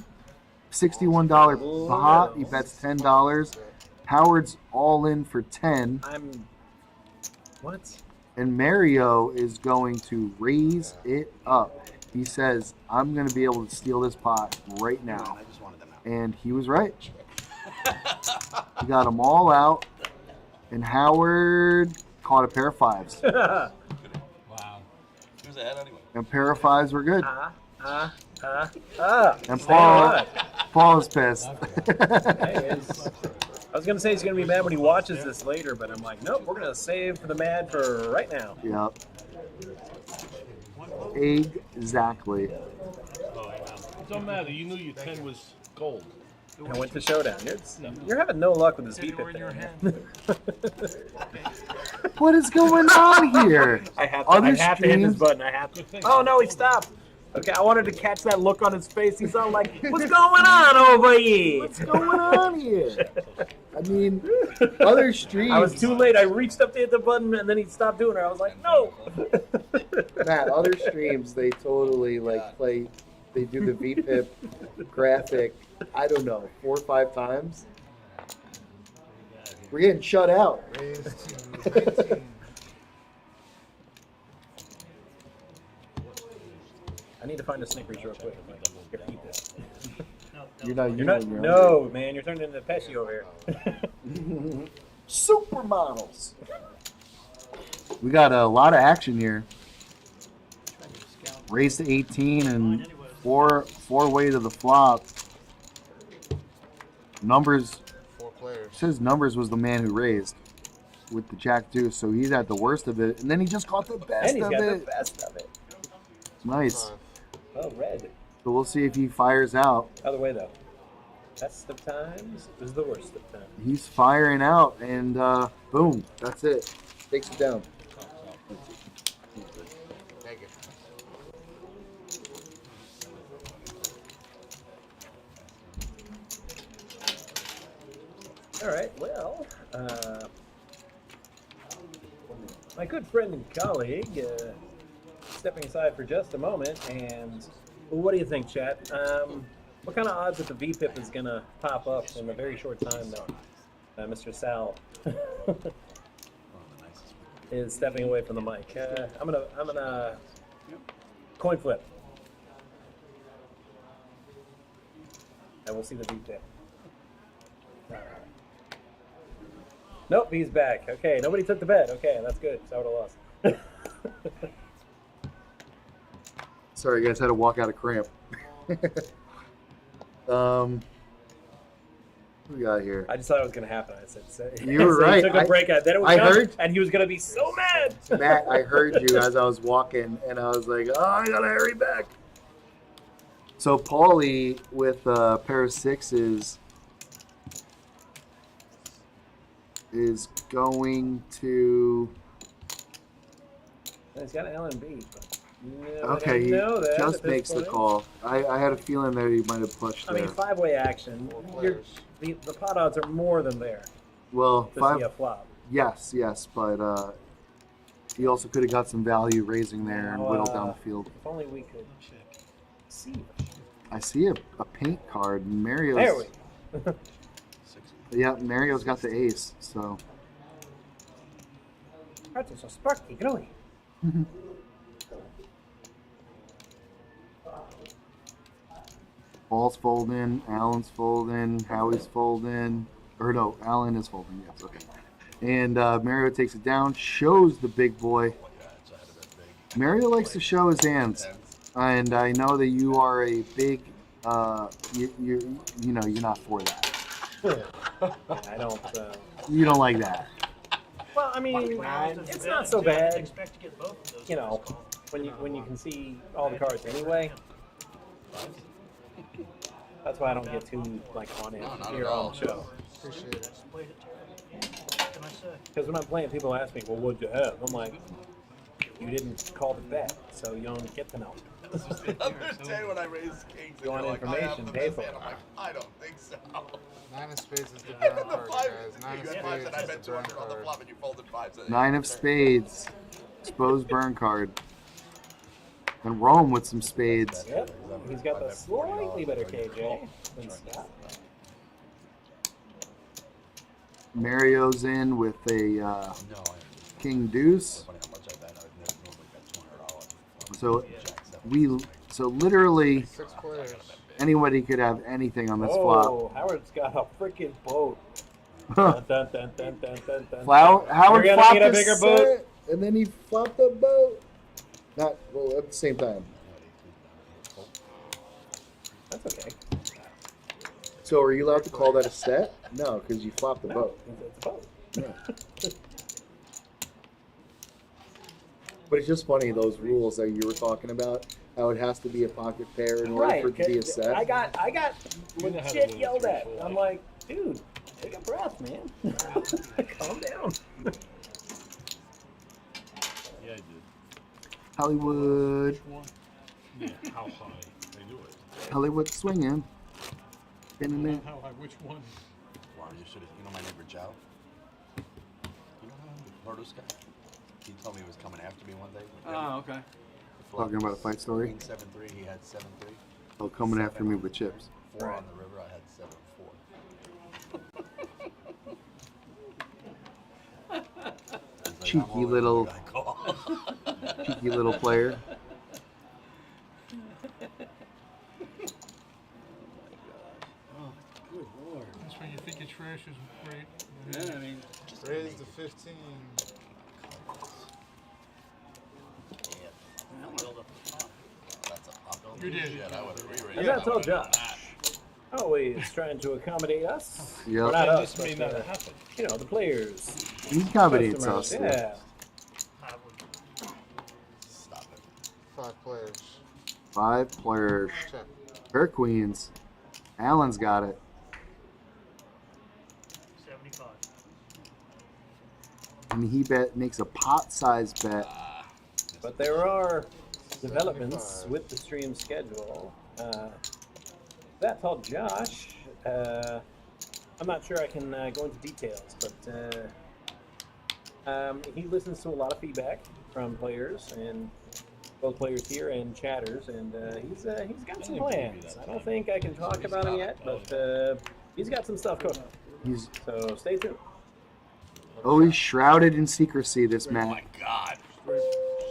$61 pot. He bets $10. Howard's all in for 10. What? And Mario is going to raise it up. He says, I'm going to be able to steal this pot right now. I just wanted them out. And he was right. He got them all out. And Howard caught a pair of 5s. Wow. He was ahead anyway. And pair of 5s were good. And Say Paul is pissed. Hey, I was going to say he's going to be mad when he watches this later, but I'm like, nope, we're going to save the mad for right now. Yep. Exactly. It don't matter. You knew your 10 was gold. I went to showdown. You're having no luck with this beat pip thing. What is going on here? I have Other to hit this streams? button. I have to. Oh, no, he stopped. Okay, I wanted to catch that look on his face. He's all like, what's going on over here? What's going on here? Other streams. I was too late. I reached up to hit the button, and then he stopped doing it. I was like, no. Matt, other streams, they totally play, they do the VPIP graphic, I don't know, 4 or 5 times. We're getting shut out. Raised to 19. I need to find a Snickers real quick. If I can keep this. You're not. No, man, you're turning into Pesci over here. Supermodels. We got a lot of action here. Raise to 18 and four way to the flop. Numbers. 4 players. Says Numbers was the man who raised with the Jack Deuce, so he's at the worst of it, and then he just caught the best And he's of got it. the best of it. Nice. 5. Oh, red. So we'll see if he fires out. Other way, though. Best of times is the worst of times. He's firing out, and boom, that's it. Takes it down. Thank you. All right, well, my good friend and colleague, stepping aside for just a moment, and what do you think, chat? What kind of odds that the VPIP is going to pop up in a very short time, though? Mr. Sal is stepping away from the mic. I'm gonna coin flip. And we'll see the detail. Nope, he's back. Okay, nobody took the bet. Okay, that's good. So I would have lost. Sorry, guys, had to walk out of cramp. What we got here? I just thought it was gonna happen. I said, You were right. He took a break. Then it was I done, heard, and he was gonna be so mad. Matt, I heard you as I was walking, and I was like, "Oh, I gotta hurry back." So Paulie with a pair of sixes is going to. He's got an LNB. But Okay, he know that just makes the call. I had a feeling that he might have pushed. I mean, five-way action. The pot odds are more than there. Well, to see a flop. Yes, but he also could have got some value raising there and whittled down the field. If only we could see. I see a paint card. Mario's. There we. Yeah, Mario's got the ace. So. Hearts are so sparkly, glowy. Paul's folding, Alan's folding, Howie's folding. Or no, Alan is folding, yes, okay. And Mario takes it down, shows the big boy. Mario likes to show his hands. And I know that you are a big, you know, you're not for that. I don't. You don't like that. Well, I mean, it's not so bad. You know, when you can see all the cards anyway. That's why I don't get too on it here on the show. Appreciate it. Because when I'm playing, people ask me, "Well, what'd you have?" I'm like, "You didn't call the bet, so you don't get to know." The other day when I raised kings, You want information? Pay for it. I'm like, I don't think so. Nine of spades is the And brown the card, five, guys. Nine of you had five, spades and I is bet the brown 200 on the card. flop, and you folded five. So Nine of spades. Exposed burn card. And Rome with some spades. Yep, he's got the slightly better KJ than Scott. Mario's in with a king deuce. So literally Six players. anybody could have anything on this flop. Oh, Howard's got a freaking boat. Dun, dun, dun, dun, dun, dun, dun. Howard You're gonna flopped need a a bigger set, boat. and then he flopped a boat. Not well at the same time. That's okay. So are you allowed to call that a set? No, because you flopped the boat. It's a boat. Yeah. But it's just funny, those rules that you were talking about, how it has to be a pocket pair in order for it to be a set. I got legit yelled at. I'm like, dude, take a breath, man. Calm down. Yeah, I did. Hollywood. Yeah, how high they do it. Hollywood swinging. In it. How high? Which one? Wow, you know my neighbor Joe? You know him? The Murder guy? He told me he was coming after me one day. Oh, okay. Talking about a fight story? Queen 7-3, he had 7-3. Oh, coming after me with chips. 4 on the river, I had 7-4. Cheeky little player. Good lord. That's when you think your trash is great. Yeah, I mean, Raise to 15. You did. Shit, I would have re-raised As I told Josh, always trying to accommodate us. Yep. Or not That us, just may but, not happen. you know, the players. He accommodates Customers. us. Yeah. Stop it. 5 players. 5 players. Check. Her queens. Alan's got it. 75. And he makes a pot-sized bet. But there are developments with the stream schedule. That told Josh. I'm not sure I can go into details, but he listens to a lot of feedback from players, and both players here and chatters, and he's got some plans. I don't think I can talk about them yet, but he's got some stuff cooking. He's So stay tuned. always shrouded in secrecy, this Oh man. my God.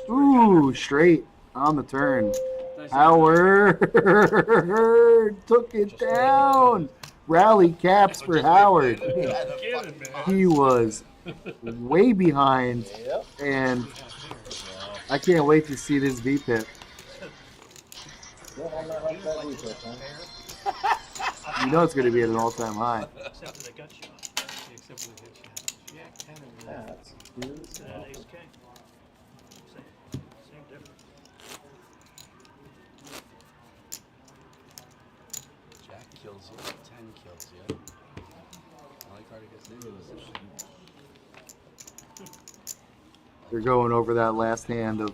Ooh, straight on the turn. Nice. Howard took it down. Rally caps for Howard. He was way behind, Yep. and I can't wait to see this VPIP. You know it's going to be at an all-time high. Except for the gut shot. Except for the hit shot. That's Instead of ace king. Same difference. Jack kills you. 10 kills you. Only card against you. They're going over that last hand of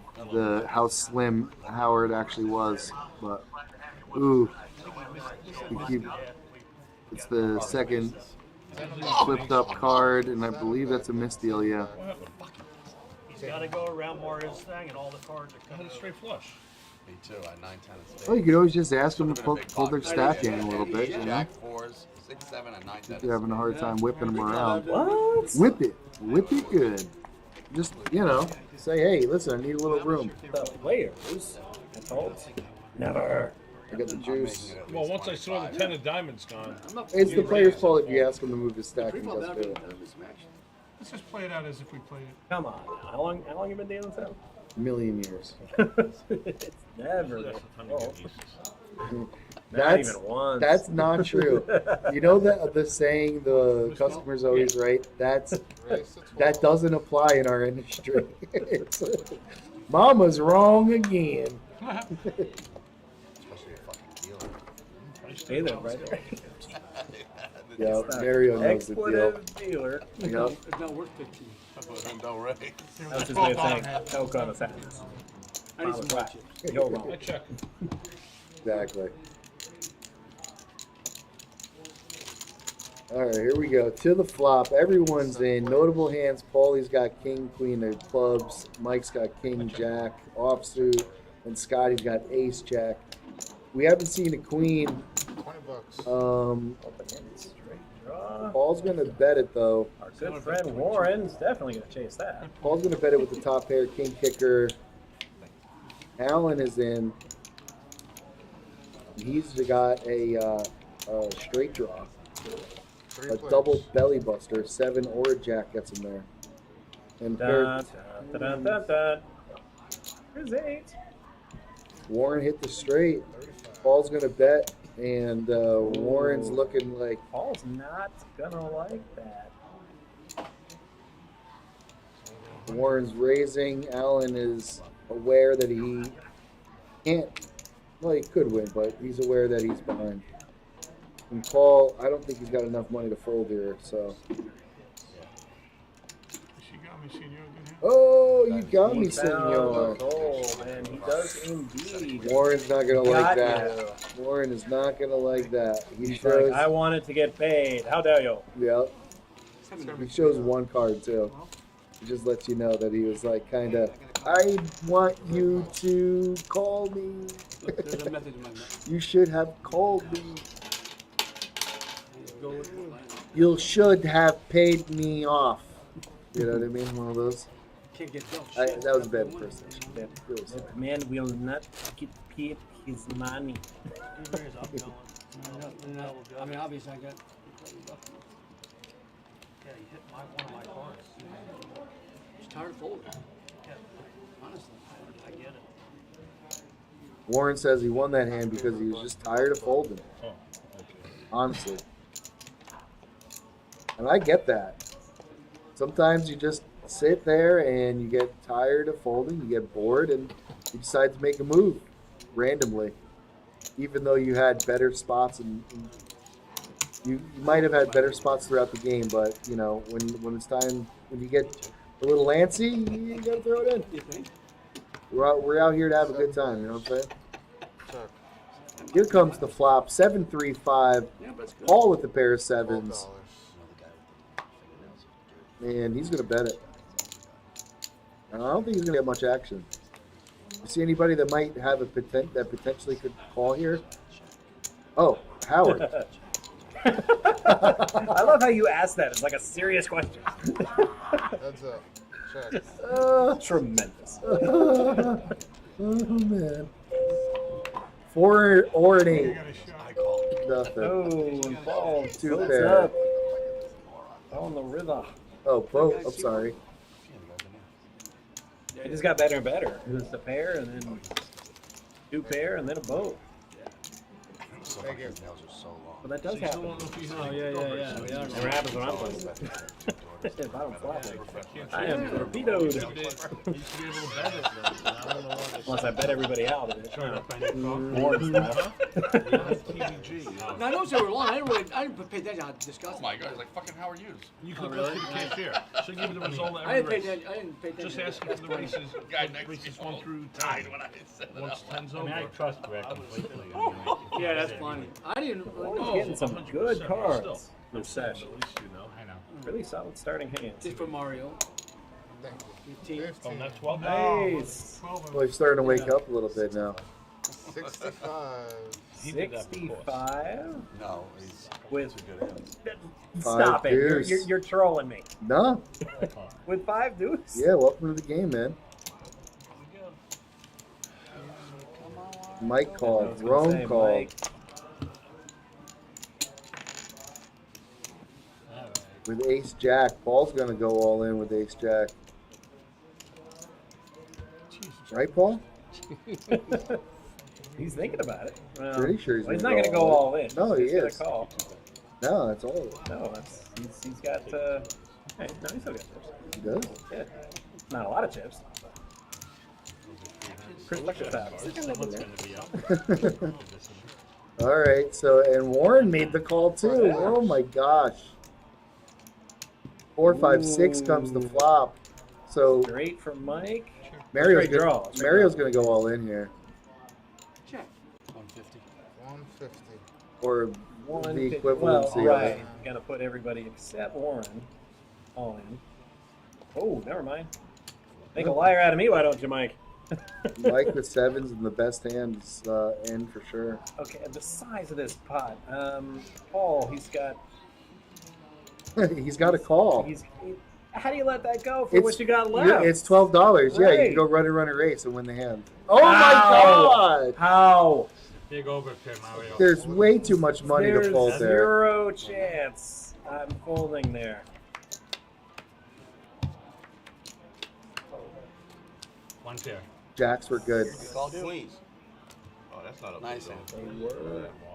how slim Howard actually was, but ooh, it's the second flipped up card, and I believe that's a misdeal. Yeah. He's got to go around more of his thing, and all the cards are I had coming a straight flush. Me too. I had 9, 10 of spades. Well, you could always just ask them to pull their stack in a little bit. You know, Jack 4s, 6, 7, and 9, 10. if you're having a hard time whipping them around. what? Whip it good. Just say, hey, listen, I need a little room. The players. I told. Never. I got the juice. Well, once I saw the 10 of diamonds gone, It's the player's fault if you ask him to move his stack and he doesn't do it. Let's just play it out as if we played it. Come on. How long you been dealing with A million years. It's never that's been. a ton of Oh, pieces. not even once. That's not true. You know the saying the customer's always right? Race to 12. That doesn't apply in our industry. Mama's wrong again. Especially a fucking dealer. Stay there, right there. Yeah, Mario knows the deal. Expletive dealer. Yep. It's not worth 15. No race. That's his way of saying choke on a sadness. I need some more chips. You're wrong. I check. Exactly. All right, here we go. To the flop. Everyone's in. Notable hands. Paulie's got king, queen of clubs. Mike's got king, jack, offsuit. And Scotty's got ace, jack. We haven't seen a queen. $20. Open hand, straight draw. Paul's going to bet it, though. Our good friend Warren's definitely going to chase that. Paul's going to bet it with the top pair, king kicker. Alan is in. He's got a straight draw. Three A players. double belly buster. 7 or a jack gets him there. And Dun, dun, dun, dun, dun. Here's 8. Warren hit the straight. Paul's going to bet. And Warren's looking like Paul's not going to like that. Warren's raising. Alan is aware that he can't. Well, he could win, but he's aware that he's behind. And Paul, I don't think he's got enough money to fold here. So, She got me, senor. Good hand. oh, you got me, He found senor. the gold, and he does indeed. Warren's not gonna like Got that. Warren is not gonna like that. He He's shows. like, I wanted to get paid. How dare you? Yep. He shows one card too. He just lets you know that he was like kind of. I want you to call me. There's a message in my neck. You should have called me. Go with the line. You should have paid me off. You know what I mean? One of those. Can't get dealt. That was a bad impersonation. Bad, really sorry. The man will not get paid his money. Here's up going. No, I mean, obviously, I got. Yeah, you hit one of my cards. Just tired of folding. Yeah, Honestly. I get it. Warren says he won that hand because he was just tired of folding. Oh, okay. Honestly. And I get that. Sometimes you just sit there and you get tired of folding, you get bored, and you decide to make a move randomly. Even though you had better spots and you might have had better spots throughout the game, but you know, when it's time, when you get a little antsy, you gotta throw it in. You think? We're out here to have a good time, you know what I'm saying? Check. Here comes the flop, 7-3-5. Yeah, but it's good. Paul with the pair of sevens. $12. And he's going to bet it. And I don't think he's going to get much action. You see anybody that might have that potentially could call here? Oh, Howard. I love how you asked that. It's like a serious question. Heads up. Check. Tremendous. Oh man. 4 or an 8. I call. Nothing. Oh, and Paul. Two What's pair. up? On the river. Oh, boat. I'm sorry. It just got better and better. It was a pair, and then 2 pair, and then a boat. So my nails are so long. But that does happen. Oh, yeah. Never happens when I'm playing. If I don't flop it, I am torpedoed. Unless I bet everybody out of it. More stuff. No, I know they were long. I didn't pay attention. I discussed. Oh my god, it's like fucking Howard Hughes. You could go to the cashier. She'll give you the result of I every didn't pay race. attention. I didn't pay attention. Just ask him for the races. Guy next to Races you 1 through 10. died when I said it. Once 10's I mean, I over. trust Brett completely. Yeah, that's funny. I didn't He's know. getting some good 100%, cards still. this session. At least you know. I know. Really solid starting hands. Just for Mario. Thank you. 15. Oh, not 12? Nice. Well, he's starting to wake up a little bit now. 65. He did that before. 65 No, he's with. a good hand. Stop it! deuce. You're trolling me. No. With 5 deuce. Yeah, welcome to the game, man. Mike I called. was gonna Rome say, called. Mike. With Ace Jack. Paul's going to go all in with Ace Jack. Right, Paul? He's thinking about it. Well, Pretty sure he's he's gonna not go going to go all all in. No, he He's gonna is. call. No, that's all. No, he's got. Hey, no, he's still got chips. He does? Yeah, not a lot of chips. Chris Lecter style. All right, so, and Warren made the call too. Oh my gosh. 4, 5, 6 comes the flop. So Great for Mike. Mario's Straight draw. going to go all in here. Check. 150. 150. Or One the pick- equivalency well, of right. it. Gonna put everybody except Warren all in. Oh, never mind. Make a liar out of me, why don't you, Mike? Mike with 7s and the best hand is in for sure. Okay, the size of this pot. Paul, he's got. He's got a call. How do you let that go for what you got left? Yeah, it's $12. Yeah, you Right. can go run a race and win the hand. Oh my God! How? Big overkill, Mario. There's way too much money to fold there. Zero chance I'm folding there. One pair. Jacks were good. Call queens. Oh, that's not a Nice hand.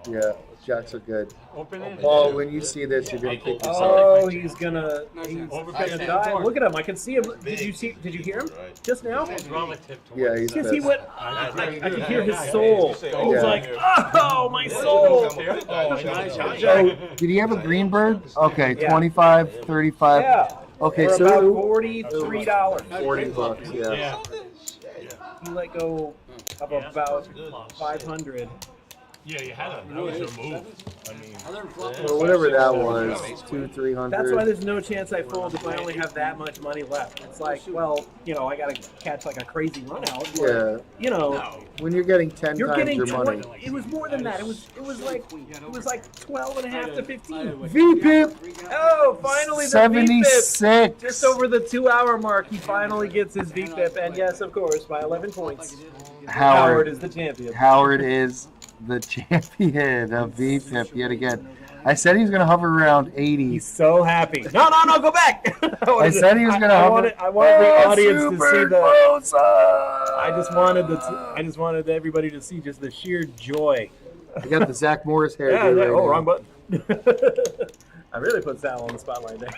Yeah, jacks are good. Open it. Paul, when you see this, you're gonna kick yourself. Oh, he's gonna Overkill. die. Look at him. I can see him. Did you hear him just now? It's relative to Yeah, what he's Because he pissed. went. I could hear his soul. He's Yeah. like, oh, my soul. Did he have a green bird? Okay, Yeah. 25, 35. Yeah. Okay, For so about $43. $40. Yeah. Yeah. You let go of about 500. Yeah, you had that was your move. I mean, Or whatever that was, 200, 300. That's why there's no chance I fold if I only have that much money left. It's like, well, I got to catch like a crazy run out. Yeah. When you're getting 10 You're times getting your money. It was more than that. It was like 12 and a half to 15. VPIP Oh, finally the 76. VPIP. Just over the 2-hour mark, he finally gets his VPIP. And yes, of course, by 11 points, Howard is the champion. Howard is the champion of VPIP yet again. I said he was going to hover around 80. He's so happy. No, go back. I said he was going to hover. I wanted the audience to see the. close up. I just wanted everybody to see just the sheer joy. I got the Zach Morris hair. Yeah, right oh, now. wrong button. I really put Sal on the spotlight there.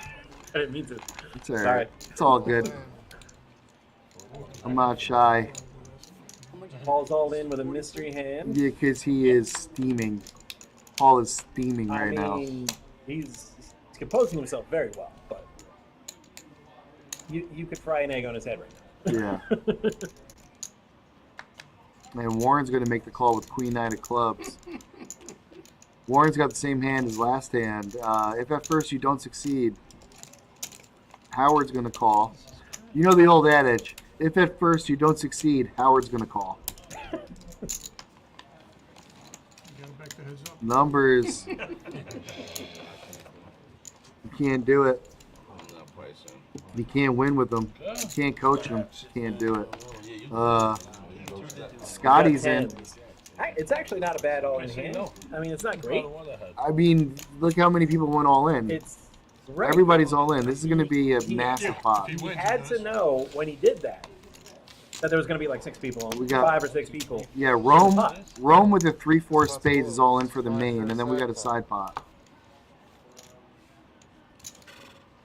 I didn't mean to. It's all right. Sorry. It's all good. I'm not shy. Paul's all in with a mystery hand. Yeah, because he is steaming. Paul is steaming I right now. mean, he's composing himself very well, but you could fry an egg on his head right now. Yeah. Man, Warren's going to make the call with Queen Nine of Clubs. Warren's got the same hand as last hand. If at first you don't succeed, Howard's going to call. You know the old adage, if at first you don't succeed, Howard's going to call. Numbers can't do it. No price, You can't win with them. You can't coach them. You can't do it. Scotty's in. It's actually not a bad all-in hand. I mean, it's not great. I mean, look how many people went all in. It's right. Everybody's all in. This is going to be a massive pot. He had to know when he did that there was going to be like 6 people. We got 5 or 6 people. Yeah, Rome with the 3-4 spades is all in for the main, and then we got a side pot.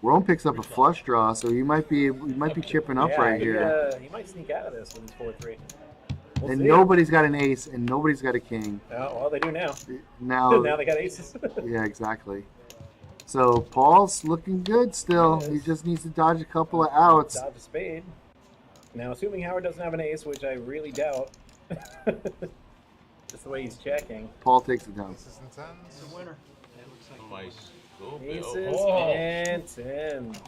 Rome picks up a flush draw, so he might be chipping up right here. He might sneak out of this with his 4-3. And nobody's got an ace, and nobody's got a king. Oh, well, they do now. Now they got aces. Yeah, exactly. So Paul's looking good still. He just needs to dodge a couple of outs. Dodge a spade. Now, assuming Howard doesn't have an ace, which I really doubt. Just the way he's checking. Paul takes it down. Aces and tens. The winner. Nice. Aces and tens.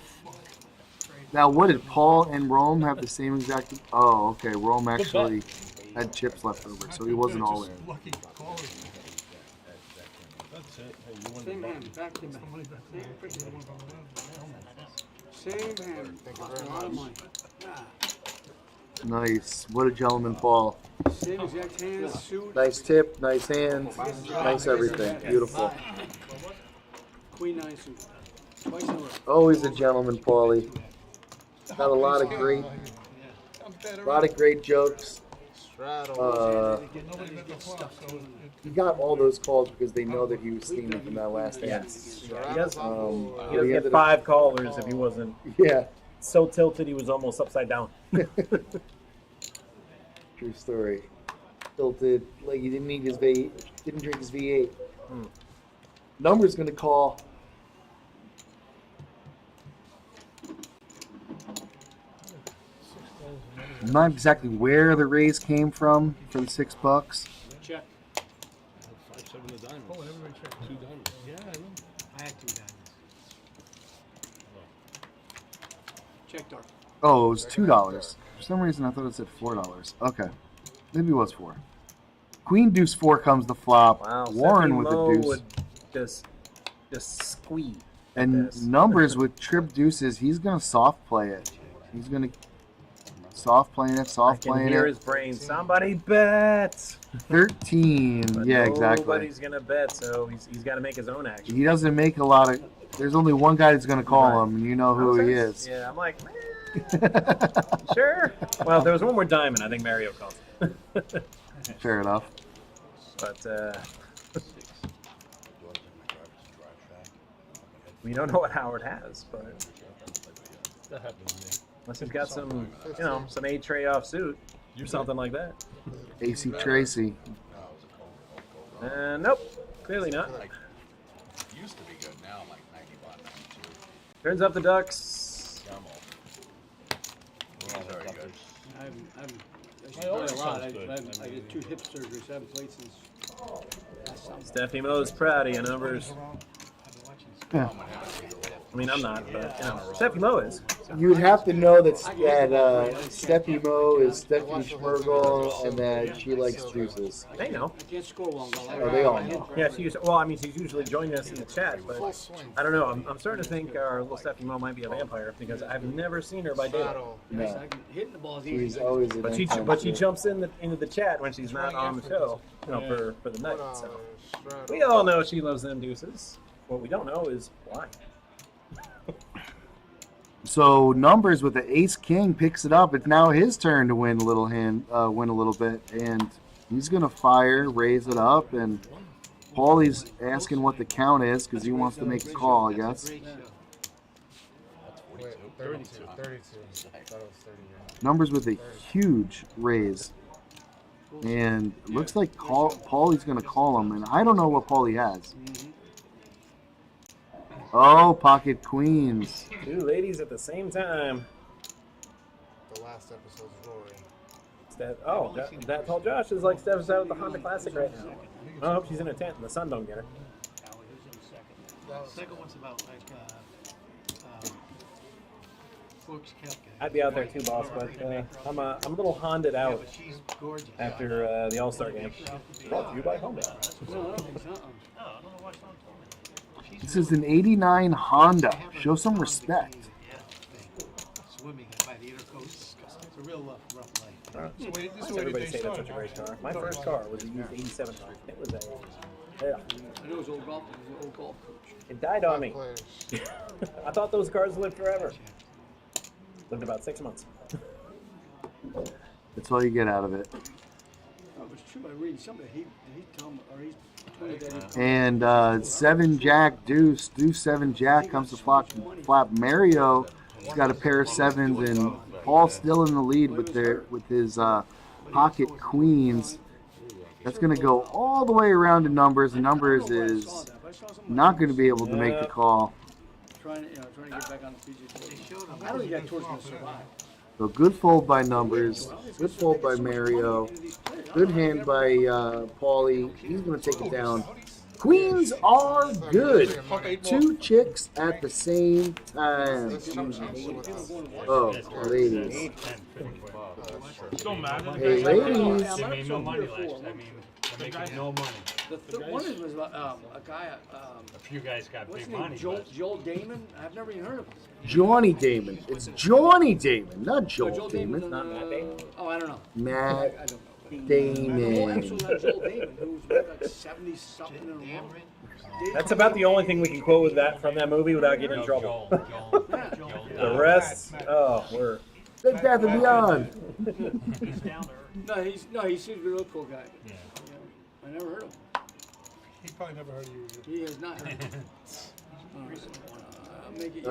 Now, what did Paul and Rome have the same exact? Oh, okay. Rome actually had chips left over, so he wasn't all in. Lucky call. That's it. Hey, you won the Same bet. hand, back to back. Same hand. Thank you A very lot of much. money. Ah, Nice. What a gentleman, Paul. same exact hand, suit. Nice tip, nice hand, nice everything. Beautiful. Queen 9 suit. Twice in a row. Always a gentleman, Paulie. Got a lot of great jokes. Straddle. He got all those calls because they know that he was steaming from that last hand. Yes. He Straddle's doesn't, on Um, board. he doesn't he get ended 5 callers if he wasn't Yeah, so tilted he was almost upside down. true story. Tilted, like he didn't eat his didn't drink his V8. Number's gonna call. I'm not exactly where the raise came from for the $6. Check. 5-7 of diamonds. Oh, everybody checked 2 diamonds. Yeah, I know. I had 2 diamonds. Check dark. Oh, it was $2. For some reason, I thought it said $4. Okay, maybe it was 4. Queen Deuce 4 comes the flop. Wow. Warren Stephanie with Moe the deuce. would just squeeze. And this. Numbers with trip deuces, he's gonna soft play it. He's gonna soft playing it, I soft can playing hear it. his brain. Somebody bet. 13. But Yeah, exactly. Nobody's gonna bet, so he's got to make his own action. He doesn't make a lot of. There's only one guy that's gonna call him, and you know who he is. Yeah, I'm like, sure. Well, if there was one more diamond, I think Mario calls. Fair enough. But we don't know what Howard has, but That happened to me. unless he's got some, some A tray off suit or something like that. AC Tracy. Nope, clearly not. Used to be good. Now I'm like 91, 92. Turns up the ducks. Very good. I always play a lot. sounds good. I did 2 hip surgeries. I haven't played since last summer. Stephanie Moe's proud of you, Numbers. Yeah. I mean, I'm not, but Stephanie Moe is. You would have to know that Steffi Mo is Stephanie Schmergel and that she likes juices. They know. I can't score well. Oh, they all know. Yeah, she's usually joining us in the chat, but I don't know. I'm starting to think our little Stephanie Mo might be a vampire because I've never seen her by daylight. No. Hitting the ball is She's easy. always a But she jumps into the chat when she's not on the show, for the night. So we all know she loves them deuces. What we don't know is why. So Numbers with the Ace King picks it up. It's now his turn to win a little bit, and he's gonna fire, raise it up, and Paulie's asking what the count is because he wants to make a call, I guess. Wait, 32. 32. I thought it was 30. Numbers with a huge raise, and it looks like Paulie's gonna call him, and I don't know what Paulie has. Oh, pocket queens. 2 ladies at the same time. The last episode's Rory. That tall Josh is like steps out of the Honda Classic right now. I hope she's in a tent and the sun don't get her. Second one's about like Brooks Koepka. I'd be out there too, boss, but I'm a little Honda'd out But she's gorgeous. after the All-Star game. Brought to you by Honda. No, I don't think so. No, I don't know why someone told me. This is an 89 Honda. Show some respect. Swimming by the intercoast. It's a real rough life. So wait, this is Why where does everybody they say that's started, such a great right? car? My first car was a used 87 Honda. It was a, yeah, I know it was old golf. It was an old golf coach. it died on me. Players. I thought those cars lived forever. Lived about 6 months. That's all you get out of it. It was true. I read somebody. He told me, or he tweeted that. And 7 Jack Deuce. Deuce 7 Jack comes to flop. Mario has got a pair of 7s, and Paul's still in the lead with his pocket queens. That's going to go all the way around to Numbers, and Numbers is not going to be able to make the call. Trying to get back on the PGA. I don't think that tour's going to survive. So good fold by Numbers, good fold by Mario, good hand by Paulie. He's going to take it down. Queens are good. 2 chicks at the same time. Oh, ladies. Don't matter. Hey, ladies. They made no money last. I mean, they're making no money. One was a guy. A few guys got What's big his name? money. Joel Damon. I've never even heard of him. Johnny Damon. It's Johnny Damon, not Joel Damon. Not Matt Damon. Oh, I don't know. Matt I don't know. Damon. Actually, not Joel Damon, who was like 70 something in a row. That's about the only thing we can quote with that from that movie without getting in trouble. The rest, oh, we're. Big Death and Beyond. He's down there. No, he seems to be a real cool guy. Yeah. I never heard of him. He probably never heard of you either. He has not. Make it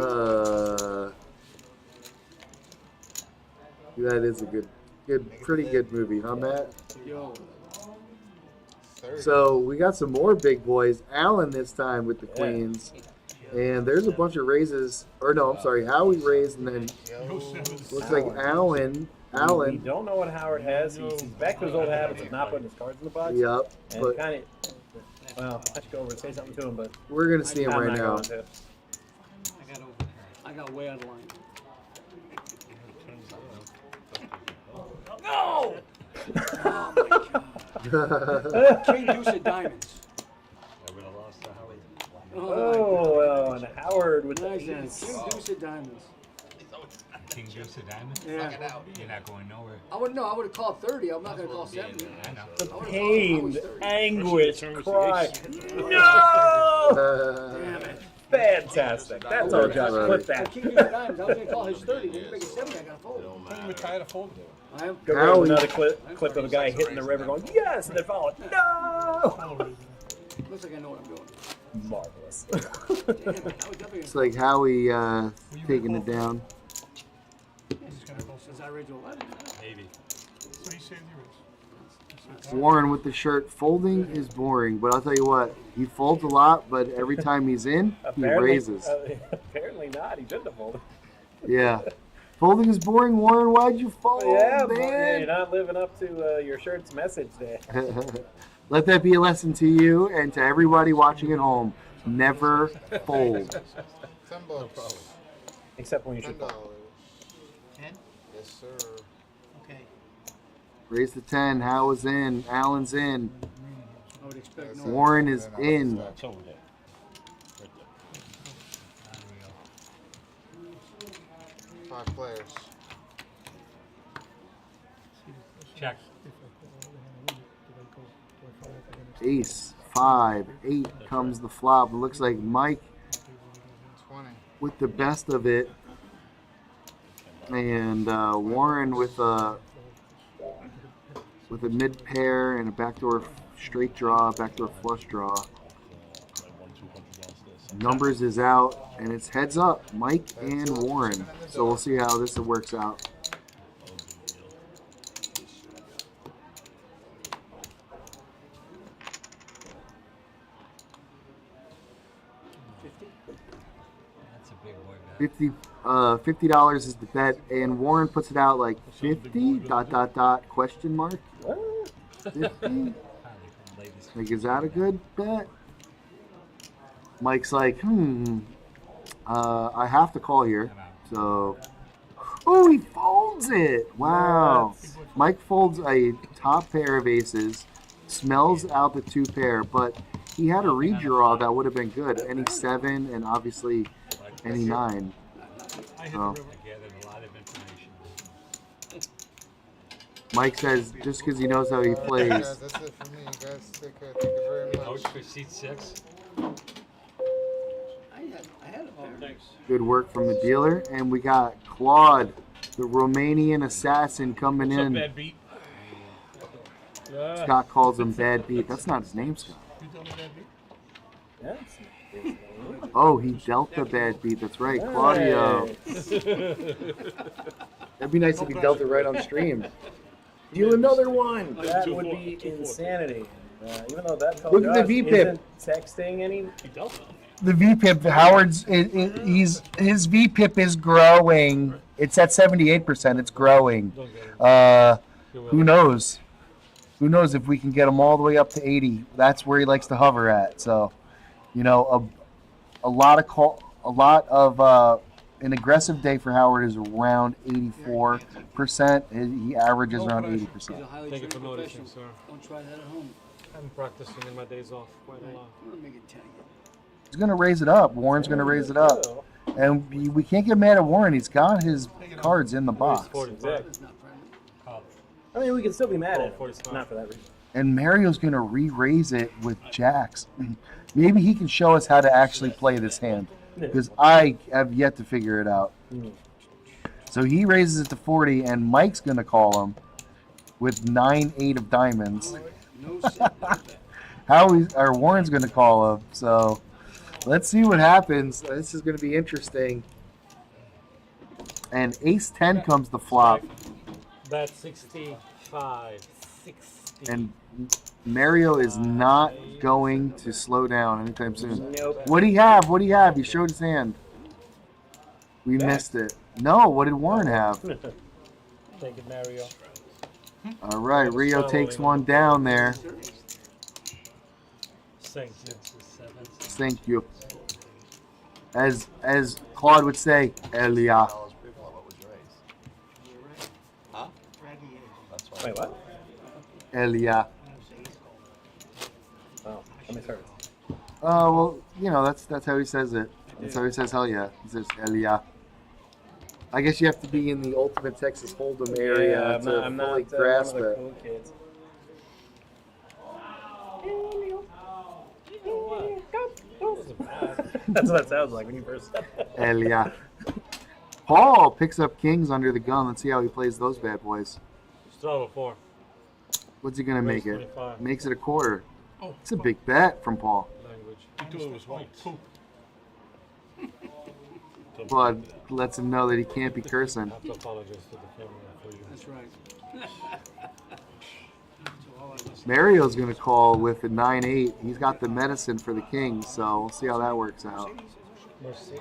That is a pretty good movie, huh, Matt? Yo. So we got some more big boys. Allen this time with the queens. And there's a bunch of raises. Or no, I'm sorry, Howie raised, and then looks like Allen. We don't know what Howard has. He's back to his old habits of not putting his cards in the box. Yep. And But kind of, well, I should go over and say something to him, but we're going to see him I'm right not now. going to. I got way out of line. No! King Deuce of Diamonds. I would have lost to Howard. Oh, and Howard with the Nice. King ace. Deuce of Diamonds. King Juice of Diamond? Yeah. You're not going nowhere. I would have called 30. I'm not going to call 70. I know. The pain, anguish, cry. No! Damn it. Fantastic. That's our job. Put that. King Deuce of Diamonds. I was going to call his 30. When you make it 70, I got to fold. Couldn't even try to fold it. I am. Go right with another clip of a guy hitting the river going, yes, and then following, no! Looks like I know what I'm doing. Marvelous. Damn it. I was definitely It's like Howie taking it down. since I read you 11. Maybe. So he saved yours. Warren with the shirt. Folding is boring, but I'll tell you what, he folds a lot, but every time he's in, he raises. Apparently not. He shouldn't have folded. Yeah. Folding is boring, Warren. Why'd you fold, Yeah, but man? you're not living up to your shirt's message there. Let that be a lesson to you and to everybody watching at home. Never fold. $10. Except when you should $10. fold. 10? Yes, sir. Okay. Raise the 10. Howe is in. Allen's in. I would expect no. Warren is in. It's over there. 5 players. Check. Ace, 5, 8 comes the flop. It looks like Mike 20. with the best of it. And Warren with a mid pair and a backdoor straight draw, backdoor flush draw. Numbers is out, and it's heads up, Mike and Warren. So we'll see how this works out. That's a big boy bet. $50 is the bet, and Warren puts it out like 50 ... question mark. 50. Like, is that a good bet? Mike's like, I have to call here. So, oh, he folds it. Wow. Mike folds a top pair of aces, smells out the 2 pair, but he had a redraw that would have been good. Any 7 and obviously any 9. I hit So. the river. I gathered a lot of information. Mike says just because he knows how he plays. Guys, that's it for me. You guys take care. Thank you very much. Coach for seat 6. I had it there. Good work from the dealer. And we got Claude, the Romanian assassin, coming What's up, in. bad beat? Scott calls him Bad Beat. That's not his name, Scott. You tell me bad beat? Yes. Oh, he dealt the Bad Beat. That's right, Claudio. That'd be nice if he dealt it right on stream. Deal another one. That would be insanity. Even though that Look at the VPIP. isn't texting any. He dealt it. The VPIP, Howard's, his VPIP is growing. It's at 78%. It's growing. Who knows? Who knows if we can get him all the way up to 80? That's where he likes to hover at. So, you know, a lot of an aggressive day for Howard is around 84%. He averages around 80%. Thank you for noticing, sir. Don't try that at home. I'm practicing in my days off quite a lot. I'm gonna make it 10 again. He's going to raise it up. Warren's going to raise it up. And we can't get mad at Warren. He's got his cards in the box. 45. It's not friendly. I mean, we can still be mad at him. Not for that reason. And Mario's going to re-raise it with jacks. Maybe he can show us how to actually play this hand. Because I have yet to figure it out. So he raises it to 40, and Mike's going to call him with 9-8 of diamonds. No set. Warren's going to call him. So let's see what happens. This is going to be interesting. And ace-10 comes the flop. That's 65. 60. And Mario is not going to slow down anytime soon. Nope. What do you have? What do you have? He showed his hand. We missed it. No, what did Warren have? Thank you, Mario. All right, Rio takes one down there. Thank you. Thank you. As Claude would say, Elia. What was your ace? Huh? That's why. Wait, what? Elia. Oh, I misheard. Well, you know, that's how he says it. That's how he says hell yeah. He says Elia. I guess you have to be in the Ultimate Texas Hold'em area to I'm fully not grasp one of the it. cool kids. That's what it sounds like when you first said that. Elia. Paul picks up kings under the gun. Let's see how he plays those bad boys. Strava 4. What's he gonna make it? 25. Makes it a quarter. Oh, It's a big bet from Paul. Language. he thought it was white. Poop. Claude lets him know that he can't be cursing. I have to apologize to the camera for you. That's right. Mario's gonna call with a 9-8. He's got the medicine for the kings, so we'll see how that works out. Mercy.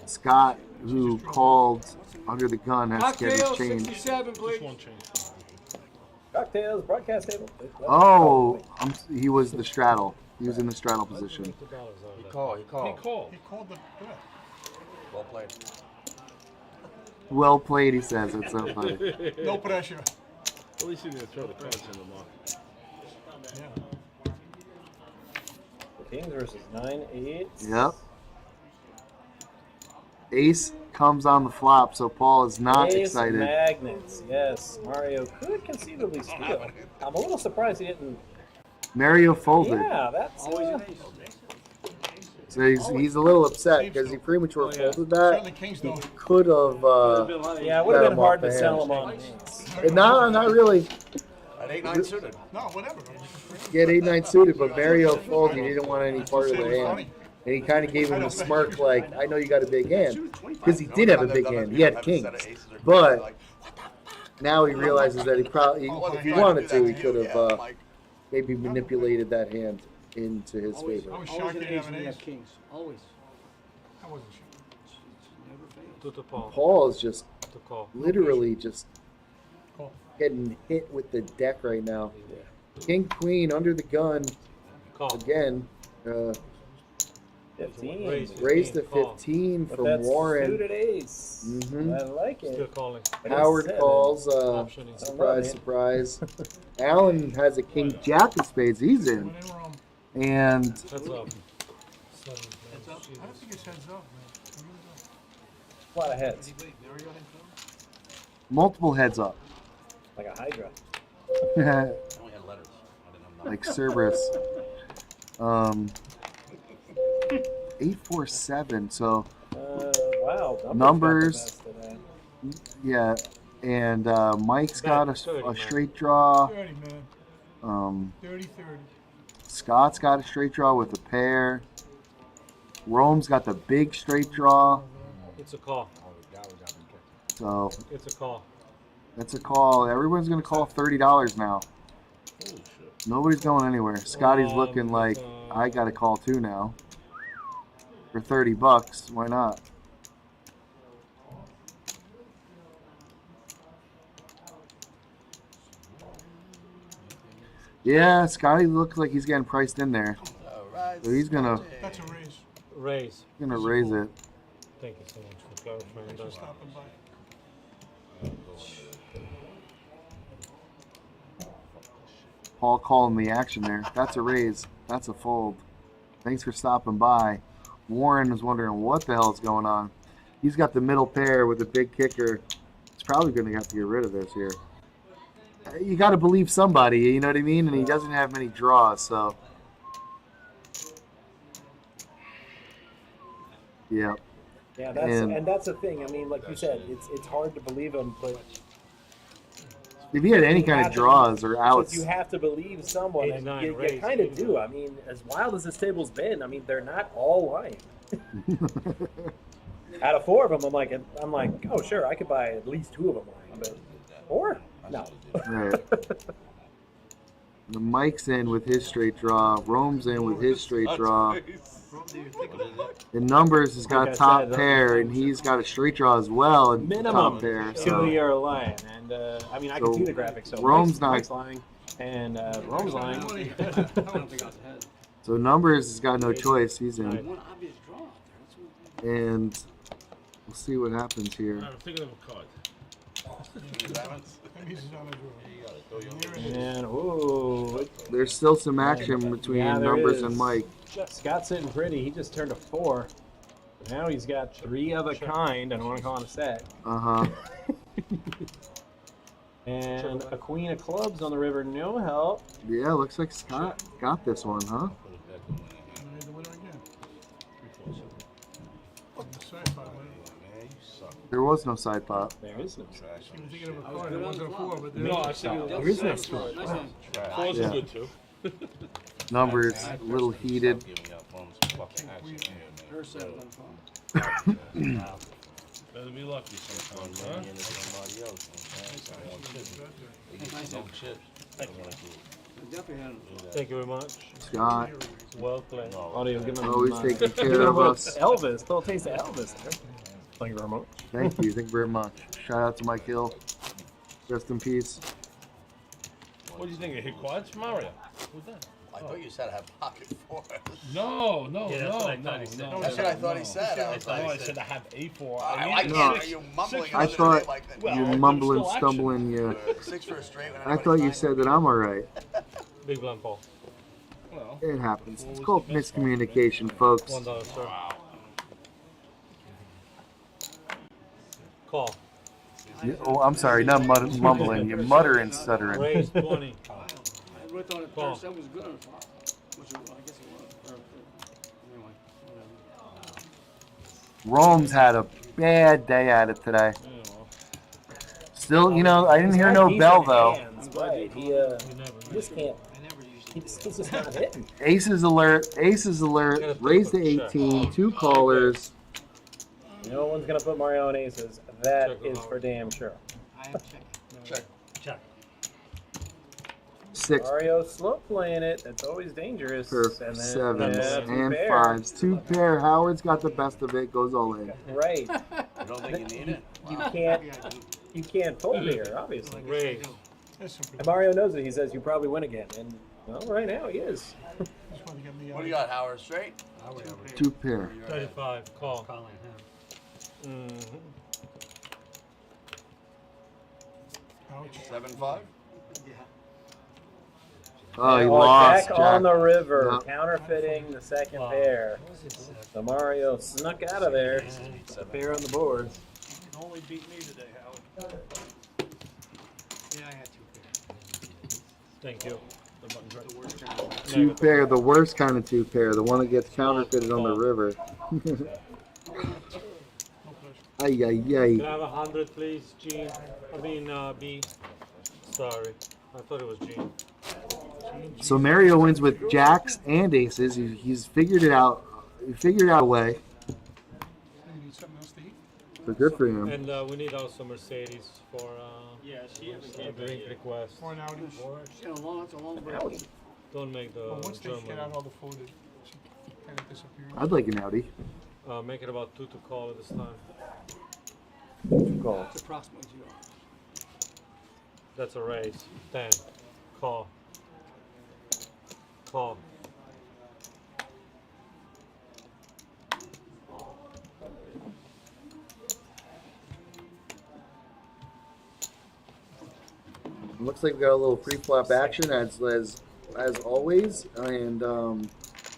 Scott, who called under the gun, has to get his Cocktail change. 67, please. Just one change. Cocktails, broadcast table. Oh, he was the straddle. He was in the straddle position. He called. He called the bet. Well played. Well played, he says. It's so funny. No pressure. At least he didn't throw the cards in the mark. Yeah. Kings versus 9-8. Yep. Ace comes on the flop, so Paul is not Ace excited. Magnets. Yes, Mario could conceivably steal. I'm a little surprised he didn't. Mario folded. Yeah, that's. So he's a little upset because he premature folded that. Certainly kings don't. He could have. Yeah, it would let have him been hard off to the sell him hand. on these. No, not really. At 8-9 suited. No, whatever. He had 8-9 suited, but Mario folded. He didn't want any part of the hand. And he kind of gave him a smirk like, I know you got a big hand. Because he did have a big hand. He had kings. But now he realizes that he probably, if he wanted to, he could have maybe manipulated that hand into his favor. I was Always shocked an he didn't ace have when an you ace. have kings. Always. I wasn't sure. Never fails. To the Paul. Paul is just To call. literally just Call. getting hit with the deck right now. King, queen, under the gun. Call. Again, 15. raised to Call. 15 But from that's Warren. suited ace. Mhm. I like Still it. calling. But it's Howard 7. calls. Optioning. Surprise, surprise. Alan has a king jack of spades. He's in. When in Rome. And Heads up. I don't think it's heads up, man. A lot of heads. multiple heads up. Like a Hydra. I only had letters. I didn't have Like Cerberus. 847. So Wow. numbers. Yeah, and Mike's got a straight draw. 30, man. 30. Scott's got a straight draw with a pair. Rome's got the big straight draw. It's a call. So It's a call. that's a call. Everyone's gonna call $30 now. Nobody's going anywhere. Scotty's looking like I got to call too now. For $30, why not? Yeah, Scotty looks like he's getting priced in there. So he's gonna. That's a raise. Raise. Gonna raise it. Thank you so much for clarifying Thanks for that. stopping by. Paul calling the action there. That's a raise. That's a fold. Thanks for stopping by. Warren is wondering what the hell is going on. He's got the middle pair with a big kicker. He's probably going to have to get rid of this here. You got to believe somebody, you know what I mean? And he doesn't have many draws, so. Yeah. Yeah, and that's the thing. I mean, like you said, it's hard to believe him, but if he had any kind of draws or outs, you have to believe someone, and you kind of do. I mean, as wild as this table's been, I mean, they're not all lying. Out of 4 of them, I'm like, oh sure, I could buy at least 2 of them lying, but 4? No. Right. The Mike's in with his straight draw. Rome's in with his straight draw. And Numbers has got top pair, and he's got a straight draw as well, and top pair. So we are lying, and I mean, I can see the graphics. So Rome's Mike's lying, and Rome's lying. So Numbers has got no choice. He's in, and we'll see what happens here. I'm thinking of a card. And ooh, there's still some action between Numbers and Mike. Scott's sitting pretty. He just turned a 4. Now he's got 3 of a kind. I don't want to call it a set. And a queen of clubs on the river. No help. Yeah, looks like Scott got this one, huh? There was no side pot. There is no trash. He was thinking of a card. It wasn't a 4, but no, I said there is no score. 4's Yeah. good too. Numbers a little heated. Better be lucky sometimes, huh? Thank you very much. Scott. Well played. Audio, give him always taking care of us. Elvis, little taste of Elvis there. Thank you very much. Thank you very much. Shout out to Mike Hill. Rest in peace. What do you think? It hit quads, Mario? Who's that? I thought you said I have pocket 4. No. Yeah, that's what I thought he said. That's what I thought he said. I said I have A4. I can't. Are you mumbling? I thought you mumbling, stumbling. Yeah. 6 for a straight. I thought you said that I'm all right. Big blind Paul. Well, it happens. It's called miscommunication, folks. $1, sir. Call. Oh, I'm sorry, not mumbling. You're muttering, stuttering. Raise 20. I wrote on it first. That was good on the top. Which I guess it was. Anyway, Rome's had a bad day at it today. Still, you know, I didn't hear no bell though. Right. He just can't. He's just not hitting. Aces alert. Aces alert. Raise to 18. 2 callers. No one's gonna put Mario on aces. That is for damn sure. Check. 6 Mario slow playing it. That's always dangerous. for And then, 7s two and pairs. 5s. 2 pair. Howard's got the best of it. Goes all in. Right. You don't think you need it? You can't fold here, obviously. Raise. And Mario knows it. He says you probably win again, and well, right now he is. What do you got, Howard? Straight? 2 pair. 35. Call. Calling him. 7-5? Oh, he lost. Jack on the river, No. counterfeiting the second pair. So Mario snuck out of there. A pair on the board. You can only beat me today, Howard. Yeah, I had 2 pairs. Thank you. The button's right. The worst kind. Two pair, the worst kind of two pair, the one that gets counterfeited on the river. Ay, ay, ay. Can I have 100, please, Gene? I mean, B. Sorry. I thought it was Gene. So Mario wins with jacks and aces. He's figured it out. He figured out a way. You need something else to eat? So good for him. And we need also Mercedes for a drink request. For an Audi. It's a long break. Don't make the Well, once they German. get out all the food, it kind of disappears. I'd like an Audi. Make it about 2 to call at this time. Call. It's approximately 0. That's a raise. 10. Call. Call. Looks like we got a little pre-flop action as always, and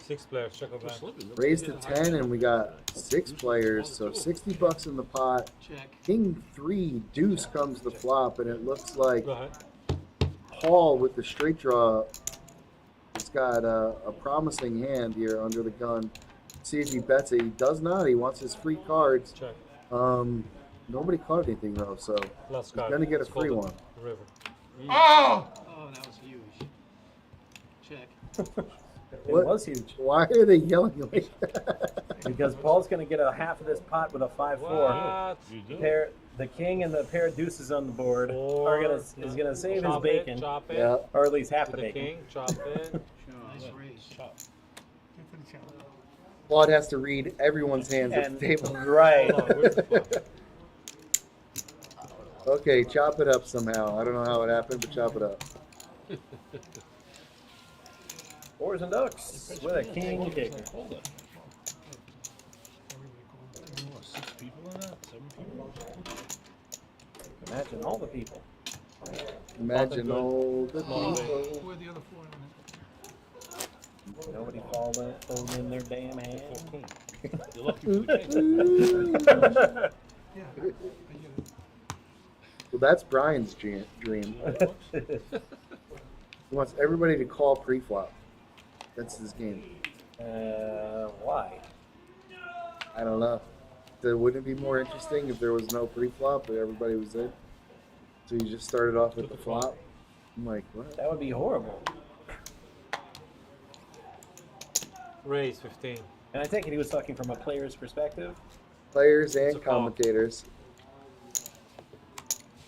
6 players. Check out back. raised to 10, and we got 6 players, so $60 in the pot. Check. King 3 deuce comes the flop, and it looks like Go ahead. Paul with the straight draw has got a promising hand here under the gun. See if he bets it. He does not. He wants his free cards. Check. Nobody caught anything though, so Last he's card. gonna get a It's free called one. River. Oh! Oh, that was huge. Check. It was huge. Why are they yelling like that? Because Paul's going to get a half of this pot with a 5-4. What? Pair, the king and the pair of deuces on the board is going to save his Chop bacon, it, chop it. Yeah. or at least half To the the bacon. king, chop it. Nice raise. Chop. Good for the challenge. Claude has to read everyone's hands at And- the table. Right. Hold on, where's the flop? Okay, chop it up somehow. I don't know how it happened, but chop it up. Fours and ducks with a king kicker. Hold it. Imagine all the people. Imagine all the Small people. Who are the other 4 in Nobody folding their damn hand. You're lucky we changed it? Yeah, I get it. Well, that's Brian's dream. He wants everybody to call pre-flop. That's his game. Why? I don't know. Wouldn't it be more interesting if there was no pre-flop but everybody was in? So you just started off with the flop? I'm like, what? That would be horrible. Raise 15. And I take it he was talking from a player's perspective. Players It's a and call. commentators.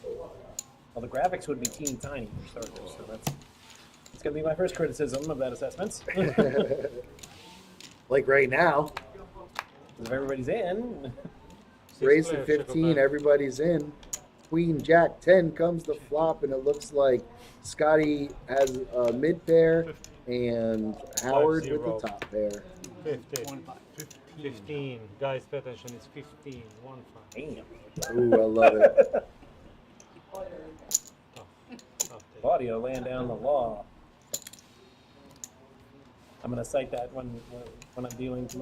Well, the graphics would be teeny tiny for starters, so that's going to be my first criticism of that assessment. Like right now, If everybody's in, raise to players, check out 15, back. everybody's in. Queen, Jack, 10 comes the flop, and it looks like Scotty has a mid pair and Howard with 5-0. the top pair. 15. 15. Guys, pay attention. It's 15. 1 5. damn. Ooh, I love it. Tough day. Claudio laying down the law. I'm going to cite that when I'm dealing with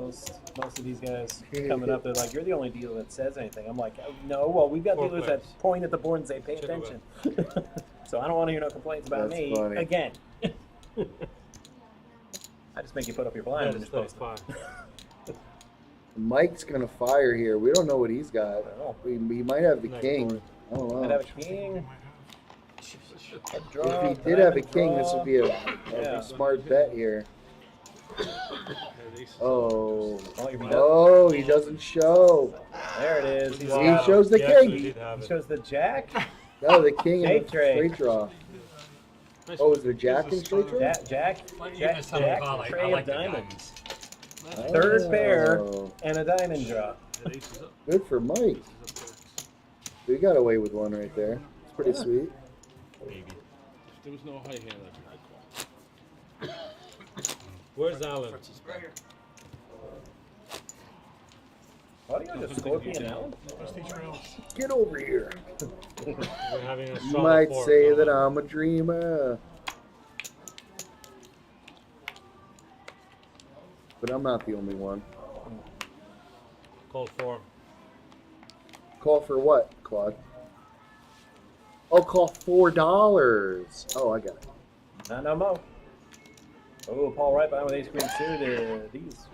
most of these guys coming up. They're like, you're the only dealer that says anything. I'm like, oh, no, well, we've got 4 dealers players. that point at the board and say, pay Check it attention. So I don't want to hear no complaints about That's me funny. again. I just make you put up your blind Yeah, when you're it's supposed to. 35. Mike's going to fire here. We don't know what he's got. Oh. We might have the Nice king. board. I don't I'd know. have a king. A If draw, he did have a king, draw. this would be a Yeah. smart bet here. Oh. Oh, if he does- Oh, he doesn't show. There it is. He's He got- shows the He actually king. did have He it. shows the jack. No, the king and Straight the trade. straight draw. Oh, is there jack and straight draw? Jack, Even some Jack, call, tray I of like the diamonds. diamonds. Third pair Oh, and a diamond draw. good for Mike. We got away with one right there. It's pretty sweet. Maybe. If there was no high hand, I'd call. Where's Alan? Why do you just Scorpion out? Get over here. We're having a You strong might four, say Alan. that I'm a dreamer. but I'm not the only one. Call for. Call for what, Claude? Oh, call $4. Oh, I got it. No more. Oh, Paul right behind with ace queen two. They're these.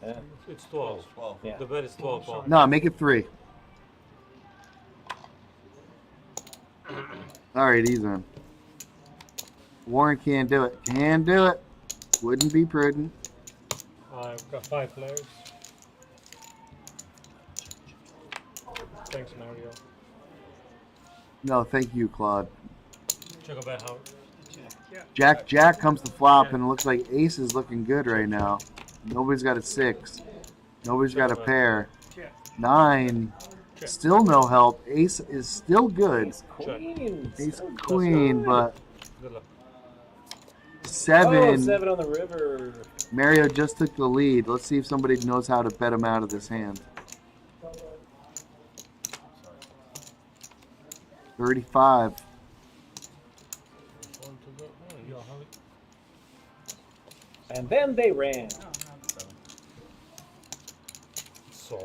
Yeah. It's 12. 12. Yeah. The bet is 12, Paul. No, make it 3. All right, he's in. Warren can't do it. Can't do it. Wouldn't be prudent. I've got 5 players. Thanks, Mario. No, thank you, Claude. Check out bet, Howard. Jack comes to flop, and it looks like ace is looking good right now. Nobody's got a 6. Nobody's got a pair. 9. Still no help. Ace is still good. Ace queen, but Good luck. 7. Oh, 7 on the river. Mario just took the lead. Let's see if somebody knows how to bet him out of this hand. 35. And then they ran. So,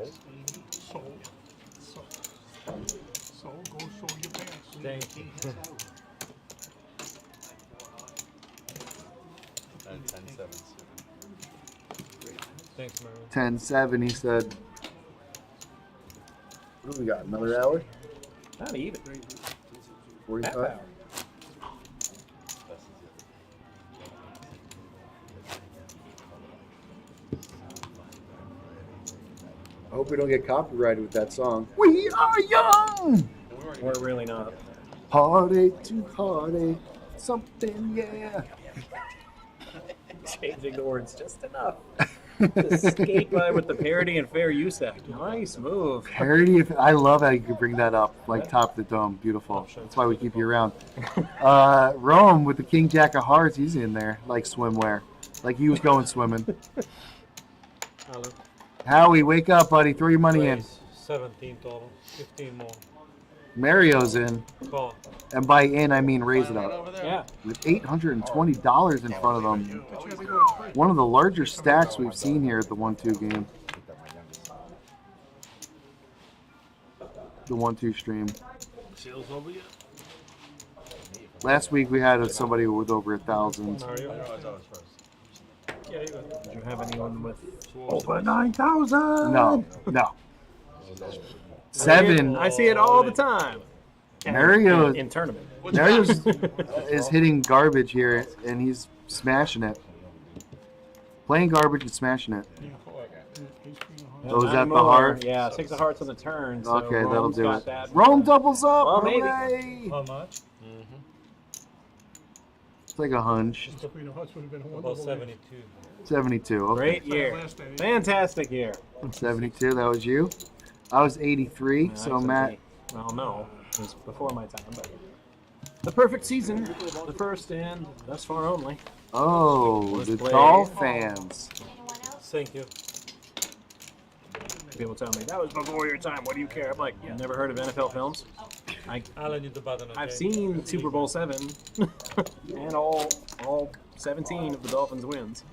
Go show your pants. thank you. 10-7. Thanks, Mario. 10-7, he said. What do we got? Another hour? Not even. 45? Half hour. I hope we don't get copyrighted with that song. We are young! We're really not. Party to party. Something, yeah. Changing the words just enough. To skate by with the parody and fair use act. Nice move. Parody, I love how you could bring that up, like top of the dome. Beautiful. That's why we keep you around. Rome with the King Jack of Hearts, he's in there, like swimwear. Like he was going swimming. Alan. Howie, wake up, buddy. Throw your money in. Raise 17 total. 15 more. Mario's in. Call. And by in, I mean raise it up. Yeah. With $820 in front of them. One of the larger stacks we've seen here at the 1-2 game. The 1-2 stream. Sales over yet? Last week we had somebody with over 1,000. Mario? Yeah, you got it. Did you have anyone with Over 9,000. No. 7. I see it all the time. Mario in tournament. Mario's is hitting garbage here, and he's smashing it. Playing garbage and smashing it. Oh, is that the heart? Yeah, 6 of hearts on the turn. So Okay, that'll Rome's do got it. that. Rome doubles up. Well, maybe. Hooray. How much? It's like a hunch. About 72. 72. Okay. Great year. Fantastic year. 72. That was you. I was 83. So Nice, Matt. okay. Well, no. It was before my time, but the perfect season. The first and thus far only. Oh, Let's the play. Dolphins. Thank you. People tell me that was before your time. What do you care? I'm like, you've never heard of NFL films? Alan, you the button. Okay? I've seen Super Bowl 7 and all 17 of the Dolphins wins.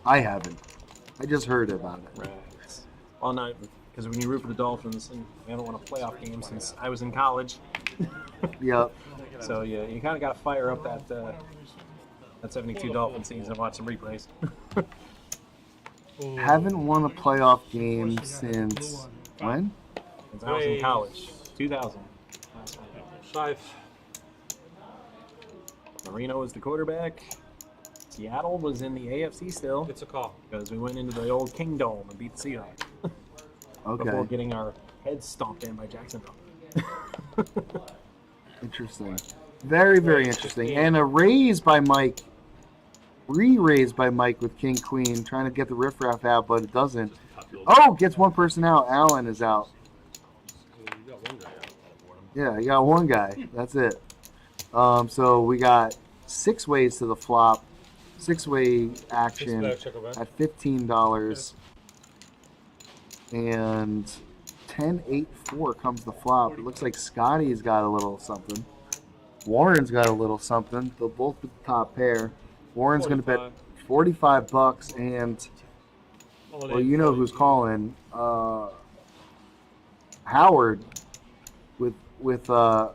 I haven't. I just heard about it. Right. All night, because when you root for the Dolphins, and we haven't won a playoff game since I was in college. Yep. So yeah, you kind of got to fire up that 72 Dolphin season and watch some replays. Haven't won a playoff game since when? Since I was in college, 2000. 5. Marino was the quarterback. Seattle was in the AFC still. It's a call. Because we went into the old Kingdome and beat the Seahawks. Before Okay. getting our heads stomped in by Jacksonville. Interesting. Very, very interesting. And a raise by Mike. Re-raise by Mike with King Queen, trying to get the riffraff out, but it doesn't. Oh, gets one person out. Allen is out. Yeah, you got one guy. That's it. So we got 6 ways to the flop. 6-way action at $15. And 10-8-4 comes the flop. It looks like Scotty's got a little something. Warren's got a little something. They'll both with the top pair. Warren's going to bet $45, and well, you know who's calling. Howard with a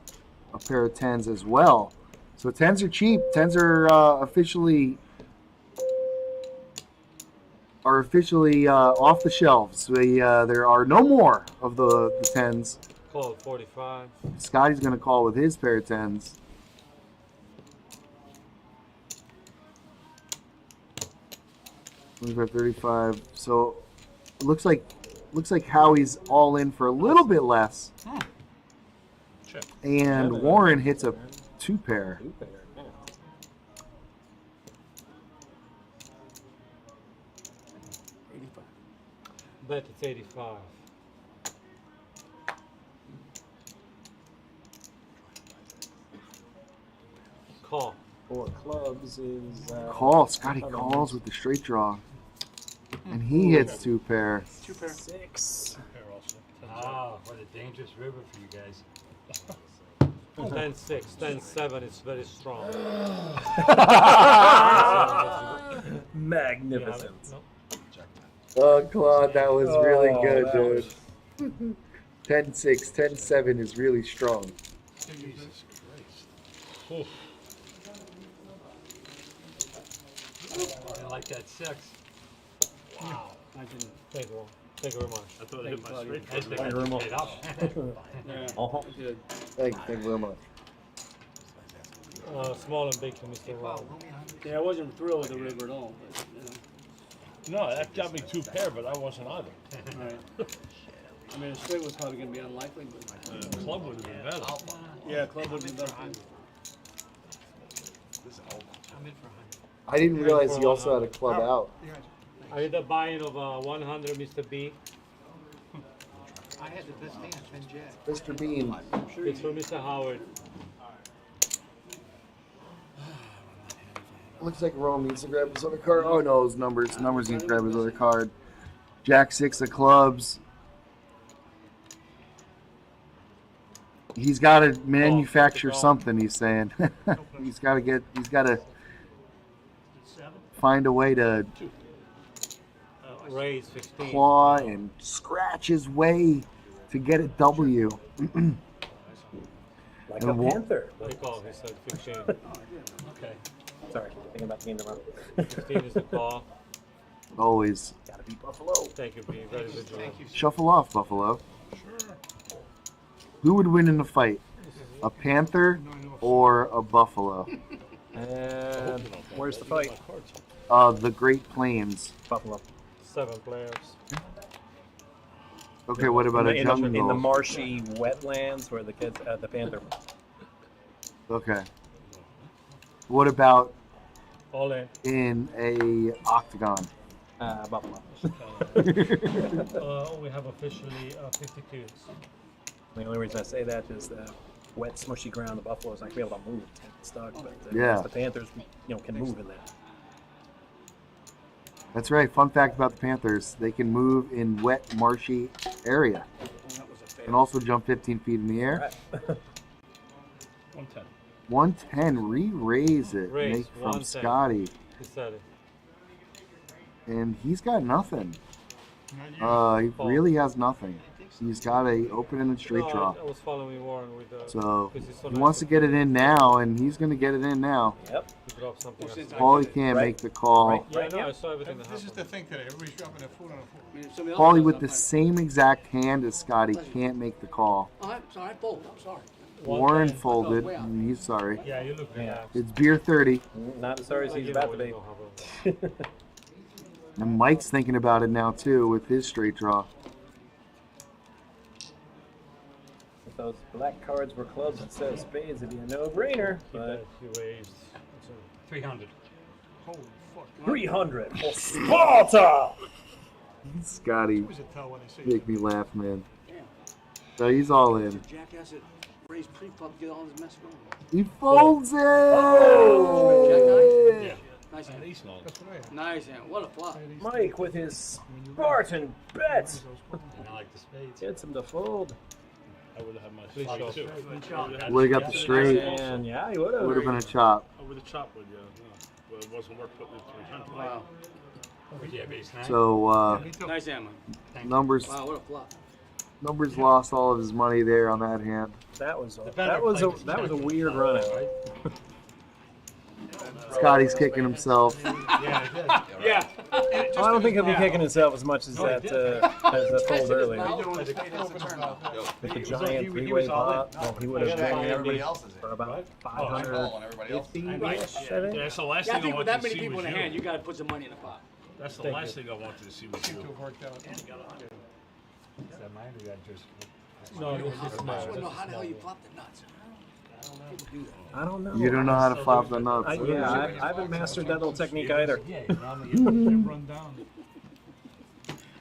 pair of 10s as well. So 10s are cheap. 10s are officially off the shelves. There are no more of the 10s. Call 45. Scotty's going to call with his pair of 10s. We've got 35. So it looks like Howie's all in for a little bit less. Check. And Warren hits a 2-pair. Yeah. Bet it's 85. Call. 4 clubs is. Call. Scotty calls with the straight draw. And he hits 2-pair. 6. Pair also. Ah, what a dangerous river for you guys. 10-6, 10-7 is very strong. Magnificent. Oh, Claude, that was really good, that dude. 10-6, 10-7 is really strong. Jesus Christ. I like that 6. Wow. I didn't. Thank you. Thank you very much. I thought I hit my straight. I think Thank you very much. straight up. Yeah, good. Thank you very much. Small and big to Mr. Ron. Yeah, I wasn't thrilled with the river at all, but, No, that got me 2-pair, but I wasn't either. All right. I mean, a straight was probably going to be unlikely, but Club would have been better. yeah, club would be better. I'm in for 100. I didn't realize he also had a club out. Are you the buying of 100, Mr. B? I had the best hand, 10 jack. Mr. Bean. It's for Mr. Howard. Looks like Rome needs to grab his other card. Oh no, his numbers. Numbers needs to grab his other card. Jack 6 of clubs. He's got to manufacture something. He's saying he's got to find a way to Raise 15. claw and scratch his way to get a W. Like And a Wa- panther. He called, he said 15. Okay. Sorry, thinking about the game tomorrow. 15 is the call. Always Gotta be Buffalo. Thank you, B. Very good job. shuffle off, Buffalo. Who would win in a fight? A panther or a buffalo? And where's the fight? The Great Plains. Buffalo. 7 players. Okay, what about a in the jungle? marshy wetlands where the kids the panther. Okay. What about All in. in a octagon? Buffalo. We have officially 52s. The only reason I say that is the wet, smushy ground. The buffaloes not gonna be able to move, can't get stuck. But Yeah. the panthers, can move in there. That's right. Fun fact about the Panthers: they can move in wet, marshy area, and also jump 15 feet in the air. 110. 110. Re-raise it. Raise, Make from 110. Scotty, He said it. and he's got nothing. He really has nothing. He's got a open and a straight draw. I was following Warren with the. So because he's so he nice wants to get it in now, and he's going to get it in now. Yep. He dropped something else. Paulie can't Right. make the call. Right. Yeah, no, I saw everything that This is happened. the thing today. Everybody's dropping their food on the floor. I mean, if somebody else Paulie does with it, the I'm fine. same exact hand as Scotty can't make the call. Oh, I'm sorry, I folded. I'm sorry. Warren 110. folded, way out. and he's sorry. Yeah, you look relaxed. It's beer 30, Not as sorry as he's You about know to you be. don't have a- and Mike's thinking about it now too with his straight draw. If those black cards were clubs instead of spades, it'd be a no-brainer. He But bet, he raised 300. Holy fuck. 300 for Sparta. Scotty, Who's it tell when they say make me laugh, man. Damn. So he's all in. Jackass that raised pre-flop to get all his mess going. He folds it. Yeah. Nice hand. That's what I had. Nice hand. What a flop. Mike with his Spartan bet And I like the spades. gets him to fold. I would have had my Please straight too. Would have got the straight. And yeah, he would have. Would have been a chop. I would have chopped with you. But it wasn't worth putting it 300. Wow. Yeah, base 9. So Nice hammer. numbers Wow, what a flop. numbers lost all of his money there on that hand. That was a weird run out. Scotty's kicking himself. Yeah. I don't think he'll be kicking himself as much as that fold earlier. With the giant three-way pot, well, he would have been for about 550-ish, I think. That's the last Yeah, I thing I think with wanted that to many see people in was the hand, you. you got to put some money in the pot. That's the last thing I wanted to see was you. No, this is I just small. want to know how the hell you flop the nuts. People do that. I don't know. You don't know how to flop the nuts. I haven't mastered that little technique either. Run down.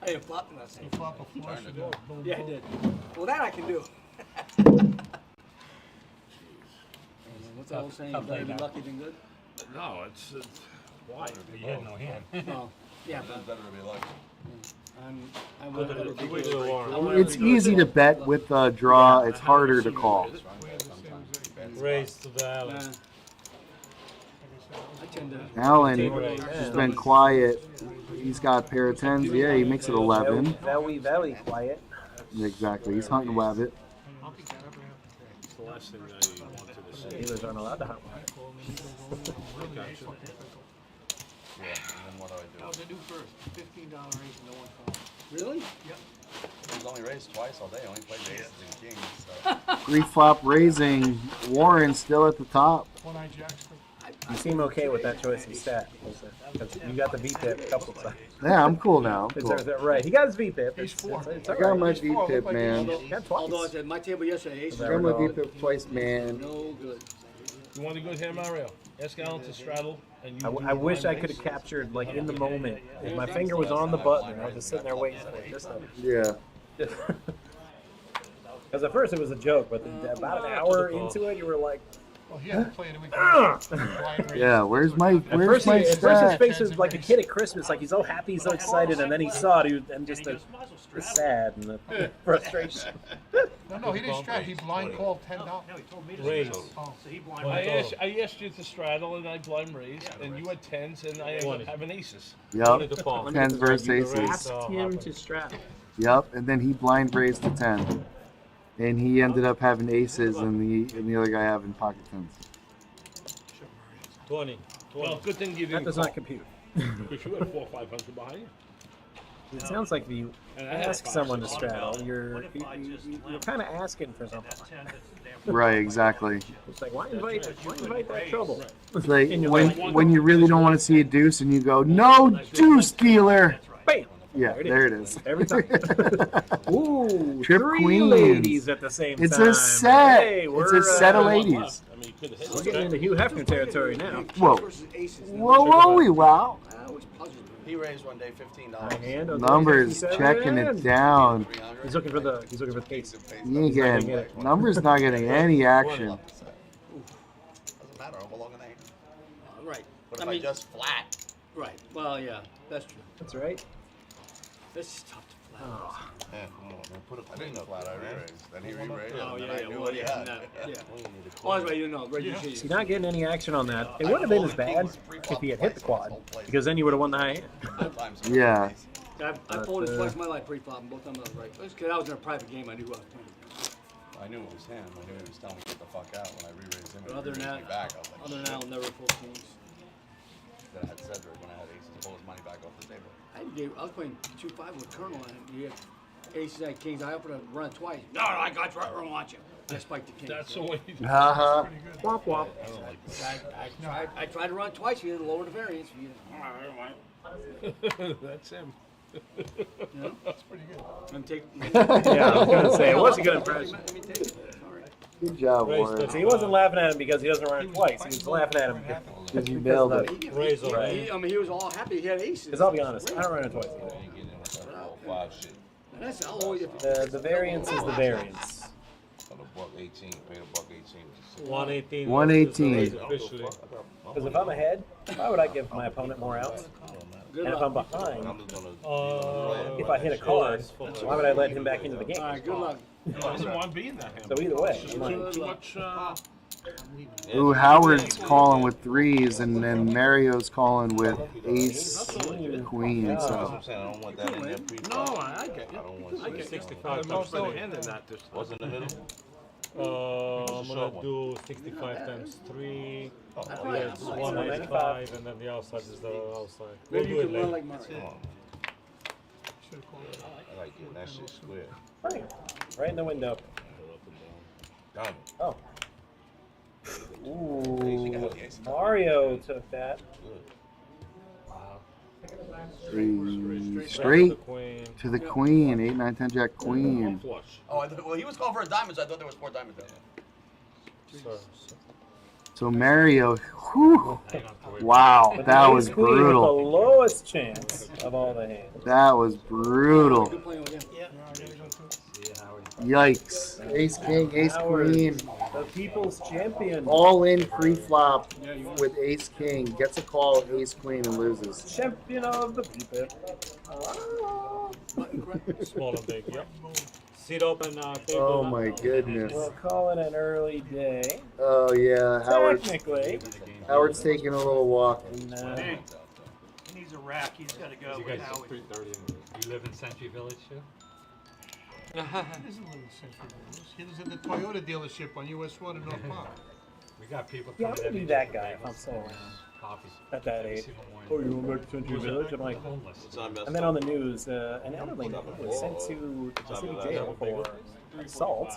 I didn't flop the nuts. You flop a flush and then boom, Yeah, I boom. did. Well, that I can do. What's that old saying? Better be lucky than good? No, it's why? You had no hand. Well, yeah, It's but better to be lucky. I'm Look at it. gonna Look at the warrant. It's easy to bet with the draw. It's harder to call. Raise to the alley. I tend to. Alan has been quiet. He's got a pair of tens. Yeah, he makes it 11. Very quiet. Exactly. He's hunting wabbit. It's the last thing I wanted to see. Dealers aren't allowed to hunt. Yeah, and then what do I How's do? it do first? $15 raise and no one called. Really? Yep. He's only raised twice all day. Only played aces and kings. So. Three-flop raising. Warren still at the top. One-eye jacks. You seem okay with that choice of stat. Because you got the VPIP a couple of times. Yeah, I'm cool now. I'm cool. Right. He got his VPIP. He's four. It's I all got right. my V-pip, man. Got Although I twice. said my table yesterday, aces I are got my V-pip twice, man. no good. You want a good hand, Mario? Ask Alan to straddle, and you. I wish I could have captured, like, in the moment. If my finger was on the button, I was just sitting there waiting for it. Just Yeah. Because at first it was a joke, but about an hour into it, you were like, Well, he had to play it a week later. Yeah, where's my at first his stat? face was like a kid at Christmas, like he's so happy, he's so excited, and then he saw it, and just the sad and the frustration. No, he didn't strat. He blind called $10. No, he told me to Raise. Oh. So he blind I asked you to straddle, and I blind raised, and you had tens, and I ended up having aces. Yep. The palm. Tens versus aces. Asked him to straddle. Yep. And then he blind raised to 10. And he ended up having aces and the other guy having pocket tens. 20. Well, good thing you That didn't does call, not compute. because you had 400 or 500 behind you. It sounds like if you ask someone to straddle, you're kind of asking for something. Right, exactly. It's like, why invite that trouble? It's like when you really don't want to see a deuce and you go, no deuce dealer. Bam! Yeah, there it is. Every time. Ooh, Trip three queens. ladies at the same time. It's a set. Hey, It's a set of ladies. I mean, you could have hit We're it. getting into Hugh Hefner territory now. Whoa. Versus aces. Whoa, whoa, wow. That always puzzles me. He raised one day $15. Hand on Numbers 357. checking it down. 300. He's looking for the case. You ain't getting, numbers not getting any action. Doesn't matter. I belong in the hand. Right. But if I just flat. Right. Well, yeah, that's true. That's right. This is tough to flat. Oh. Yeah, put a queen flat. I re-raised. Then he re-raised. Oh, and yeah, then I yeah. knew Well, what he yeah. had. No, yeah. Oh, that's right. You know, right. He's not getting any action on that. It wouldn't have been as bad if he had hit the quad, because then you would have won the high hand. Yeah. I folded twice in my life pre-flop, and both times I was right. Because I was in a private game, I knew who I was playing. I knew it was him. I knew he was telling me to get the fuck out when I re-raised him. But And other he than raised me that, back. I was like, other than that, I'll never fold kings. Then I had Cedric when I had aces to pull his money back off the table. I was playing 2-5 with Colonel, and he had aces and kings. I offered to run it twice. No, I got you. I don't want you. I spiked the king. That's the way. Haha. Womp womp. I tried to run it twice. You lower the variance. You That's him. know? That's pretty good. And take. Yeah, I was going to say, it was a good impression. Let me take it. Sorry. Good job, Warren. See, he wasn't laughing at him because he doesn't run it twice. He was laughing at him Because you nailed it. Raise already. I mean, he was all happy. He had aces. because I'll be honest, I don't run it twice either. Ain't getting in with that roll 5 shit. And that's I'll always. The variance is the variance. On a buck 18, paid a buck 18. 118. 118. Officially. Because if I'm ahead, why would I give my opponent more outs? Good And if luck. I'm behind, I'm just gonna. if I hit a card, why would I let him back into the game? All right, good luck. He doesn't want to be in that hand. So either way, It's I'm just like, too much. Ooh, Howard's calling with threes, and then Mario's calling with ace queen. That's what So I'm saying. I don't want that in there pre No, I get I you. don't want I get you. 65 I'm much better hand than that this time. What's in the middle? I'm short gonna do 65 times 3. Oh, Yeah, it's 195, and then the outside is the outside. We'll Maybe do you it can run later. like Mario. Come on. I like getting that shit square. right in the window. Diamond. Oh. Ooh, Mario took that. three straight The queen. to the queen. 8, 9, 10, jack, queen. Flush. Oh, well, he was calling for a diamond, so I thought there was 4 diamonds there. So, So Mario, whew, hang on to it. wow, that was Ace queen with the brutal. lowest chance of all the hands. That was brutal. Good playing with him. See you, Howard. Yikes. Ace king, ace Howard, queen. the people's champion. All in pre-flop with ace king. Gets a call, ace queen, and loses. Champion of the people. Small and big, yep. Seat open, table. Oh my goodness. We'll call it an early day. Oh yeah, Technically. Howard's taking a little walk. And, He needs a rack. He's got to go You with guys Howie. 3:30. You live in Century Village too? He doesn't live in Central Village. He lives at the Toyota dealership on US Road in North Park. We got people yeah, I'm coming gonna be every that day guy for if I'm still around. coffee. At that age. Single morning. Oh, you want back to Century Village? I'm like, Homeless. and then on the news, an elderly man was sent to the city jail for assault.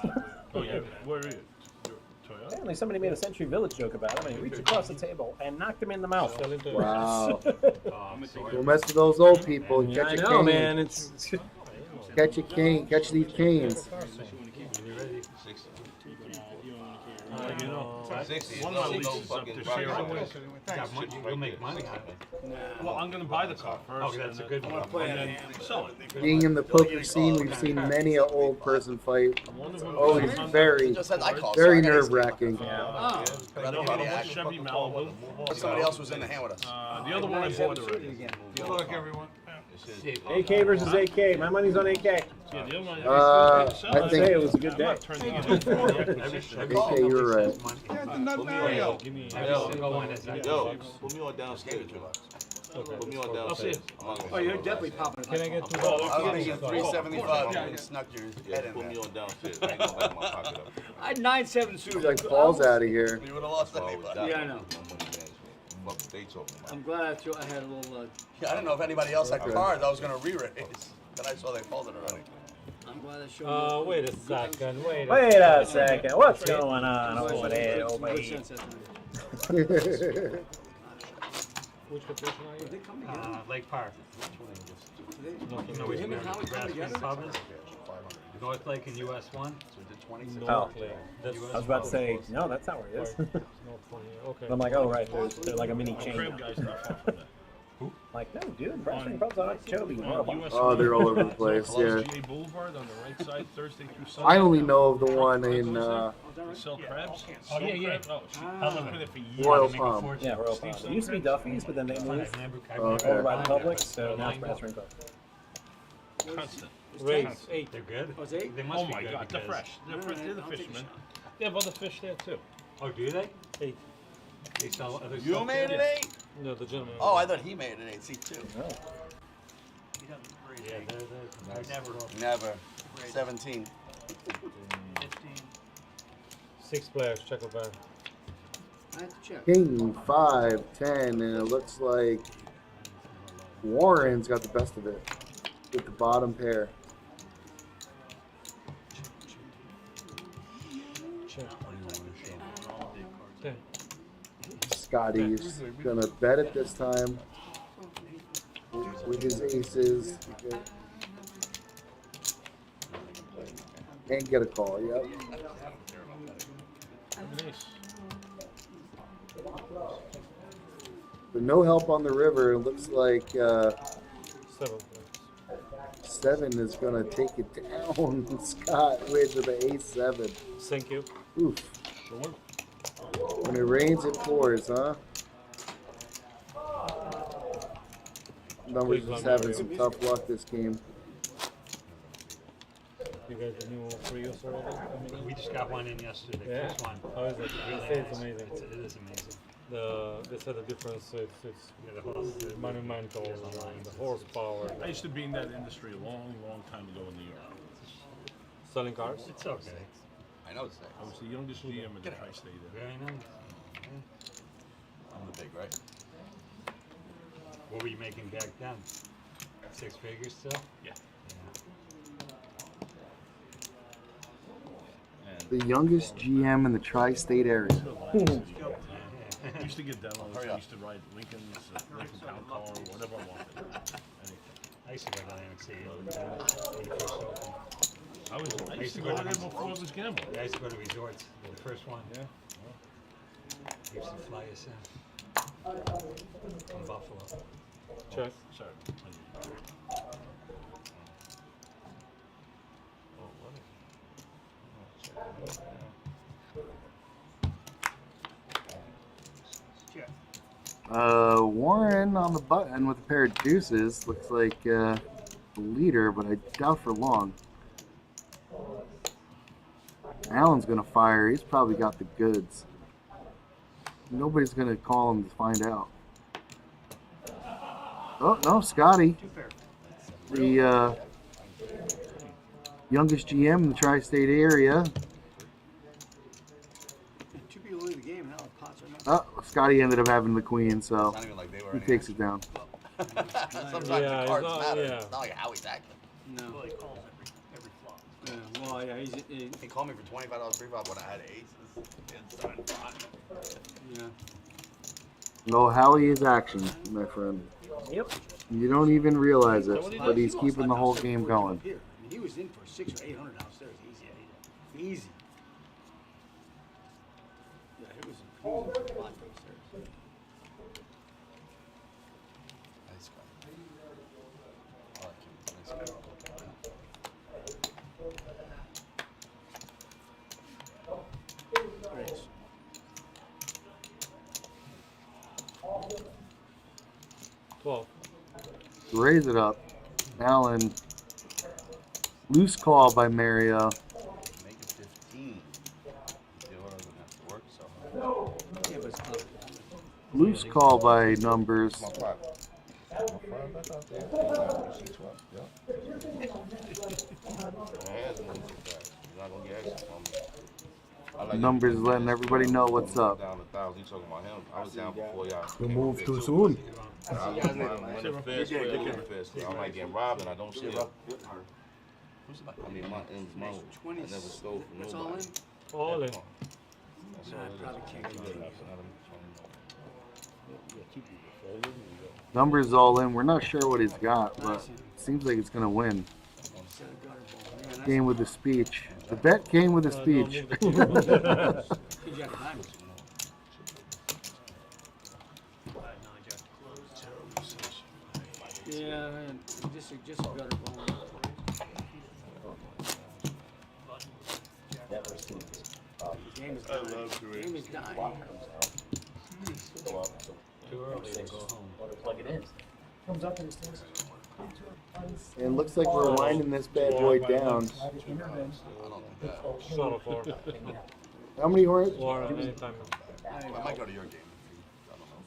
Oh, yeah. Where is it? Toyota? Apparently somebody made a Century Village joke about him and he reached across the table and knocked him in the mouth. Fell into Wow. I'm sorry. Don't mess with those old people. Yeah, Catch I a know, cane. man. It's Catch a cane. Catch these canes. You ready? 60. You know, 60. one of my No leases up fucking this right year. there. Got money, you'll make money on it. Well, I'm gonna buy the car first. Oh, that's a and good then- one. And then sell it. Being in the poker scene, we've seen many an old person fight. Always very, Just said I called. very so I got his- nerve-wracking. I know how to work Chevy Malibu. But somebody else was in the hand with us. The other one I bought already. Good luck, everyone. AK versus AK. My money's on AK. Yeah, the other one. I I'd say think it was a good day. AK, you're right. Mario. Give me every single one as I Yo, put me on downstairs. Put me on downstairs. Oh, you're definitely popping. Can I get two I was dollars? gonna get 375 and you snuck your Yeah, head in put there. me on downstairs. I ain't gonna back my pocket up. I had 9-7 He's suited. like balls out of here. You would have lost So anybody. Yeah, I know. No money management. What they talking about? I'm glad I had a little. Yeah, I didn't know if anybody else had cards. I was gonna re-raise. Then I saw they folded already. I'm glad I showed. Wait a second, wait Wait a second. What's going on over there, over Good here? sense that night. Which location are you? They come together. Lake Park. No, him and Howie come together. North Lake and US 1. Oh. North Lake. I was about to say, no, that's not where it is. North 20. Okay. I'm like, oh, right, they're like a mini chain. Crib guy's not far from that. Like, no, dude, wrestling clubs on Okeechobee. US Oh, they're all over the place, yeah. GA Boulevard on the right side, Thursday through Sunday. I only know of the one in They sell crabs? Oh, yeah, yeah. Oh, I've been there for years. Royal Palm. Yeah, Royal Palm. It used to be Duffy's, but then they moved Okay. over by the Publix, so now it's wrestling club. Constant. Rates 8. They're good. Oh, it's 8? They must Oh be my good God, they're because- fresh. They're the fishermen. They have other fish there too. Oh, do they? 8. They sell other You stuff made too? it 8? No, the gentleman. Oh, I thought he made it 8. See, 2. Yeah, they're Never. Never. 17. 15. 6 players, check it back. I have to check. King 5, 10, and it looks like Warren's got the best of it with the bottom pair. Check. Scotty's gonna bet it this time with his aces. And get a call, yep. But no help on the river. It looks like 7 players. 7 is gonna take it down. Scott with the ace 7. Thank you. Oof. When it rains, it pours, huh? Numbers just having some tough luck this game. You got the new Prius already? We just got one in yesterday. Yeah. First one. How is it? Really They say it's nice. amazing. It is amazing. They said the difference. It's Yeah, the horse. monumental. The horsepower. I used to be in that industry a long, long time ago in New York. Selling cars. It's okay. I know it's I was the youngest GM in the tri-state area. Very nice. I'm the big, right? What were you making back then? 6 figures still? Yeah. The youngest GM in the tri-state area. I used to get demos. I used to ride Lincoln Town Car, whatever I wanted. Anything. I used to go down there and see it when it first opened. I used to go there before it was gamble. Yeah, I used to go to resorts. The first one. Yeah. Used to fly us in. From Buffalo. Check. Sorry. Warren on the button with a pair of deuces. Looks like the leader, but I doubt for long. Allen's going to fire. He's probably got the goods. Nobody's going to call him to find out. Oh, no, Scotty. The youngest GM in the tri-state area. Two people leave the game now. Pots are not. Oh, Scotty ended up having the queen, so It's not even like they were he any takes it down. Sometimes Yeah, the cards it's not- matter. yeah. It's not like how he's acting. No. Well, he calls every flop. Yeah, well, yeah, He called me for $25 free flop when I had aces and 7-5. yeah. No, Howie is action, my friend. Yep. You don't even realize it, but he's keeping the whole game going. Here. I mean, he was in for 600 or 800 downstairs. Easy. Easy. Yeah, he was in a lot downstairs. Nice guy. I like him. Nice guy. Great. Raise it up. Allen. Loose call by Mario. Make it 15. Theodore doesn't have to work, so. Yeah, but it's not. Loose call by Numbers. Numbers letting everybody know what's up. Down 1,000. You talking about him? I was down before y'all. You moved too soon. I'm like getting robbed and I don't see it. I mean, my ends mold. I never stole from That's all nobody. in? All in. That's all it is. Probably can't get it. Numbers all in. We're not sure what he's got, but it seems like it's gonna win. Came with the speech. The bet came with a speech. Yeah, and just a gutter ball. Game is dying. Too early to go home. Plug it in. And it looks like we're winding this bad boy down. Not a four. How many horns? Or anytime. I might go to your game.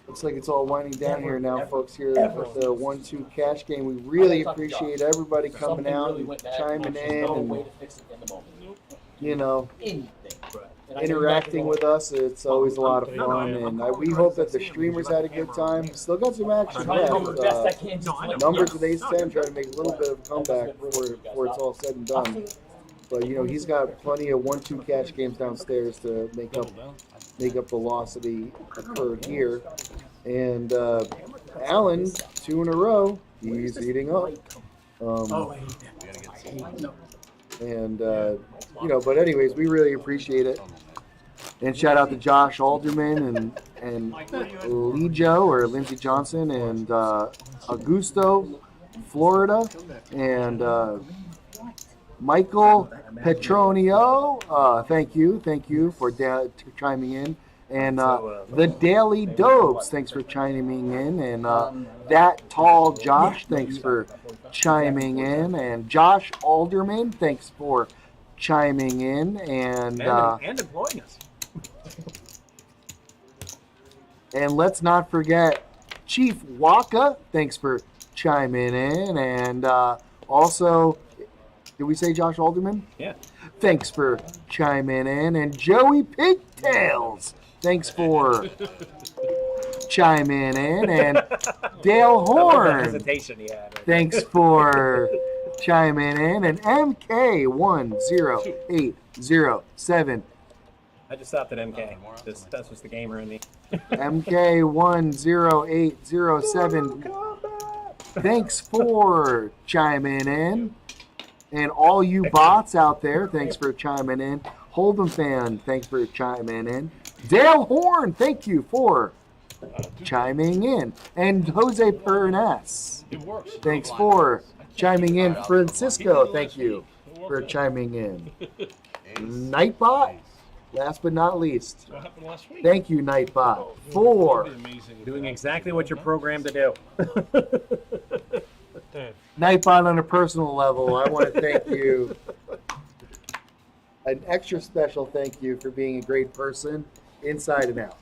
Looks like it's all winding down here now, folks, here with the 1-2 cash game. We really appreciate everybody coming out and chiming in and, you know, interacting with us. It's always a lot of fun, and we hope that the streamers had a good time. Still got some action left. Numbers with Ace-10 trying to make a little bit of a comeback before it's all said and done. But, you know, he's got plenty of 1-2 cash games downstairs to make up the loss that he occurred here. And Allen, 2 in a row, he's eating up. And, you know, but anyways, we really appreciate it. And shout out to Josh Alderman and Lee Joe or Lindsey Johnson and Augusto, Florida, and Michael Petronio. Thank you for chiming in. And the Daily Dopes, thanks for chiming in. And That Tall Josh, thanks for chiming in. And Josh Alderman, thanks for chiming in. And employing us. And let's not forget Chief Waka, thanks for chiming in. And also, did we say Josh Alderman? Yeah. Thanks for chiming in. And Joey Pigtails, thanks for chiming in. And Dale Horn, hesitation he had right thanks for chiming in. And MK10807, I just stopped at MK. That's just the gamer in me. MK10807, thanks for chiming in. And all you bots out there, thanks for chiming in. Hold'em fan, thanks for chiming in. Dale Horn, thank you for chiming in. And Jose Pernas, thanks for chiming in. Francisco, thank you for chiming in. Nightbot, last but not least, thank you, Nightbot, for doing exactly what you're programmed to do. Nightbot, on a personal level, I want to thank you. An extra special thank you for being a great person, inside and out.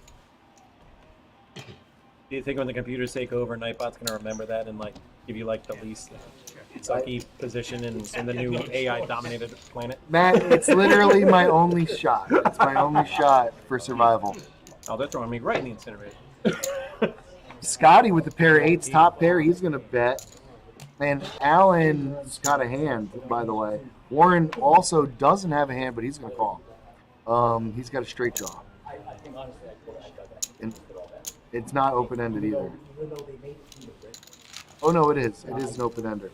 Do you think when the computers take over, Nightbot's going to remember that and give you the least sucky position in the new AI-dominated planet? Matt, it's literally my only shot. It's my only shot for survival. Oh, they're throwing me right in the incinerator. Scotty with the pair of eights, top pair, he's going to bet. And Alan's got a hand, by the way. Warren also doesn't have a hand, but he's going to call. He's got a straight draw. And it's not open-ended either. Oh, no, it is. It is an open-ender.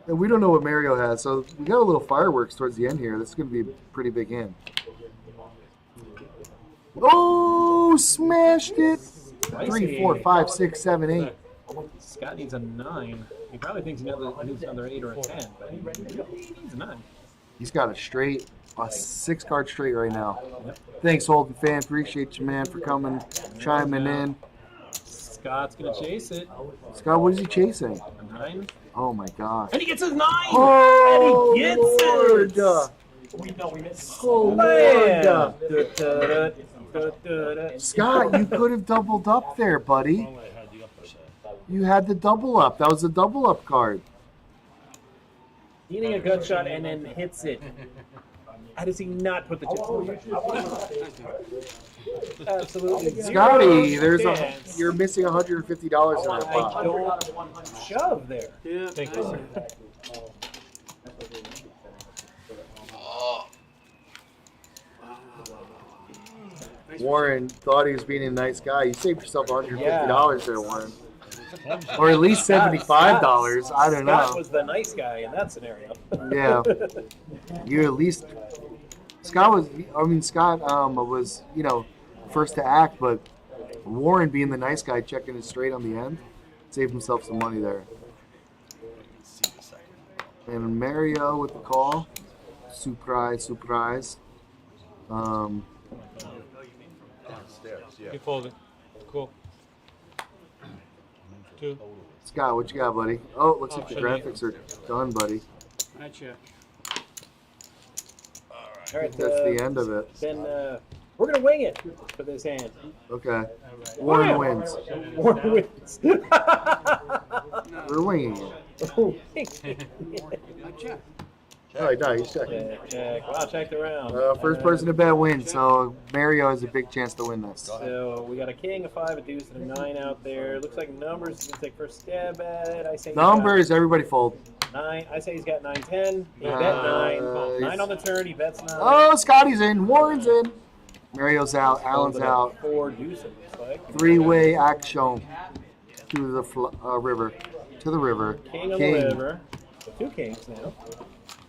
And we don't know what Mario has, so we got a little fireworks towards the end here. This is going to be a pretty big hand. Oh, smashed it! 3, 4, 5, 6, 7, 8. Scott needs a 9. He probably thinks he needs another 8 or a 10, but he needs a 9. He's got a 6-card straight right now. Yep. Thanks, Holden fan. Appreciate you, man, for coming, chiming in. Scott's going to chase it. Scott, what is he chasing? A 9. Oh, my gosh. And he gets his 9! Oh, and he gets Lord. it! We missed. Oh, Lord. Scott, you could have doubled up there, buddy. You had the double up. That was a double up card. Eating a gut shot and then hits it. How does he not put the chips? Absolutely. Scotty, you're missing $150 in that pot. I don't shove there. Yeah. Thank you, sir. Warren thought he was being a nice guy. You saved yourself $150 there, Warren. Or at least $75. I don't know. Scott was the nice guy in that scenario. Yeah. You at least... Scott was, first to act, but Warren being the nice guy, checking it straight on the end, saved himself some money there. And Mario with the call. Surprise. Downstairs, yeah. Keep folding. Cool. 2. Scott, what you got, buddy? Oh, looks like the graphics are done, buddy. Gotcha. All right, That's the end of it. Then we're going to wing it for this hand. Okay. Warren wins. Warren wins. We're winging it. Oh, no, he's checking. Check. Wow, check the round. First person to bet wins, so Mario has a big chance to win this. So we got a king, a 5, a deuce, and a 9 out there. Looks like numbers is going to take first stab at it. I say Numbers, everybody fold. 9. I say he's got 9, 10. He bet 9. 9 on the turn, he bets 9. Oh, Scotty's in. Warren's in. Mario's out. Alan's out. 4 deuce, it looks like. 3-way action to the river. To the river. King on the river. So 2 kings now.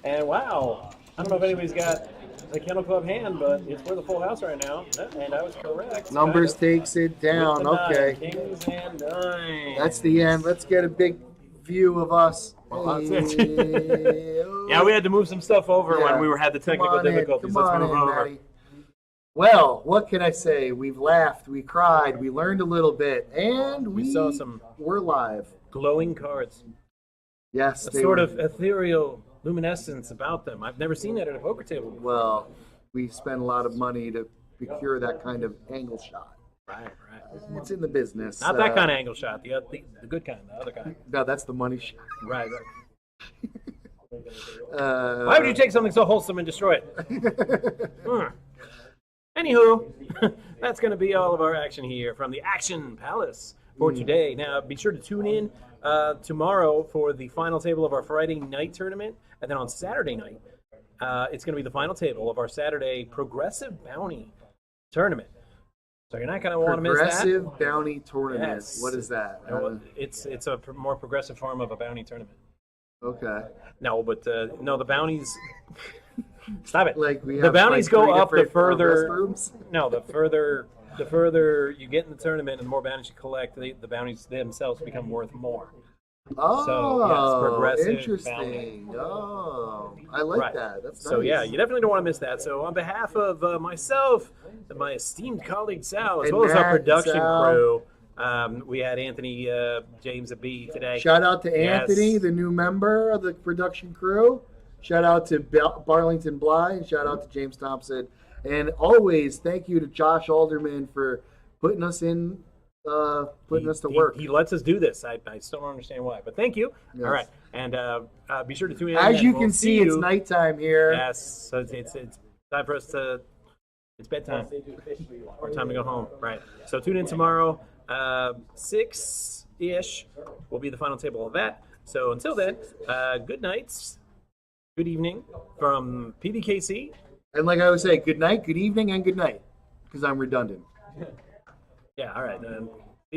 And wow, I don't know if anybody's got the Kennel Club hand, but it's for the full house right now. And I was correct. Numbers takes it down. Okay. Kings and 9. That's the end. Let's get a big view of us. Yeah, we had to move some stuff over when we had the technical difficulties. Let's move over. Maddie. Well, what can I say? We've laughed, we cried, we learned a little bit, and We saw some we're live. glowing cards. Yes, A they sort were- of ethereal luminescence about them. I've never seen that at a poker table before. Well, we spent a lot of money to procure that kind of angle shot. Right. It's in the business. Not that kind of angle shot. The good kind, the other kind. No, that's the money shot. Right. Uh, Why would you take something so wholesome and destroy it? Anywho, that's going to be all of our action here from the Action Palace for today. Now, be sure to tune in tomorrow for the final table of our Friday night tournament. And then on Saturday night, it's going to be the final table of our Saturday Progressive Bounty tournament. So you're not going to want to miss that. Progressive Bounty Tournament. Yes. What is that? It's a more progressive form of a bounty tournament. Okay. No, but no, the bounties. Stop it. Like we the have bounties like go three up the different, further. restrooms? No, the further you get in the tournament, and the more bounties you collect, the bounties themselves become worth more. Oh, So, yes, progressive interesting. bounty. Oh, I like Right. that. That's So nice. yeah, you definitely don't want to miss that. So on behalf of myself and my esteemed colleague Sal, as And well as our Matt, production Sal. crew, we had Anthony James B today. Shout out to Yes. Anthony, the new member of the production crew. Shout out to Barlington Bly, and shout out to James Thompson. And always thank you to Josh Alderman for putting us in, putting us to work. He lets us do this. I still don't understand why, but thank you. Yes. All right, and be sure to tune in. As and you we'll can see, it's you. nighttime here. Yes, so it's time for us to. It's bedtime. Or time to go home. Right. So tune in tomorrow, 6-ish. Will be the final table of that. So until then, good nights, good evening from PBKC. And like I always say, good night, good evening, and good night, because I'm redundant. Yeah. All right.